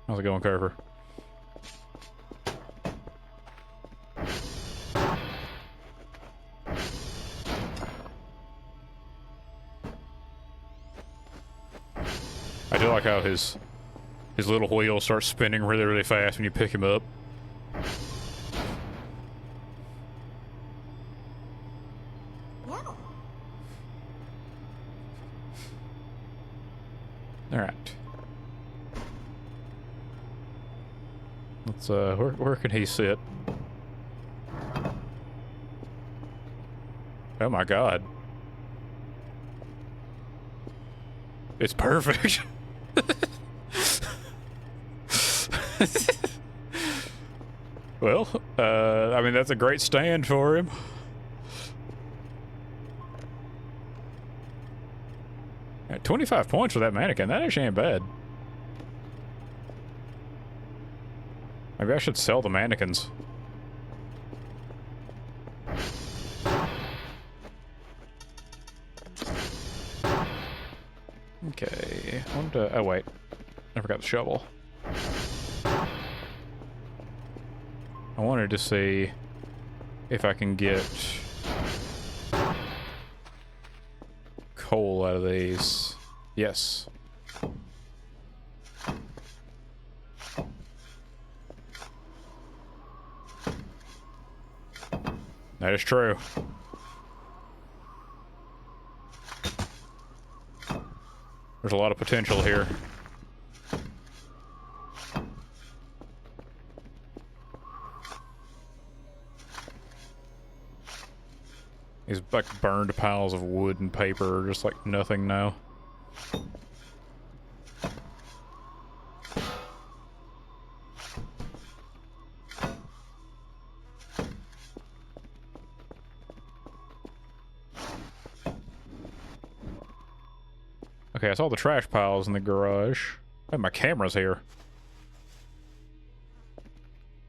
How's it going, Carver? I do like how his little wheel starts spinning really, really fast when you pick him up. Alright. Let's, where can he sit? Oh my god. It's perfect. Well, I mean, that's a great stand for him. At 25 points for that mannequin, that actually ain't bad. Maybe I should sell the mannequins. Okay, I wanted to... Oh, wait. I forgot the shovel. I wanted to see if I can get coal out of these. Yes. That is true. There's a lot of potential here. These like burned piles of wood and paper are just like nothing now. Okay, I saw the trash piles in the garage. Hey, my camera's here.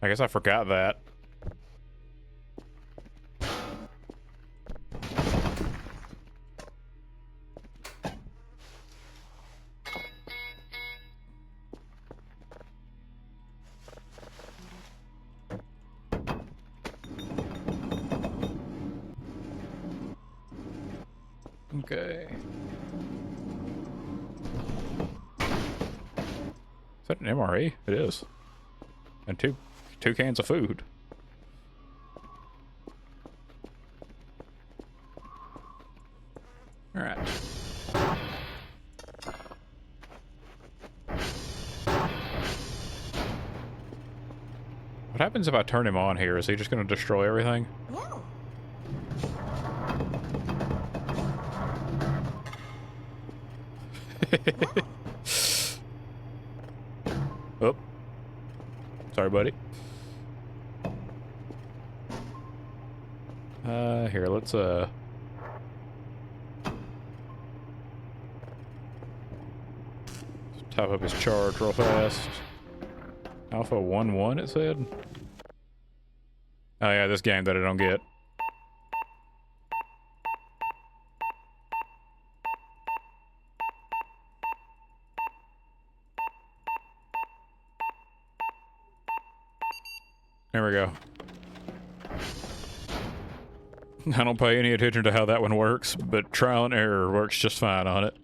I guess I forgot that. Okay. Is that an MRE? It is. And two cans of food. All right. What happens if I turn him on here? Is he just going to destroy everything? No. Oh. Sorry, buddy. Here, let's, top up his charge real fast. Alpha 1-1, it said? Oh yeah, this game that I don't get. There we go. I don't pay any attention to how that one works, but trial and error works just fine on it.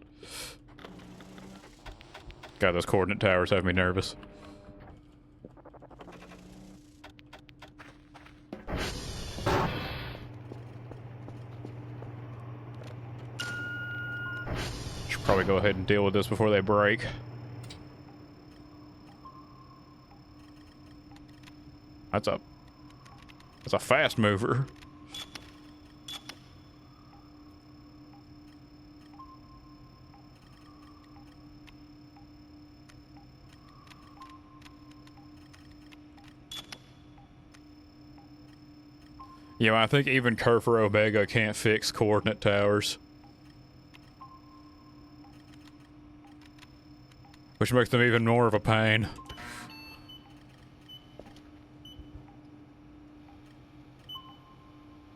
God, those coordinate towers have me nervous. Should probably go ahead and deal with this before they break. That's a fast mover. You know, I think even Kerfer Omega can't fix coordinate towers. Which makes them even more of a pain.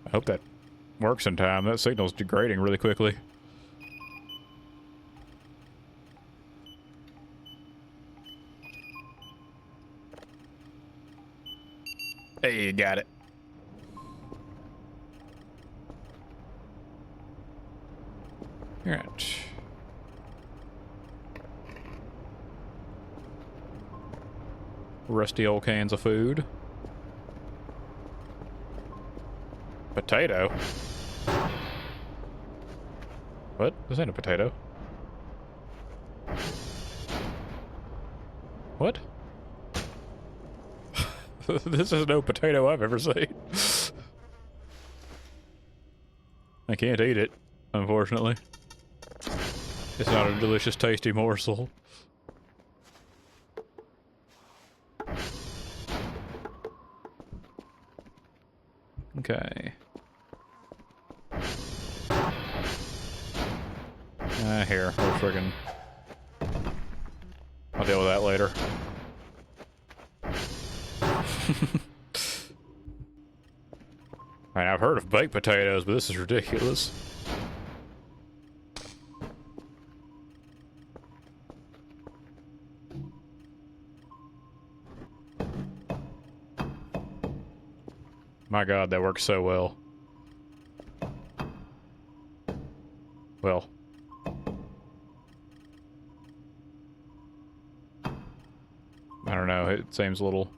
I hope that works in time. That signal's degrading really quickly. Hey, you got it. Alright. Rusty old cans of food. Potato? What? This ain't a potato. What? This is no potato I've ever seen. I can't eat it, unfortunately. It's not a delicious, tasty morsel. Okay. Here, we're friggin'... I'll deal with that later. I mean, I've heard of baked potatoes, but this is ridiculous. My God, that works so well. Well. I don't know, it seems a little...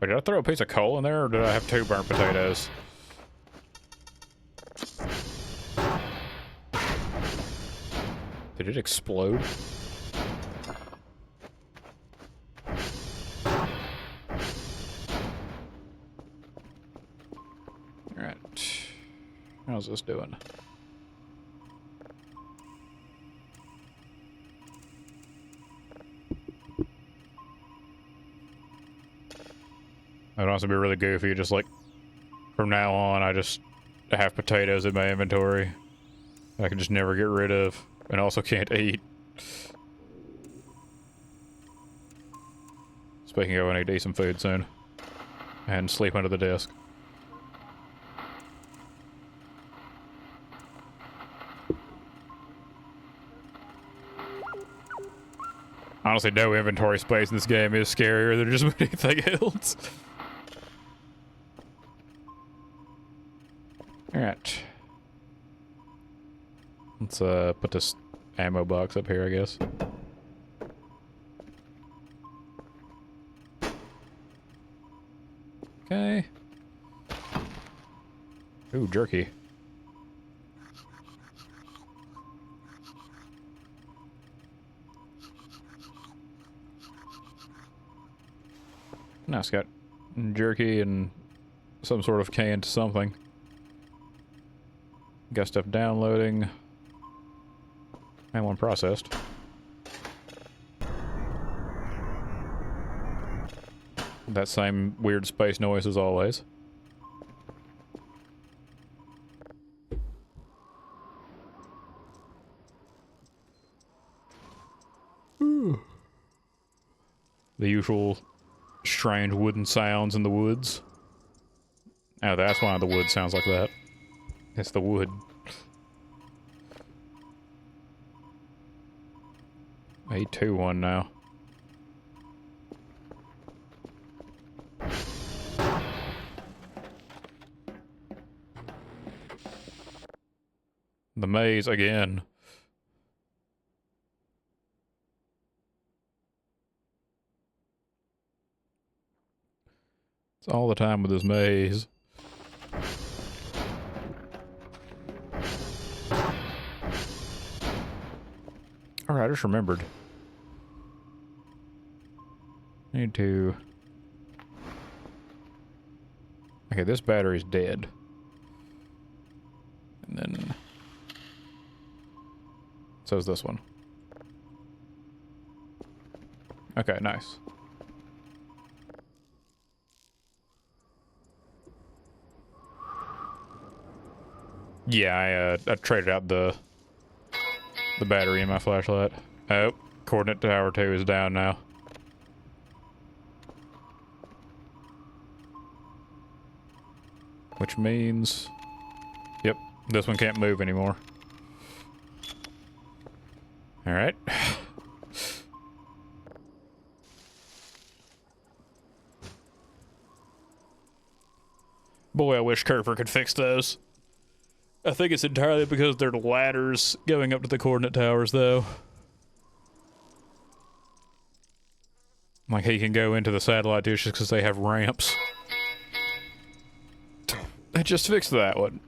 Wait, did I throw a piece of coal in there, or did I have 2 burnt potatoes? Did it explode? Alright. How's this doing? It'd also be really goofy, just like, from now on, I just have potatoes in my inventory. I can just never get rid of, and also can't eat. Speaking of, I need to eat some food soon. And sleep under the desk. Honestly, no inventory space in this game is scarier than just anything else. Alright. Let's put this ammo box up here, I guess. Okay. Ooh, jerky. Now it's got jerky and some sort of canned something. Got stuff downloading. And one processed. That same weird space noise as always. The usual strange wooden sounds in the woods. Oh, that's why the wood sounds like that. It's the wood. A2-1 now. The maze again. It's all the time with this maze. Alright, I just remembered. Need to... Okay, this battery's dead. And then... So is this one. Okay, nice. Yeah, I traded out the battery in my flashlight. Oh, coordinate tower 2 is down now. Which means... Yep, this one can't move anymore. Alright. Boy, I wish Kerfer could fix those. I think it's entirely because they're ladders going up to the coordinate towers, though. Like, he can go into the satellite dishes because they have ramps. I just fixed that one.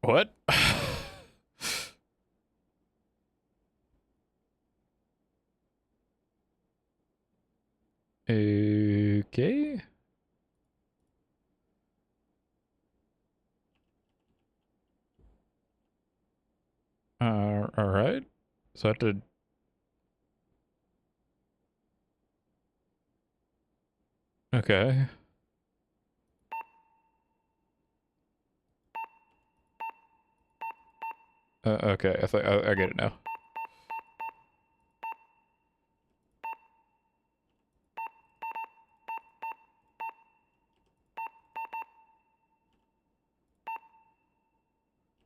What? Okay. Alright. So I have to... Okay. Okay, I get it now.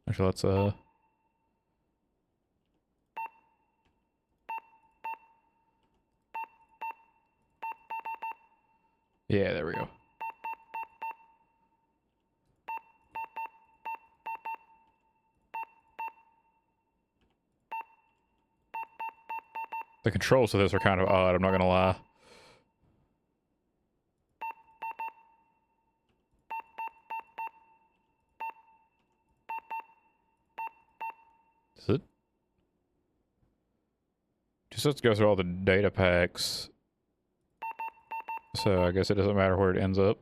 Actually, let's, yeah, there we go. The controls of this are kind of odd, I'm not gonna lie. Is it? Just let's go through all the data packs. So I guess it doesn't matter where it ends up.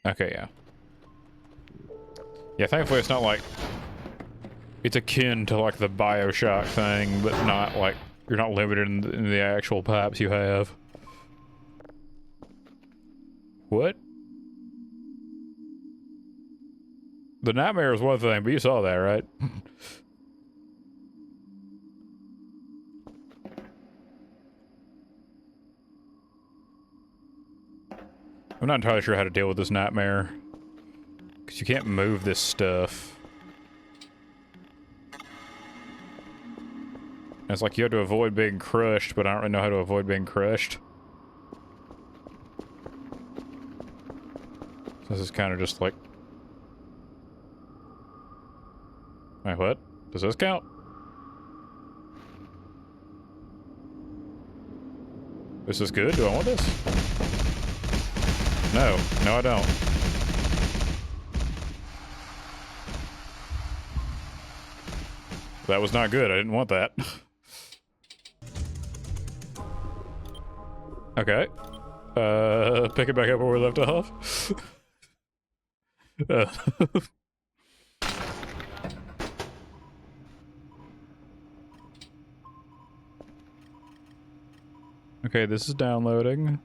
Okay, yeah. Yeah, thankfully it's not like... It's akin to like the BioShock thing, but not like... You're not limited in the actual pipes you have. What? The nightmare is one thing, but you saw that, right? I'm not entirely sure how to deal with this nightmare. Because you can't move this stuff. And it's like you have to avoid being crushed, but I don't really know how to avoid being crushed. So this is kind of just like... Wait, what? Does this count? This is good? Do I want this? No. No, I don't. That was not good. I didn't want that. Okay. Pick it back up where we left off. Okay, this is downloading.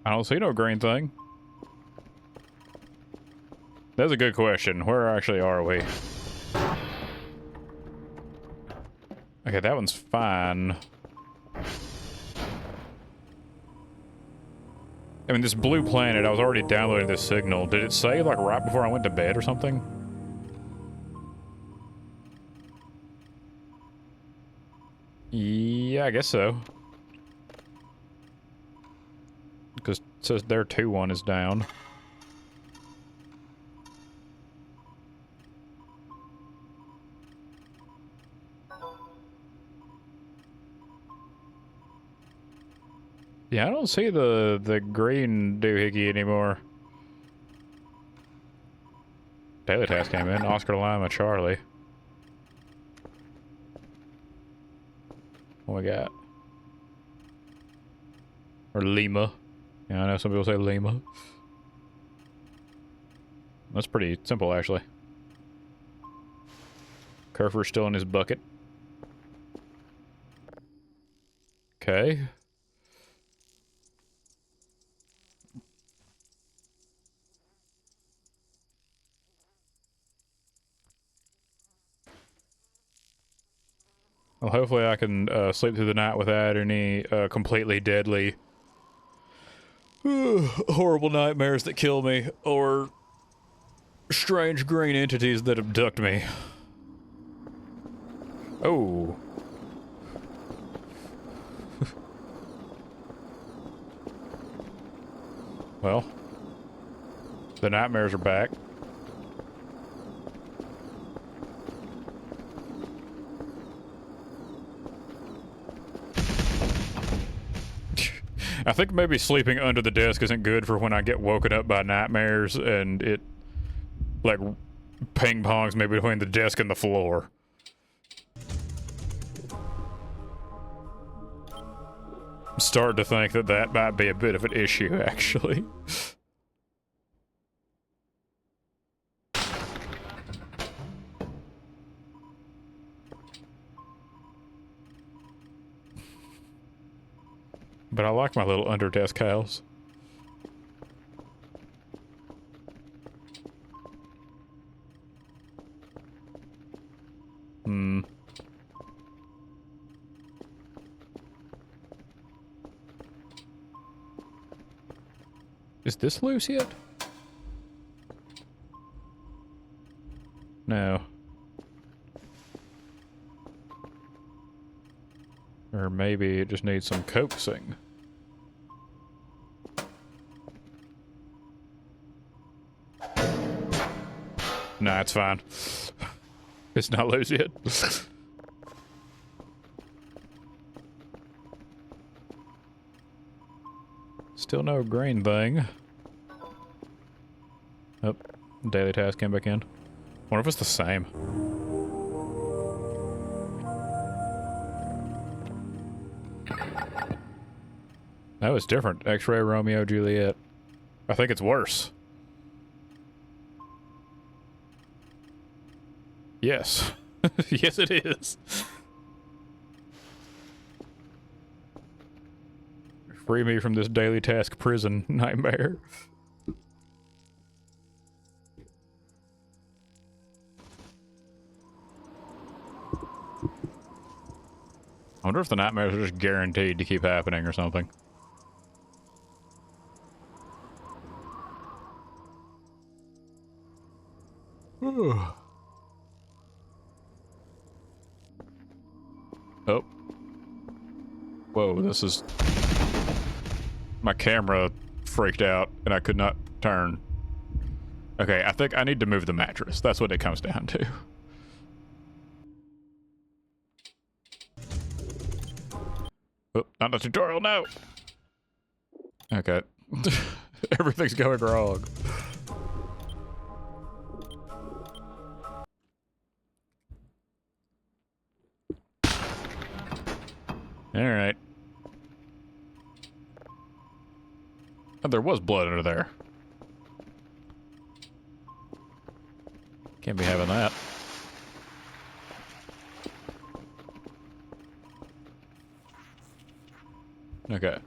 I don't see no green thing. That's a good question. Where actually are we? Okay, that one's fine. I mean, this blue planet, I was already downloading this signal. Did it say, like, right before I went to bed or something? Yeah, I guess so. Because it says their 2-1 is down. Yeah, I don't see the green doohickey anymore. Daily task came in. Oscar Lima Charlie. What we got? Or Lima. Yeah, I know some people say Lima. That's pretty simple, actually. Kerfer's still in his bucket. Okay. Well, hopefully I can sleep through the night without any completely deadly horrible nightmares that kill me, or strange green entities that abduct me. Oh. Well, the nightmares are back. I think maybe sleeping under the desk isn't good for when I get woken up by nightmares and it, like, ping-pongs me between the desk and the floor. I'm starting to think that that might be a bit of an issue, actually. But I like my little under-desk house. Hmm. Is this loose yet? No. Or maybe it just needs some coaxing. Nah, it's fine. It's not loose yet. Still no green thing. Daily task came back in. Wonder if it's the same. No, it's different. X-ray Romeo Juliet. I think it's worse. Yes. Yes, it is. Free me from this daily task prison nightmare. I wonder if the nightmares are just guaranteed to keep happening or something. Oh. Whoa, this is... My camera freaked out and I could not turn. Okay, I think I need to move the mattress. That's what it comes down to. Oh, not the tutorial, no! Okay. Everything's going wrong. Alright. Oh, there was blood under there. Can't be having that. Okay.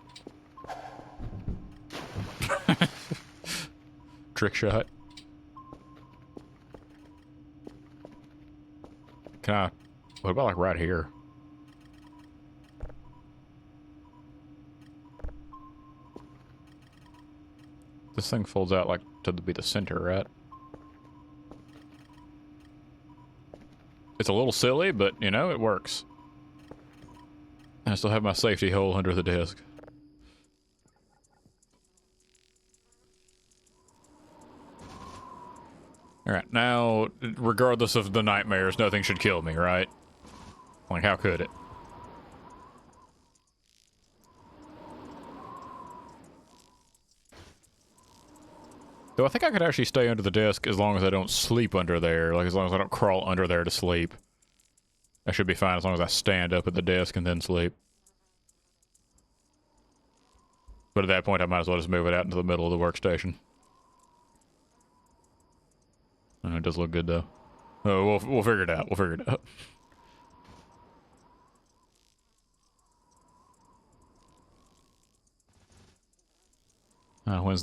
Trick shot. Can I... What about like right here? This thing folds out like to be the center, right? It's a little silly, but you know, it works. I still have my safety hole under the desk. Alright, now, regardless of the nightmares, nothing should kill me, right? Like, how could it? Though I think I could actually stay under the desk as long as I don't sleep under there. Like, as long as I don't crawl under there to sleep. I should be fine as long as I stand up at the desk and then sleep. But at that point, I might as well just move it out into the middle of the workstation. Oh, it does look good, though. Oh, we'll figure it out. We'll figure it out.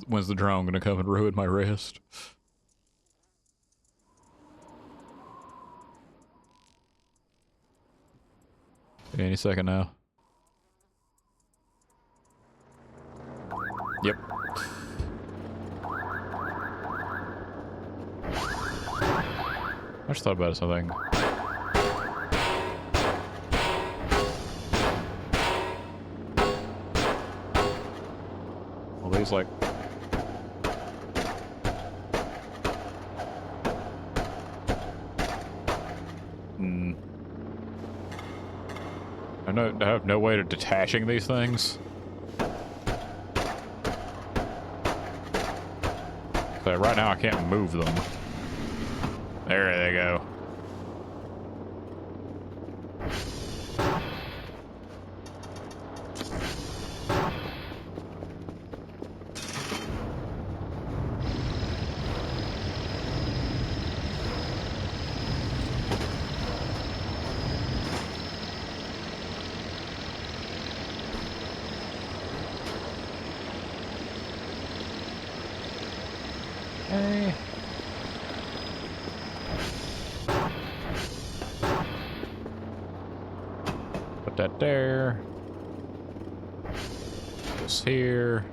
When's the drone gonna come and ruin my rest? Any second now. Yep. I just thought about something. Well, these like... I have no way of detaching these things. So right now I can't move them. There they go. Okay. Put that there. This here.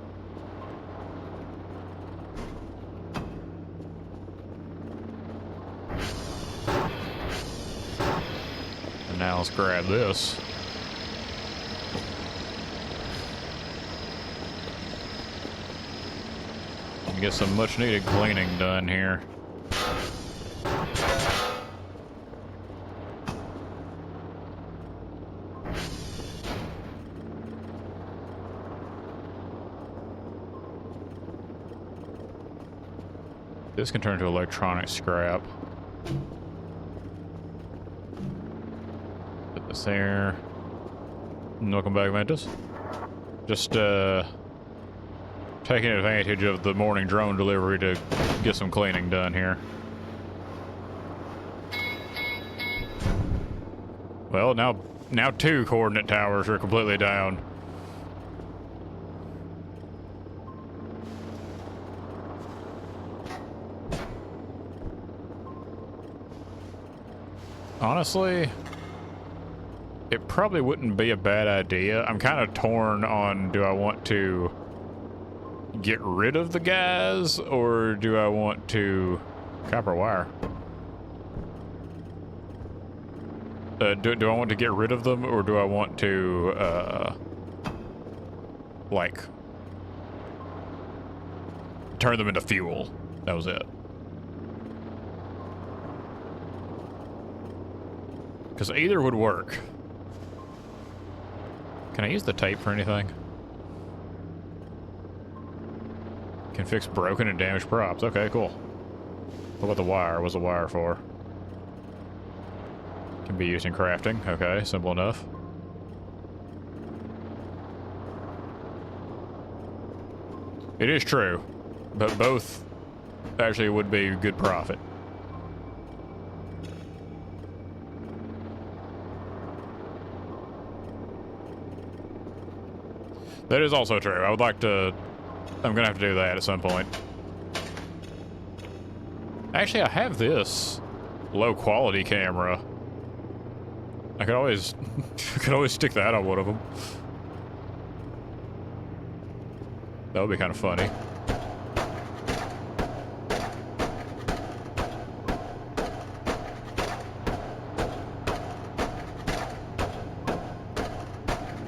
And now let's grab this. And get some much needed cleaning done here. This can turn into electronic scrap. Put this there. Welcome back, Ventus. Just, taking advantage of the morning drone delivery to get some cleaning done here. Well, now 2 coordinate towers are completely down. Honestly, it probably wouldn't be a bad idea. I'm kind of torn on, do I want to get rid of the guys, or do I want to... Copper wire. Do I want to get rid of them, or do I want to, like, turn them into fuel? That was it. Because either would work. Can I use the tape for anything? Can fix broken and damaged props. Okay, cool. What about the wire? What's the wire for? Can be used in crafting. Okay, simple enough. It is true, but both actually would be good profit. That is also true. I would like to... I'm gonna have to do that at some point. Actually, I have this low-quality camera. I could always... stick that on one of them. That would be kind of funny.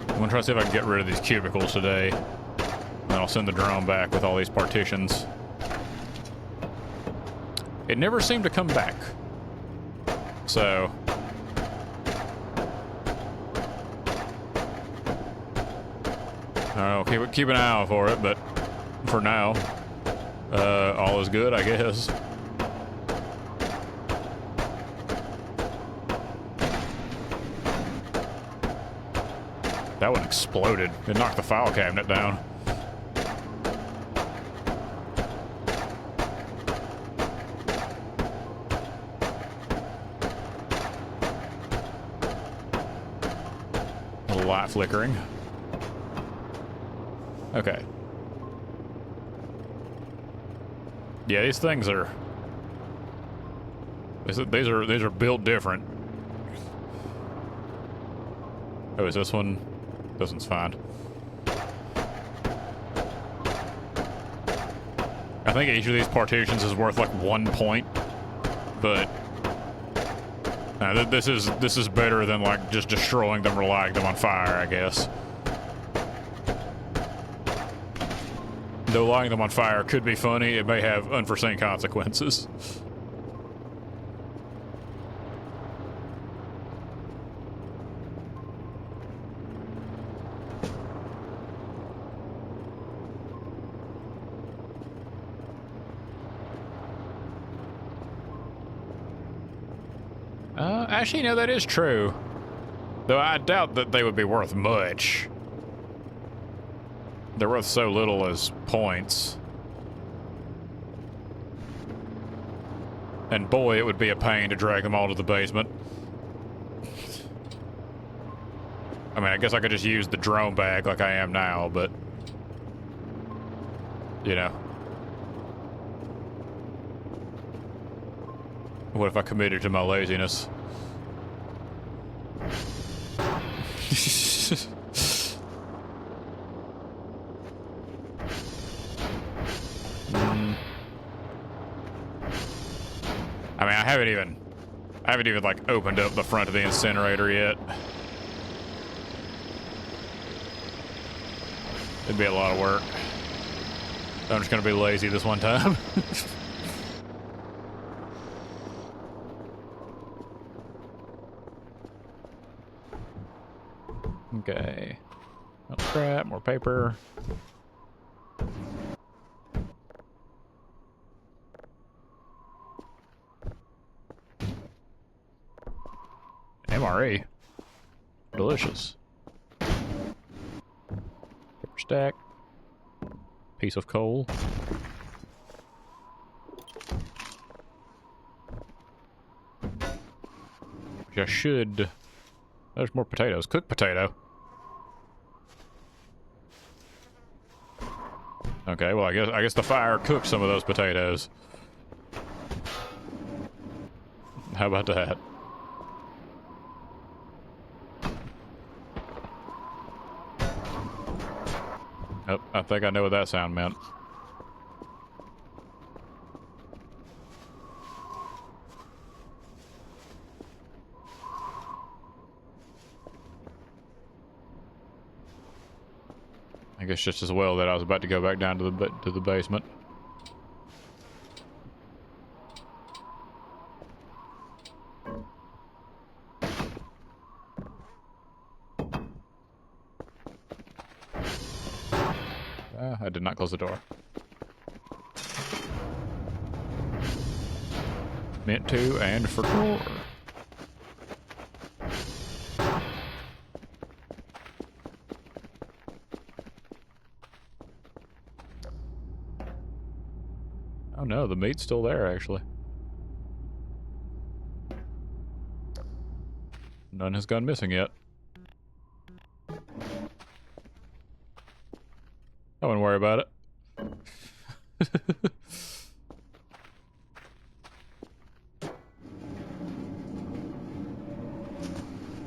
I'm gonna try to see if I can get rid of these cubicles today. And I'll send the drone back with all these partitions. It never seemed to come back. So... I don't know, keep an eye out for it, but for now, all is good, I guess. That one exploded. It knocked the file cabinet down. A little light flickering. Okay. Yeah, these things are... These are built different. Oh, is this one? This one's fine. I think each of these partitions is worth like 1 point, but this is better than like just destroying them or lighting them on fire, I guess. Though lighting them on fire could be funny, it may have unforeseen consequences. Actually, no, that is true. Though I doubt that they would be worth much. They're worth so little as points. And boy, it would be a pain to drag them all to the basement. I mean, I guess I could just use the drone bag like I am now, but... You know. What if I committed to my laziness? I mean, I haven't even like opened up the front of the incinerator yet. It'd be a lot of work. I'm just gonna be lazy this one time. Okay. More scrap, more paper. MRE. Delicious. Pepper stack. Piece of coal. Which I should... There's more potatoes. Cooked potato. Okay, well, I guess the fire cooked some of those potatoes. How about that? Oh, I think I know what that sound meant. I guess just as well that I was about to go back down to the basement. I did not close the door. Meant to and forgot. Oh no, the meat's still there actually. None has gone missing yet. I wouldn't worry about it.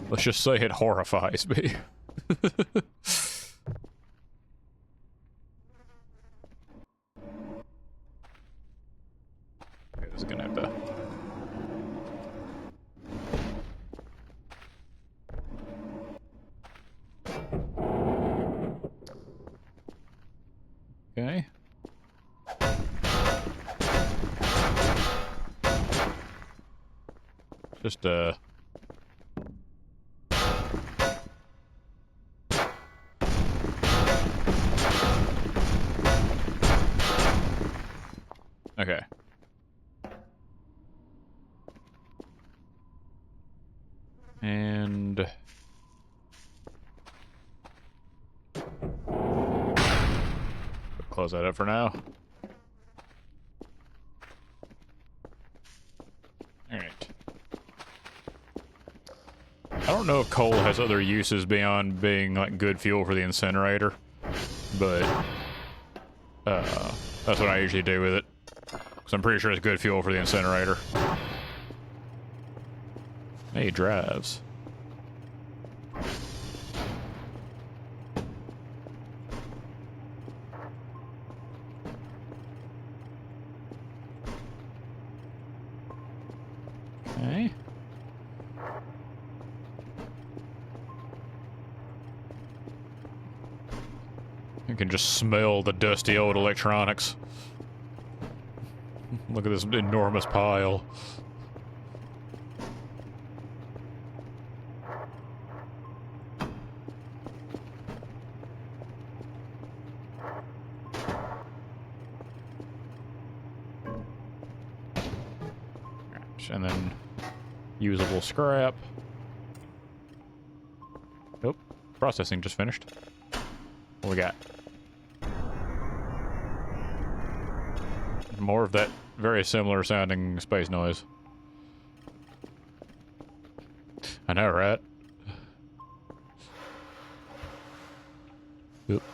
Let's just say it horrifies me. Okay, this is gonna have to... Okay. Just, okay. And... close that up for now. Alright. I don't know if coal has other uses beyond being, like, good fuel for the incinerator, but, that's what I usually do with it. Because I'm pretty sure it's good fuel for the incinerator. Hey, it drives. Okay. You can just smell the dusty old electronics. Look at this enormous pile. And then usable scrap. Nope. Processing just finished. What we got? More of that very similar sounding space noise. I know, right? Oop.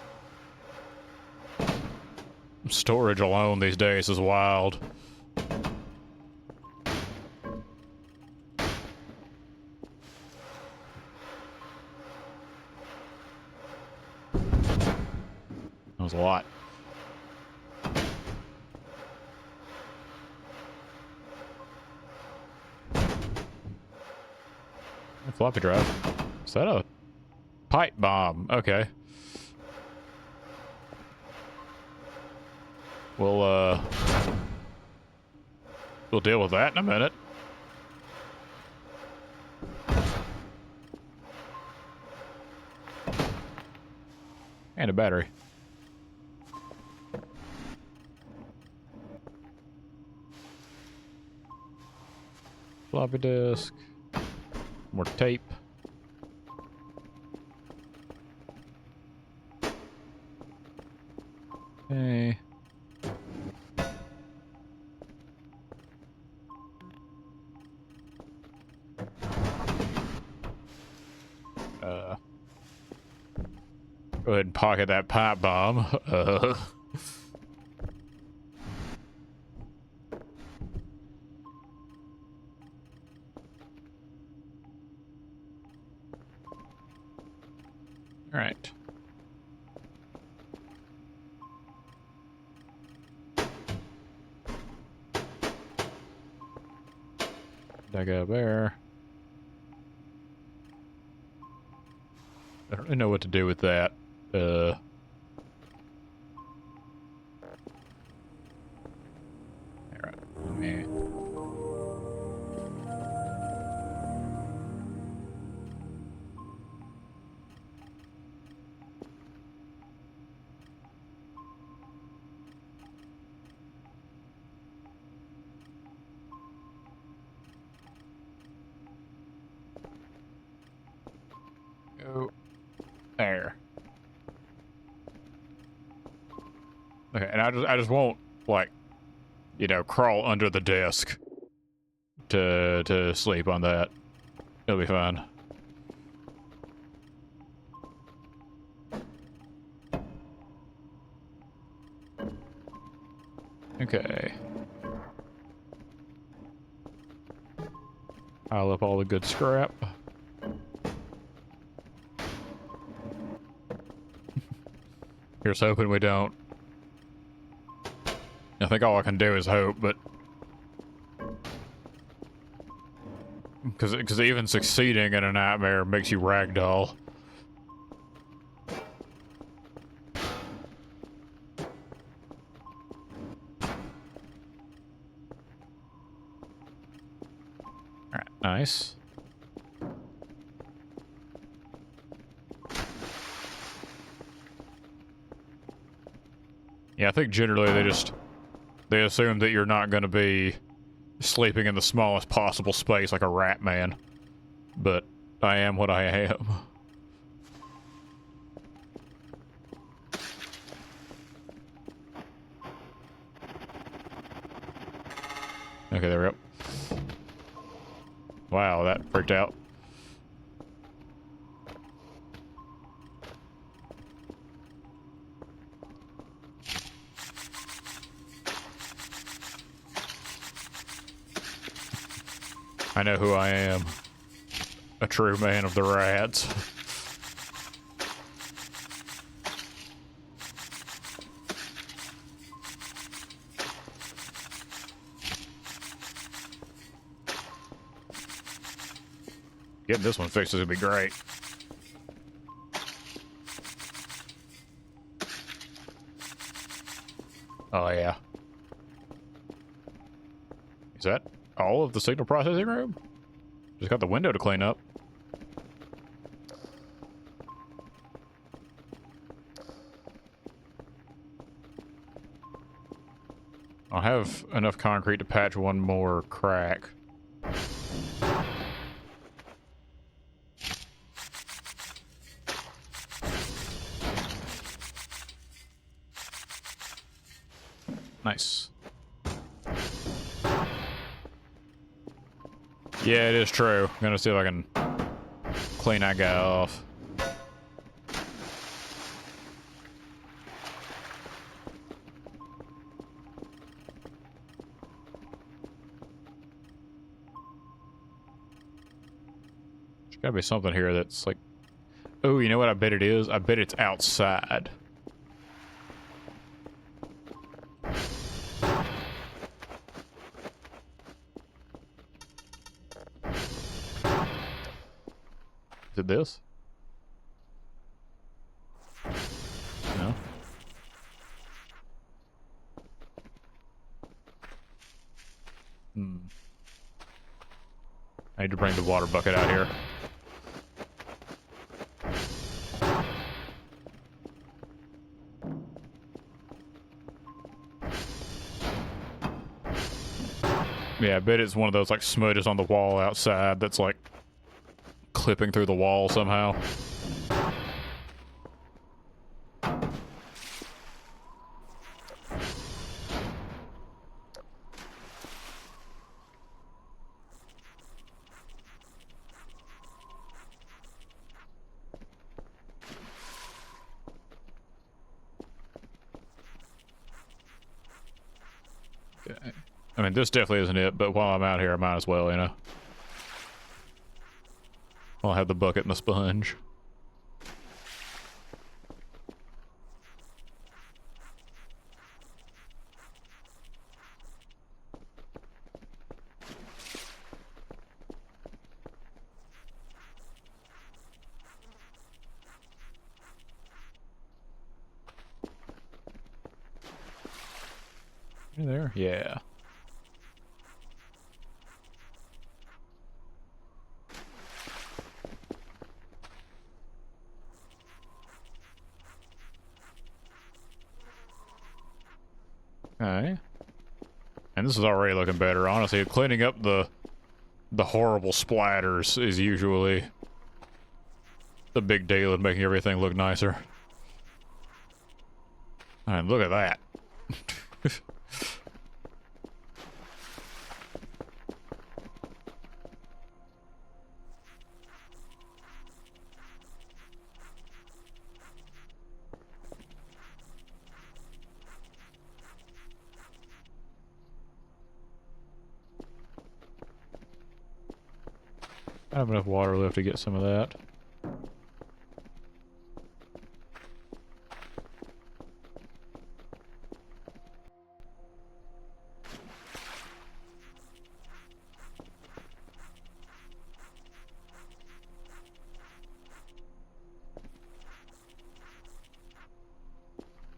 Storage alone these days is wild. That was a lot. A floppy drive. Is that a pipe bomb? Okay. We'll deal with that in a minute. And a battery. Floppy disk. More tape. Okay. Go ahead and pocket that pipe bomb. All right. Dig up there. I don't really know what to do with that. Alright, let me... Go there. Okay, and I just won't, like, you know, crawl under the desk to sleep on that. It'll be fine. Okay. Pile up all the good scrap. Here's hoping we don't. I think all I can do is hope, but... Because even succeeding in a nightmare makes you ragdoll. Alright, nice. Yeah, I think generally they assume that you're not going to be sleeping in the smallest possible space like a rat man. But I am what I am. Okay, there we go. Wow, that freaked out. I know who I am. A true man of the rats. Getting this one fixed is gonna be great. Oh yeah. Is that all of the signal processing room? Just got the window to clean up. I'll have enough concrete to patch one more crack. Nice. Yeah, it is true. I'm gonna see if I can clean that guy off. There's gotta be something here that's like... Oh, you know what I bet it is? I bet it's outside. Is it this? No? I need to bring the water bucket out here. Yeah, I bet it's one of those like smudges on the wall outside that's like clipping through the wall somehow. Okay. I mean, this definitely isn't it, but while I'm out here, I might as well, you know. I'll have the bucket and the sponge. You there? Yeah. Okay. And this is already looking better, honestly. Cleaning up the horrible splatters is usually the big deal in making everything look nicer. And look at that. I have enough water left to get some of that.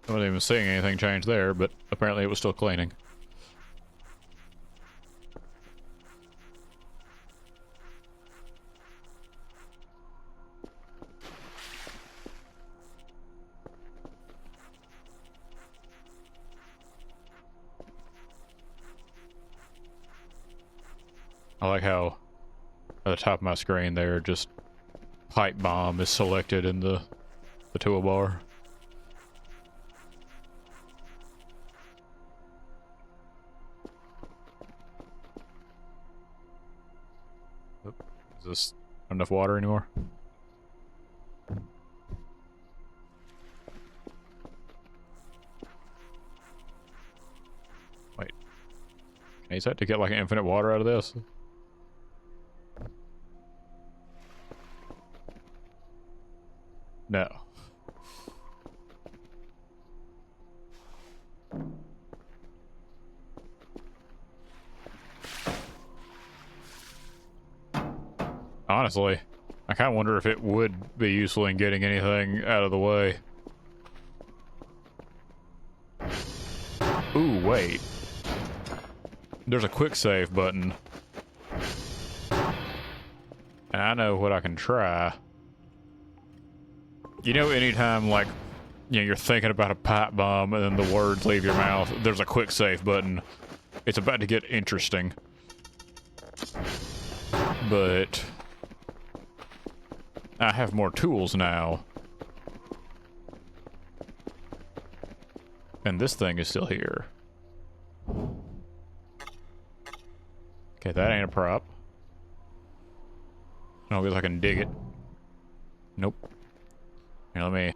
I wasn't even seeing anything change there, but apparently it was still cleaning. I like how at the top of my screen there, just pipe bomb is selected in the toolbar. Is this enough water anymore? Wait. Can I use that to get like infinite water out of this? No. Honestly, I kind of wonder if it would be useful in getting anything out of the way. Ooh, wait. There's a quick save button. And I know what I can try. You know, anytime, like, you know, you're thinking about a pipe bomb and then the words leave your mouth, there's a quick save button. It's about to get interesting. But I have more tools now. And this thing is still here. Okay, that ain't a prop. I don't guess I can dig it. Nope. Here, let me...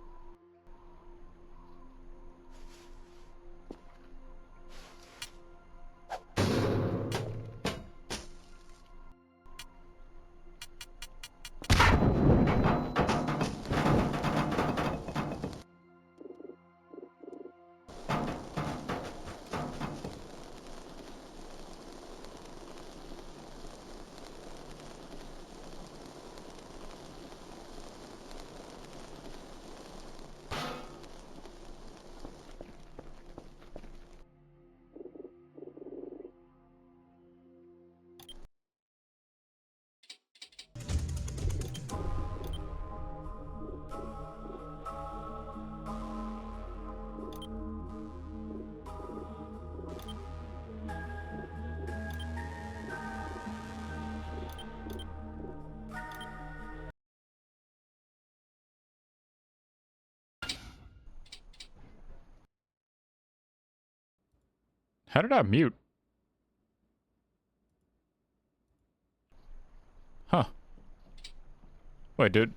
How did I mute? Huh. Wait, dude.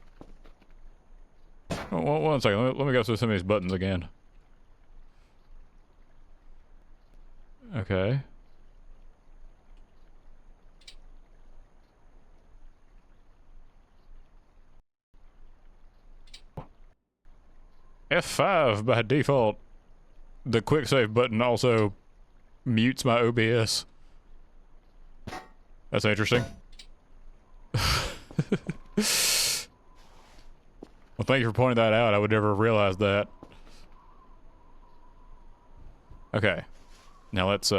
One second. Let me go through some of these buttons again. Okay. F5 by default. The quick save button also mutes my OBS. That's interesting. Well, thank you for pointing that out. I would never have realized that. Okay. Now let's,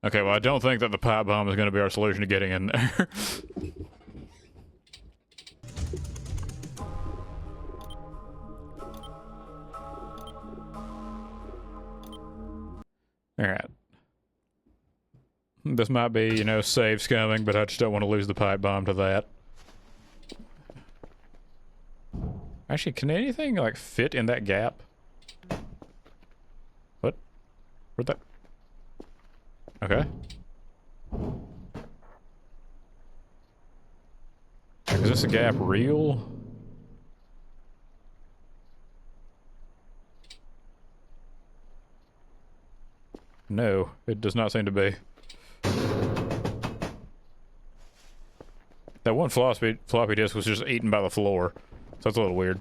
Okay, well, I don't think that the pipe bomb is going to be our solution to getting in there. Alright. This might be, you know, save scumming, but I just don't want to lose the pipe bomb to that. Actually, can anything, like, fit in that gap? What? Where'd that... Okay. Is this a gap real? No, it does not seem to be. That one floppy disk was just eaten by the floor, so that's a little weird.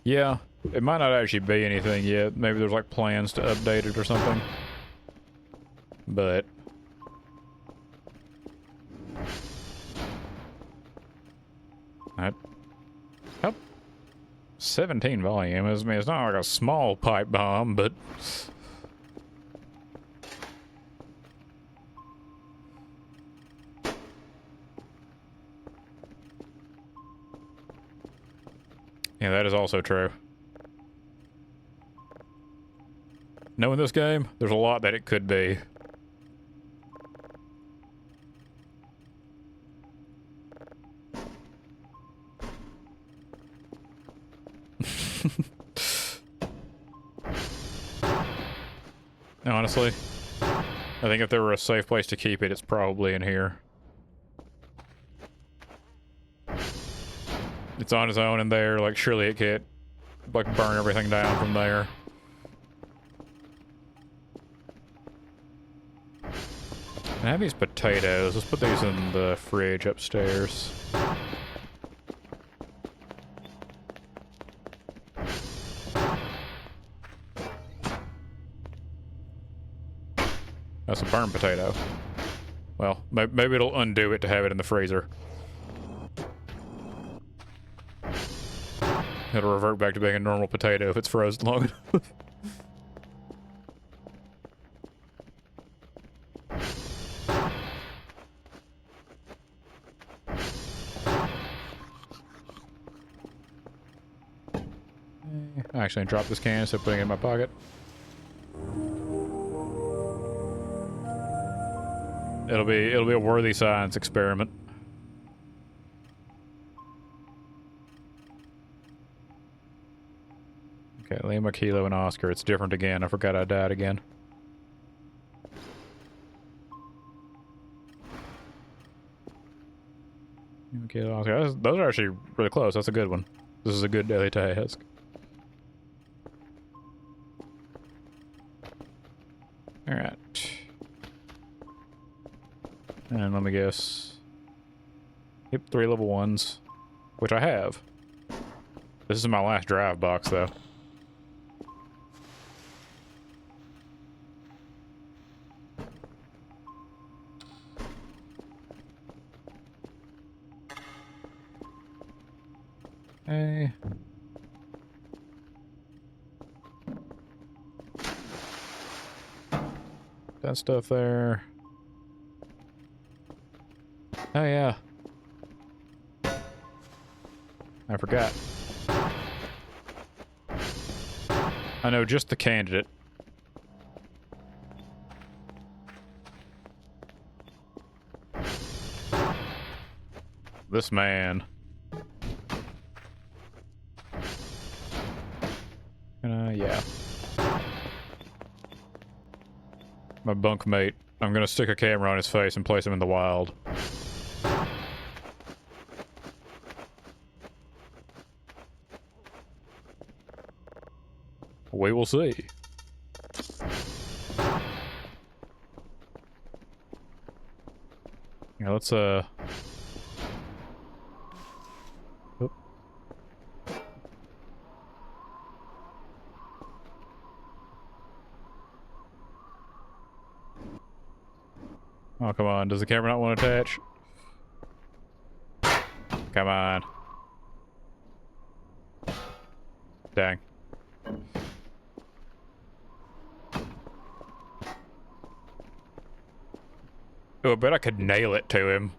Yeah, it might not actually be anything yet. Maybe there's like plans to update it or something. But... How 17 volume is, I mean, it's not like a small pipe bomb, but... Yeah, that is also true. Knowing this game, there's a lot that it could be. Honestly, I think if there were a safe place to keep it, it's probably in here. It's on its own in there, like surely it can't, like, burn everything down from there. I have these potatoes. Let's put these in the fridge upstairs. That's a burned potato. Well, maybe it'll undo it to have it in the freezer. It'll revert back to being a normal potato if it's frozen long enough. Actually, I dropped this can instead of putting it in my pocket. It'll be a worthy science experiment. Okay, Lima, Kilo, and Oscar. It's different again. I forgot I died again. Lima, Kilo, Oscar. Those are actually really close. That's a good one. This is a good daily task. Alright. And let me guess. Yep, 3 level 1s. Which I have. This is my last drive box, though. Hey. That stuff there. Oh, yeah. I forgot. I know just the candidate. This man. Yeah. My bunkmate. I'm gonna stick a camera on his face and place him in the wild. We will see. Yeah, let's, Oop. Oh, come on. Does the camera not want to attach? Come on. Dang. Oh, I bet I could nail it to him.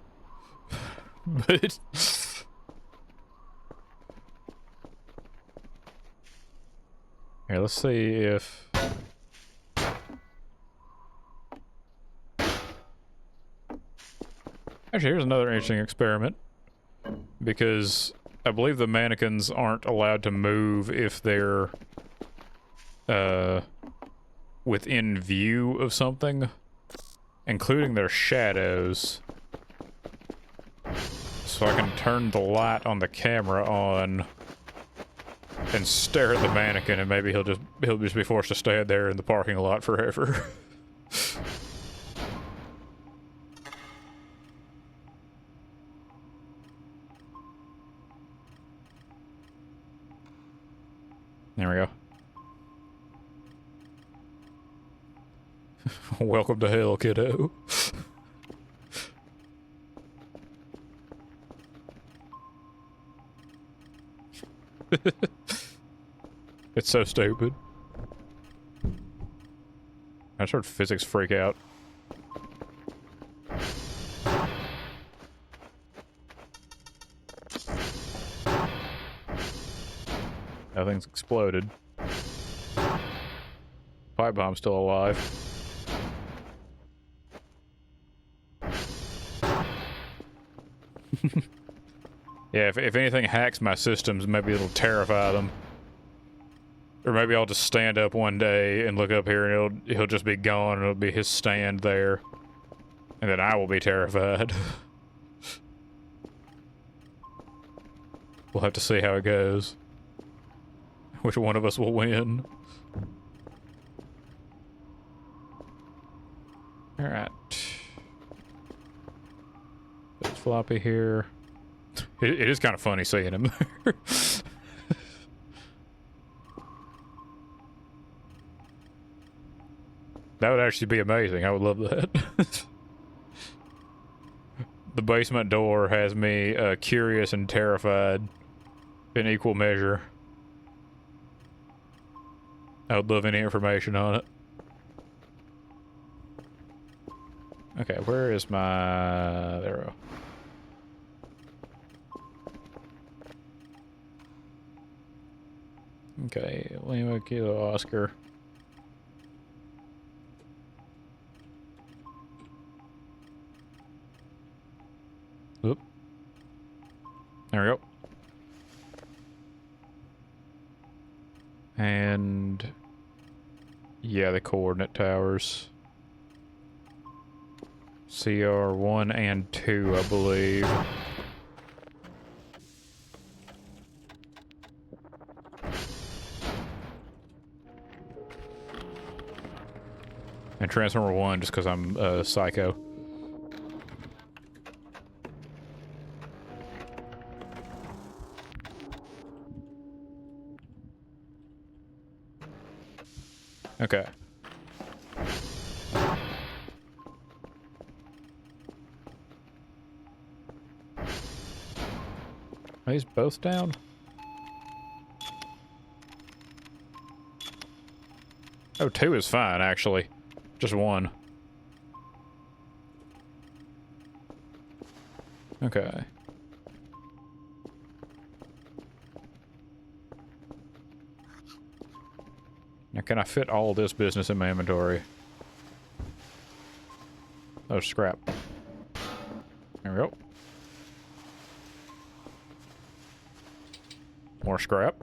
But... Here, let's see if... Actually, here's another interesting experiment. Because I believe the mannequins aren't allowed to move if they're... within view of something. Including their shadows. So I can turn the light on the camera on... and stare at the mannequin, and maybe he'll just be forced to stand there in the parking lot forever. There we go. Welcome to hell, kiddo. It's so stupid. I just heard physics freak out. Nothing's exploded. Pipe bomb's still alive. Yeah, if anything hacks my systems, maybe it'll terrify them. Or maybe I'll just stand up one day and look up here and he'll just be gone and it'll be his stand there. And then I will be terrified. We'll have to see how it goes. Which one of us will win. Alright. It's floppy here. It is kind of funny seeing him there. That would actually be amazing. I would love that. The basement door has me curious and terrified in equal measure. I would love any information on it. Okay, where is my... There we go. Okay, Lima, Kilo, Oscar. Oop. There we go. And... yeah, the coordinate towers. CR1 and 2, I believe. And Transformer 1, just because I'm psycho. Okay. Are these both down? Oh, 2 is fine, actually. Just 1. Okay. Now, can I fit all this business in my inventory? Oh, scrap. There we go. More scrap.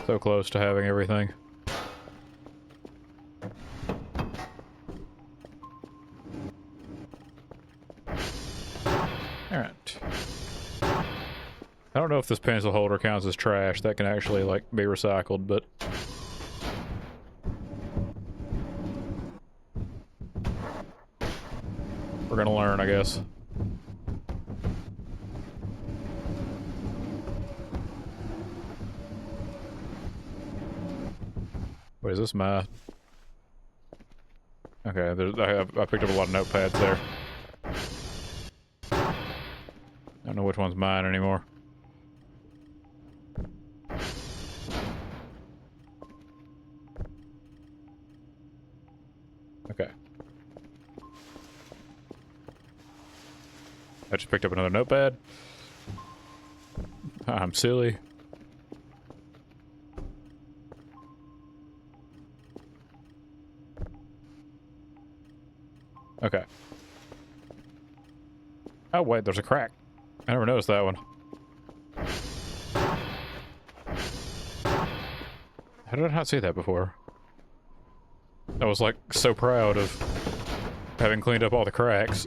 So close to having everything. Alright. I don't know if this pencil holder counts as trash. That can actually, like, be recycled, but... we're gonna learn, I guess. Wait, is this my... Okay, I picked up a lot of notepads there. I don't know which one's mine anymore. Okay. I just picked up another notepad. I'm silly. Okay. Oh wait, there's a crack. I never noticed that one. How did I not see that before? I was like so proud of having cleaned up all the cracks.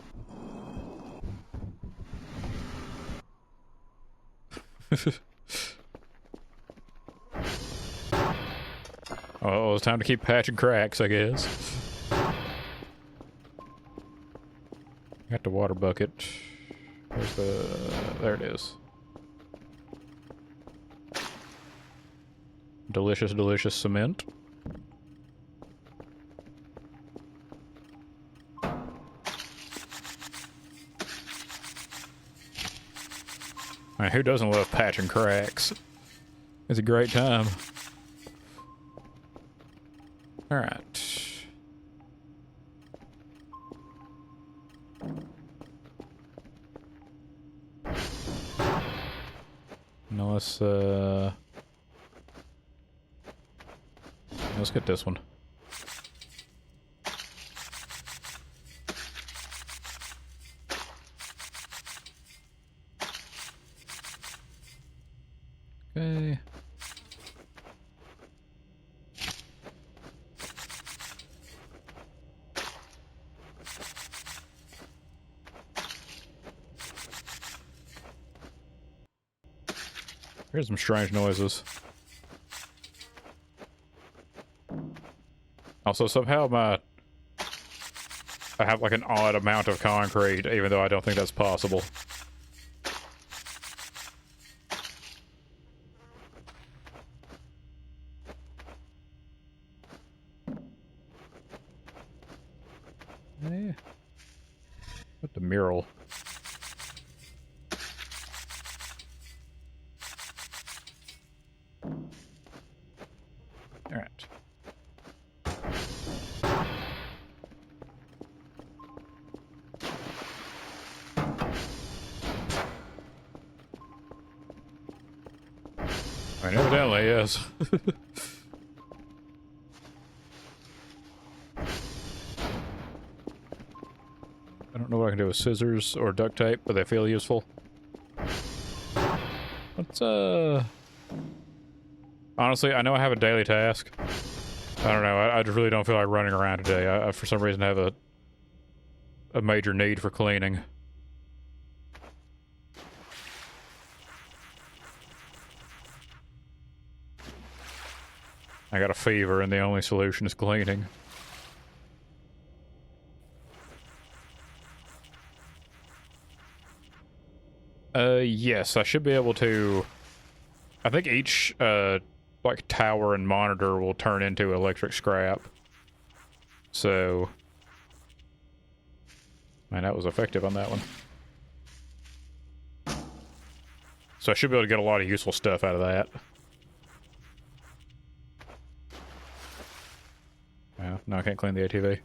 Oh, it's time to keep patching cracks, I guess. Got the water bucket. Where's the... there it is. Delicious, delicious cement. Man, who doesn't love patching cracks? It's a great time. Alright. Now let's get this one. Okay. Here's some strange noises. Also, somehow I have like an odd amount of concrete, even though I don't think that's possible. Eh. What the mural? Alright. I mean, evidently, yes. I don't know what I can do with scissors or duct tape, but they feel useful. Let's, honestly, I know I have a daily task. I don't know, I just really don't feel like running around today. I for some reason, have a major need for cleaning. I got a fever, and the only solution is cleaning. Yes, I should be able to... I think each, like, tower and monitor will turn into electric scrap. So, man, that was effective on that one. So I should be able to get a lot of useful stuff out of that. Well, no, I can't clean the ATV.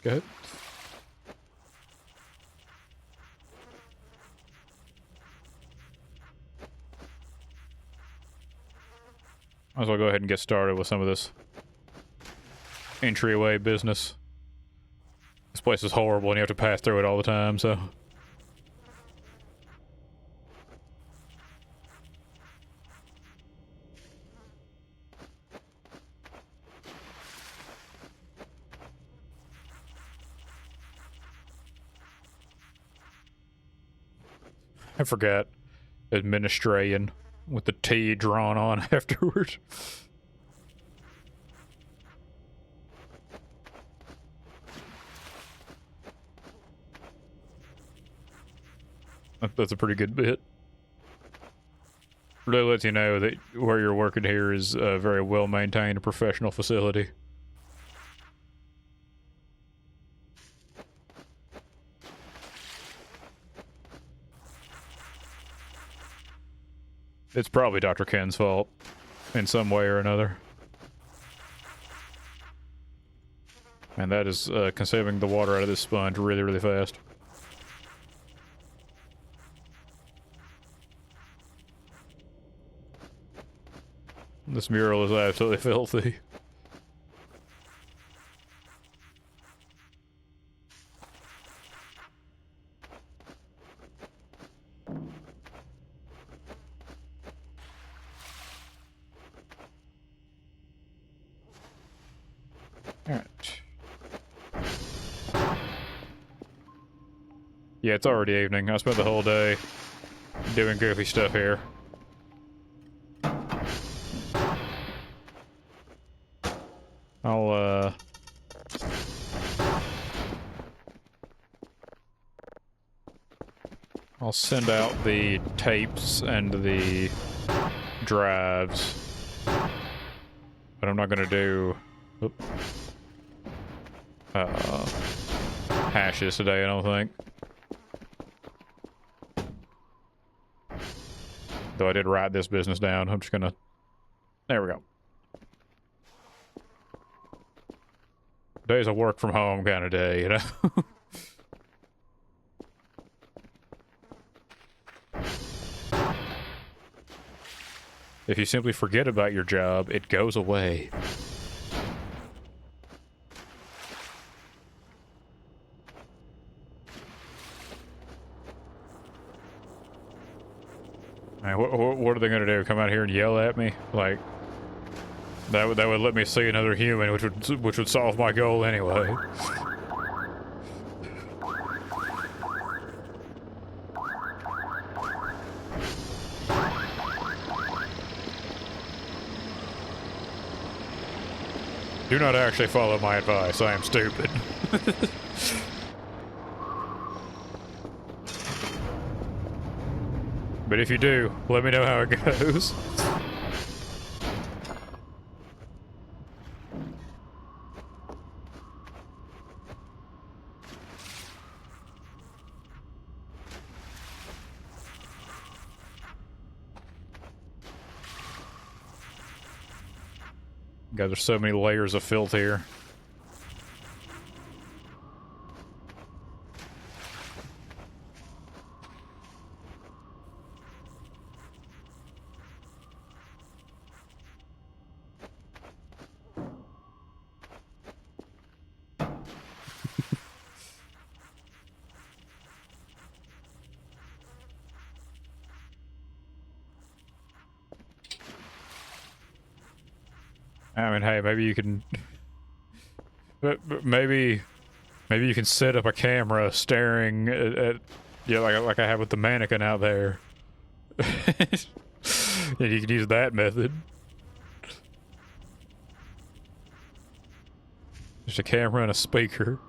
Go ahead. Might as well go ahead and get started with some of this entryway business. This place is horrible and you have to pass through it all the time, so... I forgot. Administration with the T drawn on afterwards. That's a pretty good bit. Really lets you know that where you're working here is a very well-maintained professional facility. It's probably Dr. Ken's fault, in some way or another. And that is consuming the water out of this sponge really, really fast. This mural is absolutely filthy. Alright. Yeah, it's already evening. I spent the whole day doing goofy stuff here. I'll send out the tapes and the drives, but I'm not gonna do hashes today, I don't think. Though I did write this business down, I'm just gonna... There we go. Today's a work from home kind of day, you know? If you simply forget about your job, it goes away. Man, what are they gonna do? Come out here and yell at me? Like, that would let me see another human, which would solve my goal anyway. Do not actually follow my advice. I am stupid. But if you do, let me know how it goes. God, there's so many layers of filth here. I mean, hey, maybe you can... maybe you can set up a camera staring at yeah, like I have with the mannequin out there. And you can use that method. Just a camera and a speaker.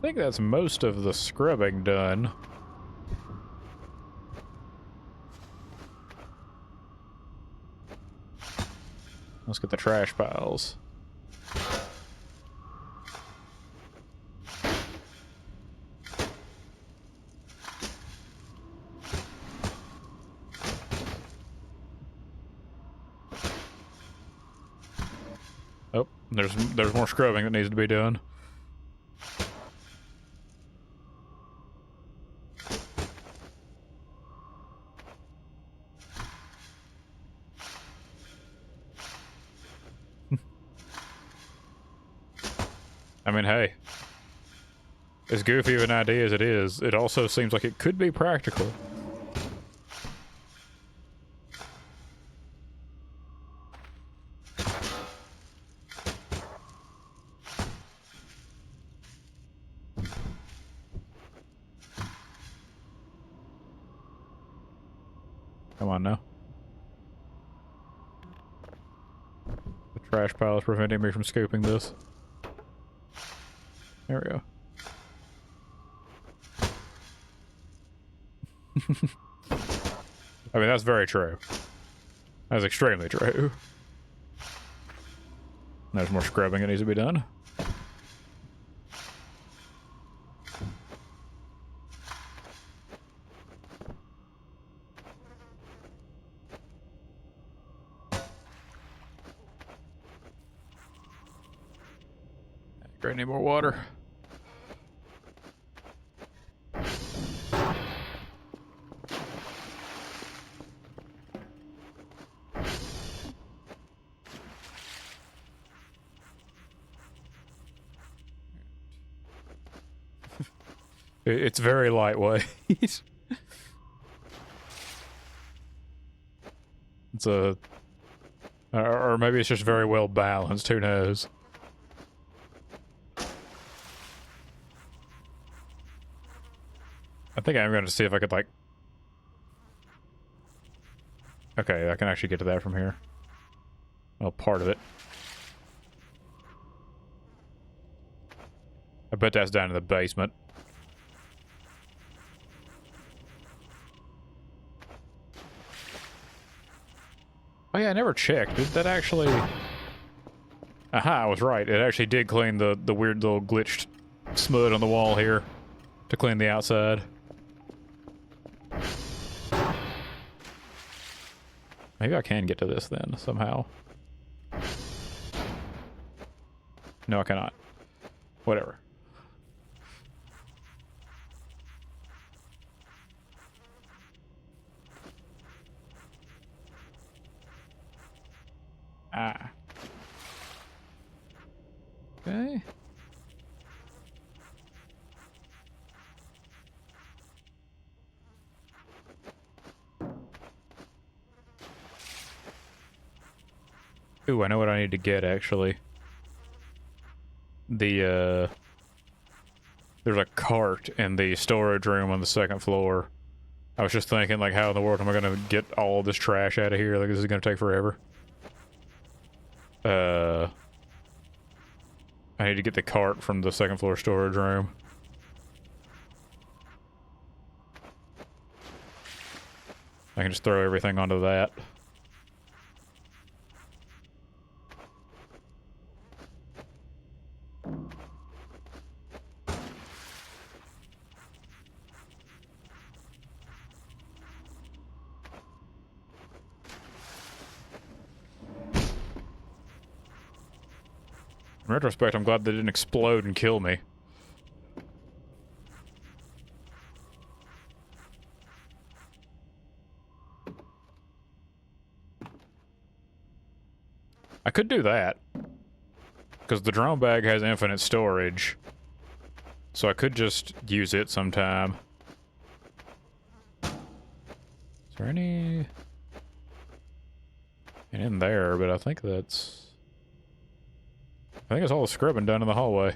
think that's most of the scrubbing done. Let's get the trash piles. Oh, there's more scrubbing that needs to be done. I mean, hey, as goofy of an idea as it is, it also seems like it could be practical. Come on now. The trash pile is preventing me from scooping this. There we go. I mean, that's very true. That's extremely true. There's more scrubbing that needs to be done. Great, need more water. It's very lightweight. It's a... Or maybe it's just very well balanced, who knows? I think I'm going to see if I could, like... Okay, I can actually get to that from here. Well, part of it. I bet that's down in the basement. Oh yeah, I never checked. Did that actually... Aha, I was right. It actually did clean the weird little glitched smud on the wall here to clean the outside. Maybe I can get to this then, somehow. No, I cannot. Whatever. Ah. Okay. Ooh, I know what I need to get, actually. There's a cart in the storage room on the second floor. I was just thinking, like, how in the world am I gonna get all this trash out of here? Like, this is gonna take forever. I need to get the cart from the second floor storage room. I can just throw everything onto that. In retrospect, I'm glad they didn't explode and kill me. I could do that. Because the drone bag has infinite storage. So I could just use it sometime. Is there any... in there, but I think that's... I think it's all the scrubbing done in the hallway.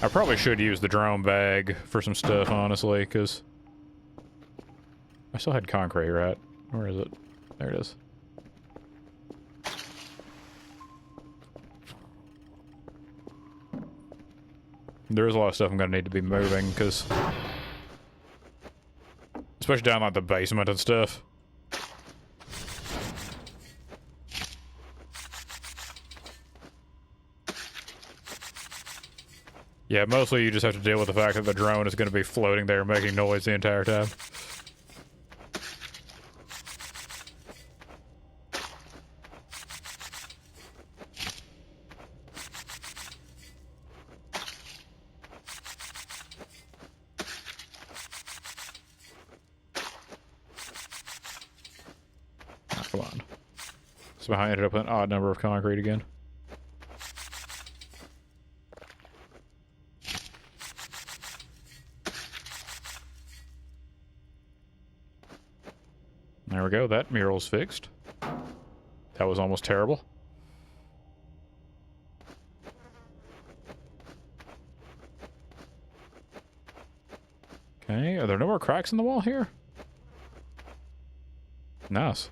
I probably should use the drone bag for some stuff, honestly, because I still had concrete, right? Where is it? There it is. There is a lot of stuff I'm gonna need to be moving, because... especially down like the basement and stuff. Yeah, mostly you just have to deal with the fact that the drone is gonna be floating there making noise the entire time. Come on. Somehow I ended up with an odd number of concrete again. There we go, that mural's fixed. That was almost terrible. Okay, are there no more cracks in the wall here? Nice.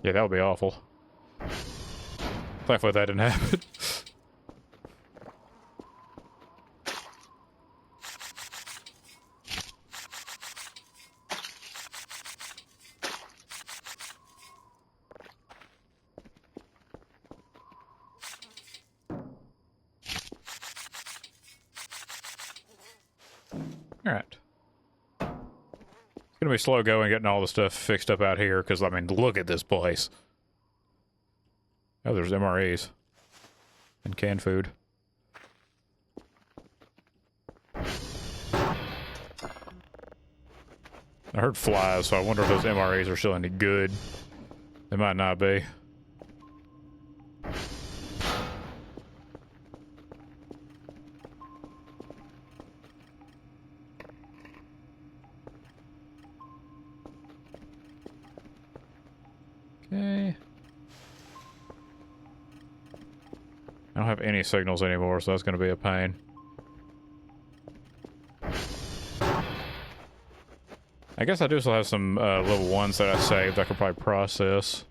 Yeah, that would be awful. Thankfully that didn't happen. Alright. It's gonna be slow going getting all the stuff fixed up out here, because, I mean, look at this place. Oh, there's MREs. And canned food. I heard flies, so I wonder if those MREs are still any good. They might not be. Okay. I don't have any signals anymore, so that's going to be a pain. I guess I do still have some level 1s that I saved I could probably process.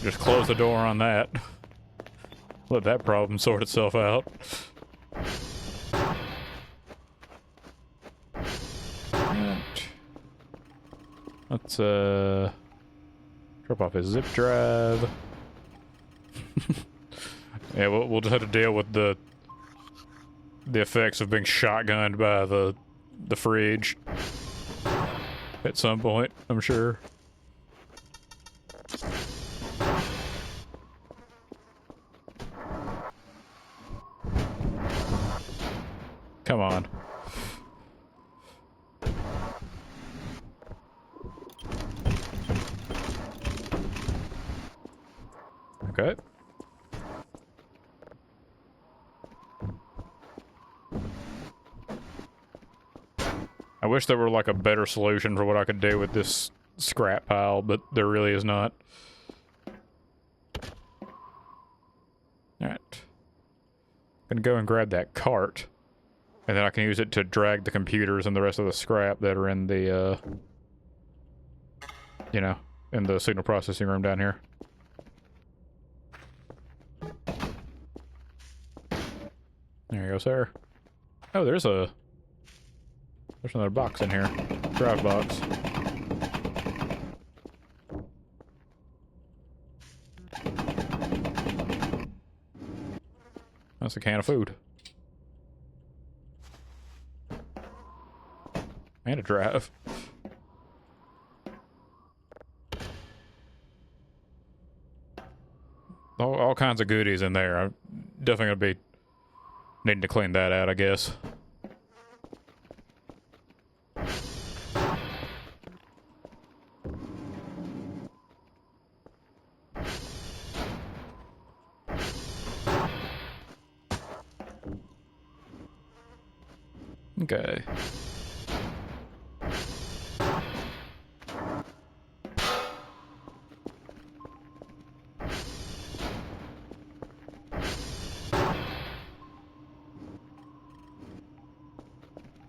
Just close the door on that. Let that problem sort itself out. Let's drop off his zip drive. Yeah, we'll just have to deal with the effects of being shotgunned by the fridge at some point, I'm sure. Come on. Okay. I wish there were like a better solution for what I could do with this scrap pile, but there really is not. Alright. Gonna go and grab that cart, and then I can use it to drag the computers and the rest of the scrap that are in the, you know, in the signal processing room down here. There you go, sir. Oh, there's another box in here. Drive box. That's a can of food. And a drive. All kinds of goodies in there. I'm definitely gonna be needing to clean that out, I guess. Okay.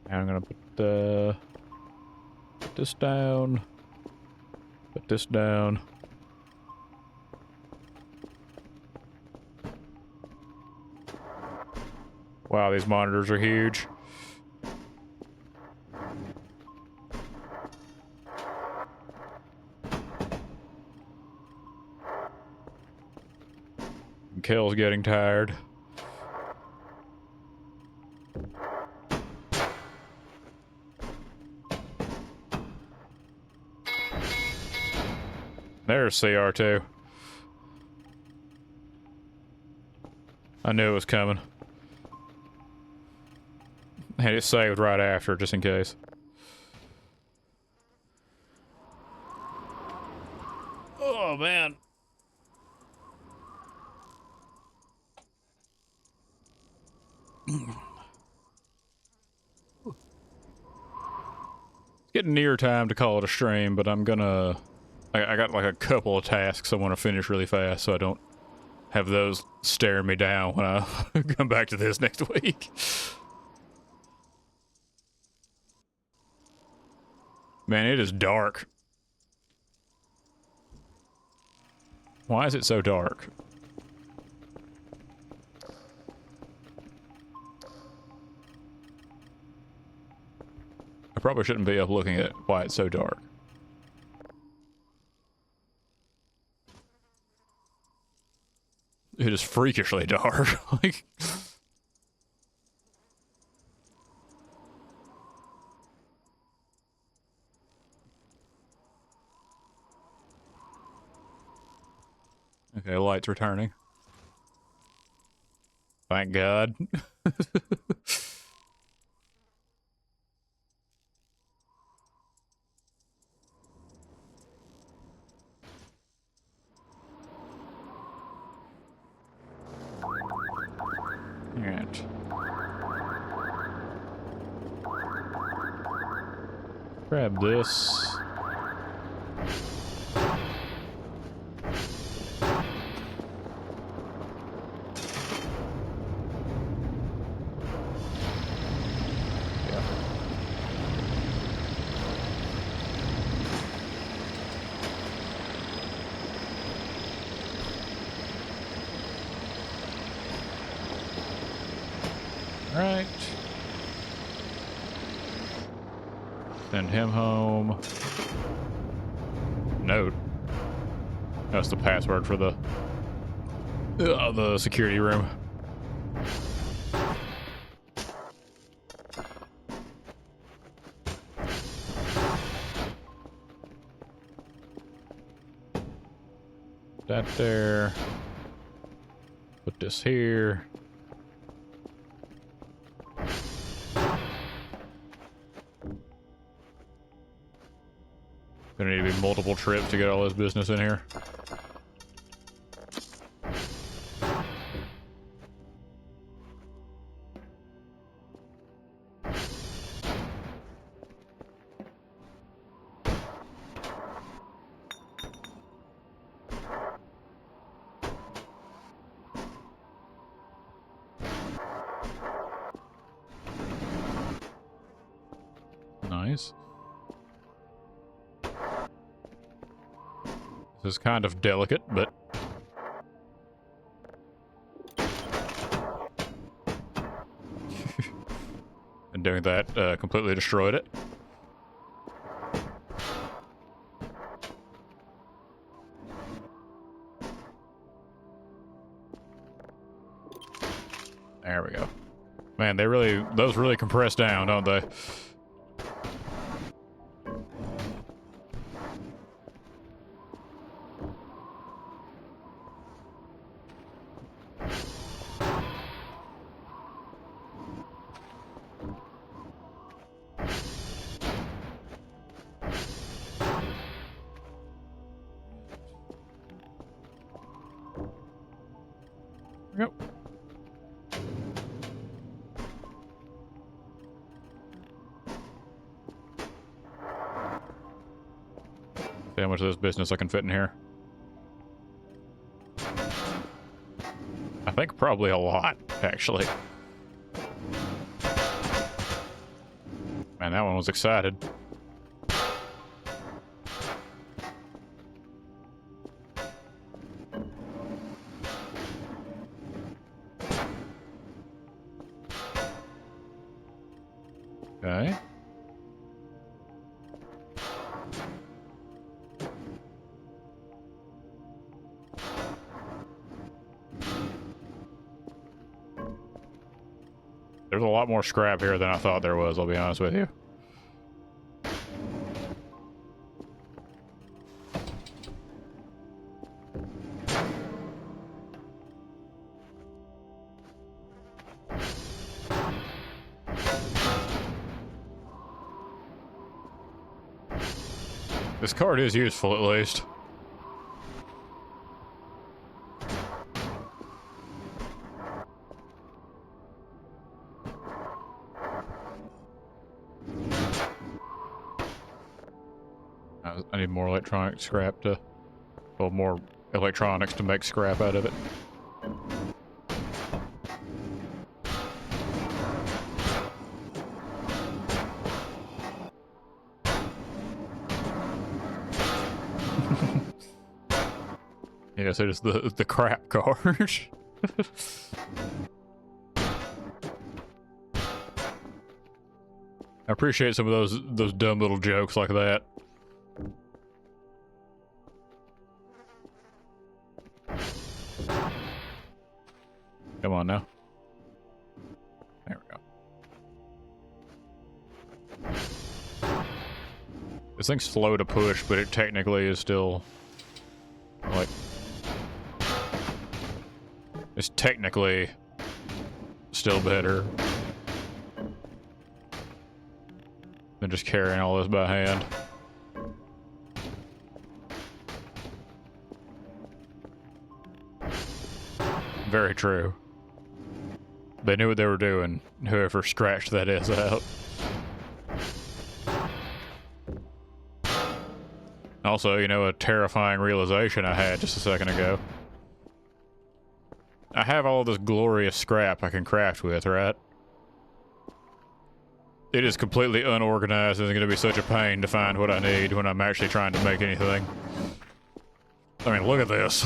I'm gonna put this down. Put this down. Wow, these monitors are huge. Kel's getting tired. There's CR2. I knew it was coming. Had it saved right after, just in case. Oh, man. It's getting near time to call it a stream, but I'm gonna... I got like a couple of tasks I want to finish really fast so I don't have those staring me down when I come back to this next week. Man, it is dark. Why is it so dark? I probably shouldn't be up looking at why it's so dark. It is freakishly dark. Like... Okay, light's returning. Thank God. Alright. Grab this. Right. Send him home. Note. That's the password for the security room. That there. Put this here. Gonna need to be multiple trips to get all this business in here. Nice. This is kind of delicate, but... and doing that completely destroyed it. There we go. Man, those really compress down, don't they? Yep. See how much of this business I can fit in here. I think probably a lot, actually. Man, that one was excited. Okay. There's a lot more scrap here than I thought there was, I'll be honest with you. This card is useful, at least. I need more electronic scrap to... Well, more electronics to make scrap out of it. Yes, it is the crap card. I appreciate some of those dumb little jokes like that. Come on now. There we go. This thing's slow to push, but it technically is still like... It's technically still better than just carrying all this by hand. Very true. They knew what they were doing, whoever scratched that S out. Also, you know, a terrifying realization I had just a second ago. I have all this glorious scrap I can craft with, right? It is completely unorganized and it's going to be such a pain to find what I need when I'm actually trying to make anything. I mean, look at this.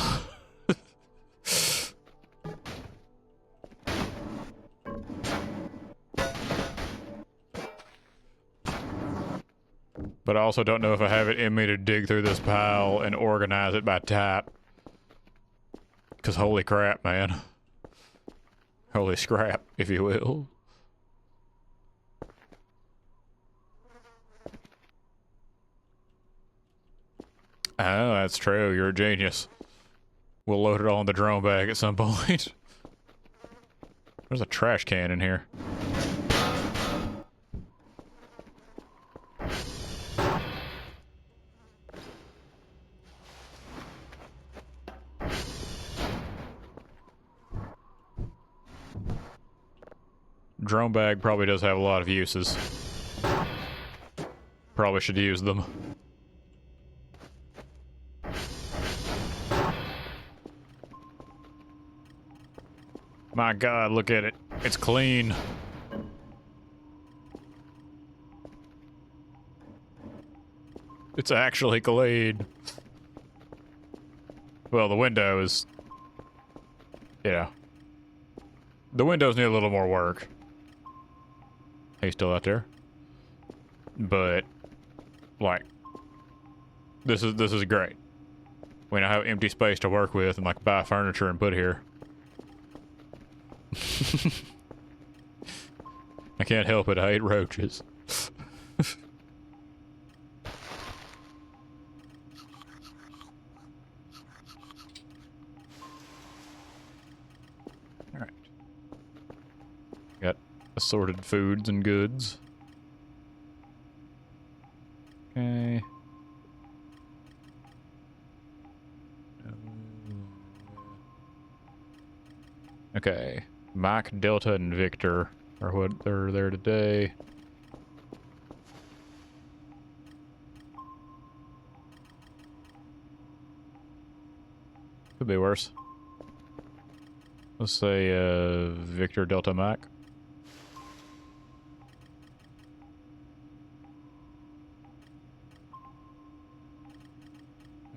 But I also don't know if I have it in me to dig through this pile and organize it by type. Because holy crap, man. Holy scrap, if you will. Oh, that's true. You're a genius. We'll load it all in the drone bag at some point. There's a trash can in here. Drone bag probably does have a lot of uses. Probably should use them. My God, look at it. It's clean. It's actually clean. Well, the window is... You know. The windows need a little more work. He's still out there. But, like, this is great. We now have empty space to work with and, like, buy furniture and put here. I can't help it, I hate roaches. Alright. Got assorted foods and goods. Okay. Okay. Mike, Delta, and Victor are what they're there today. Could be worse. Let's say, Victor Delta Mac.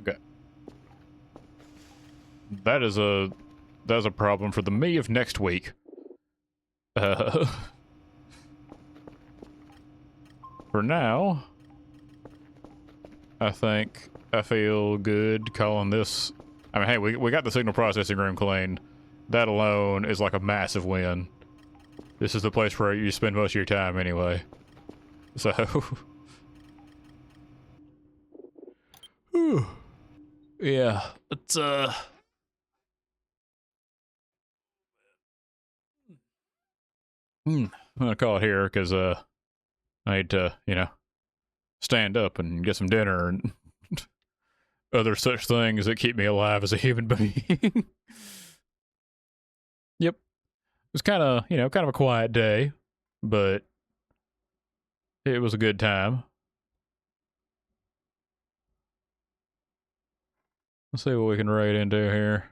Okay. That's a problem for the me of next week. For now, I think I feel good calling this. I mean, hey, we got the signal processing room cleaned. That alone is like a massive win. This is the place where you spend most of your time anyway. So. Whew. Yeah, it's, I'm gonna call it here, because, I need to, you know, stand up and get some dinner and other such things that keep me alive as a human being. Yep. It was kind of, you know, kind of a quiet day, but it was a good time. Let's see what we can raid into here.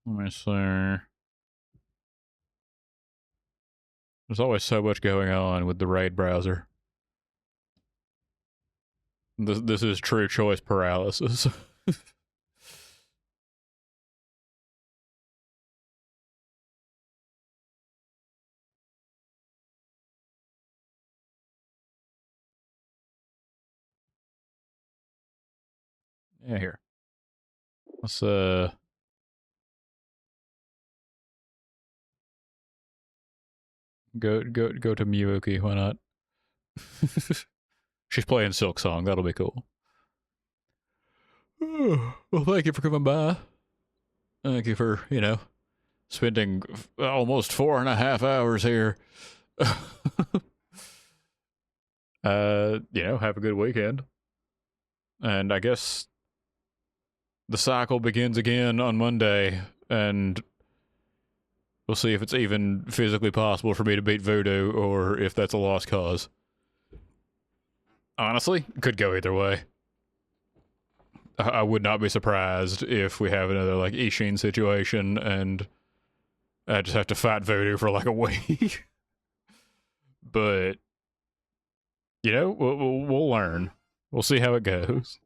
Let me see. There's always so much going on with the raid browser. This is true choice paralysis. Yeah, here. Let's go to Miyuki, why not? She's playing Silk Song, that'll be cool. Well, thank you for coming by. Thank you for, you know, spending almost 4.5 hours here. You know, have a good weekend. And I guess the cycle begins again on Monday, and we'll see if it's even physically possible for me to beat Voodoo, or if that's a lost cause. Honestly, could go either way. I would not be surprised if we have another, like, Ishin situation, and I just have to fight Voodoo for, like, a week. But, you know, we'll learn. We'll see how it goes.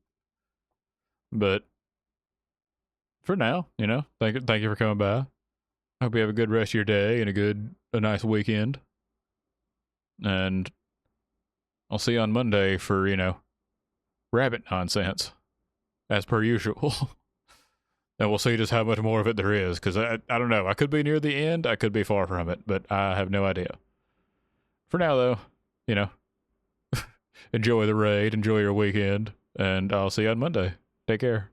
But for now, you know, thank you for coming by. Hope you have a good rest of your day and a nice weekend. And I'll see you on Monday for, you know, rabbit nonsense, as per usual. And we'll see just how much more of it there is, because I don't know. I could be near the end, I could be far from it, but I have no idea. For now, though, you know, enjoy the raid, enjoy your weekend, and I'll see you on Monday. Take care.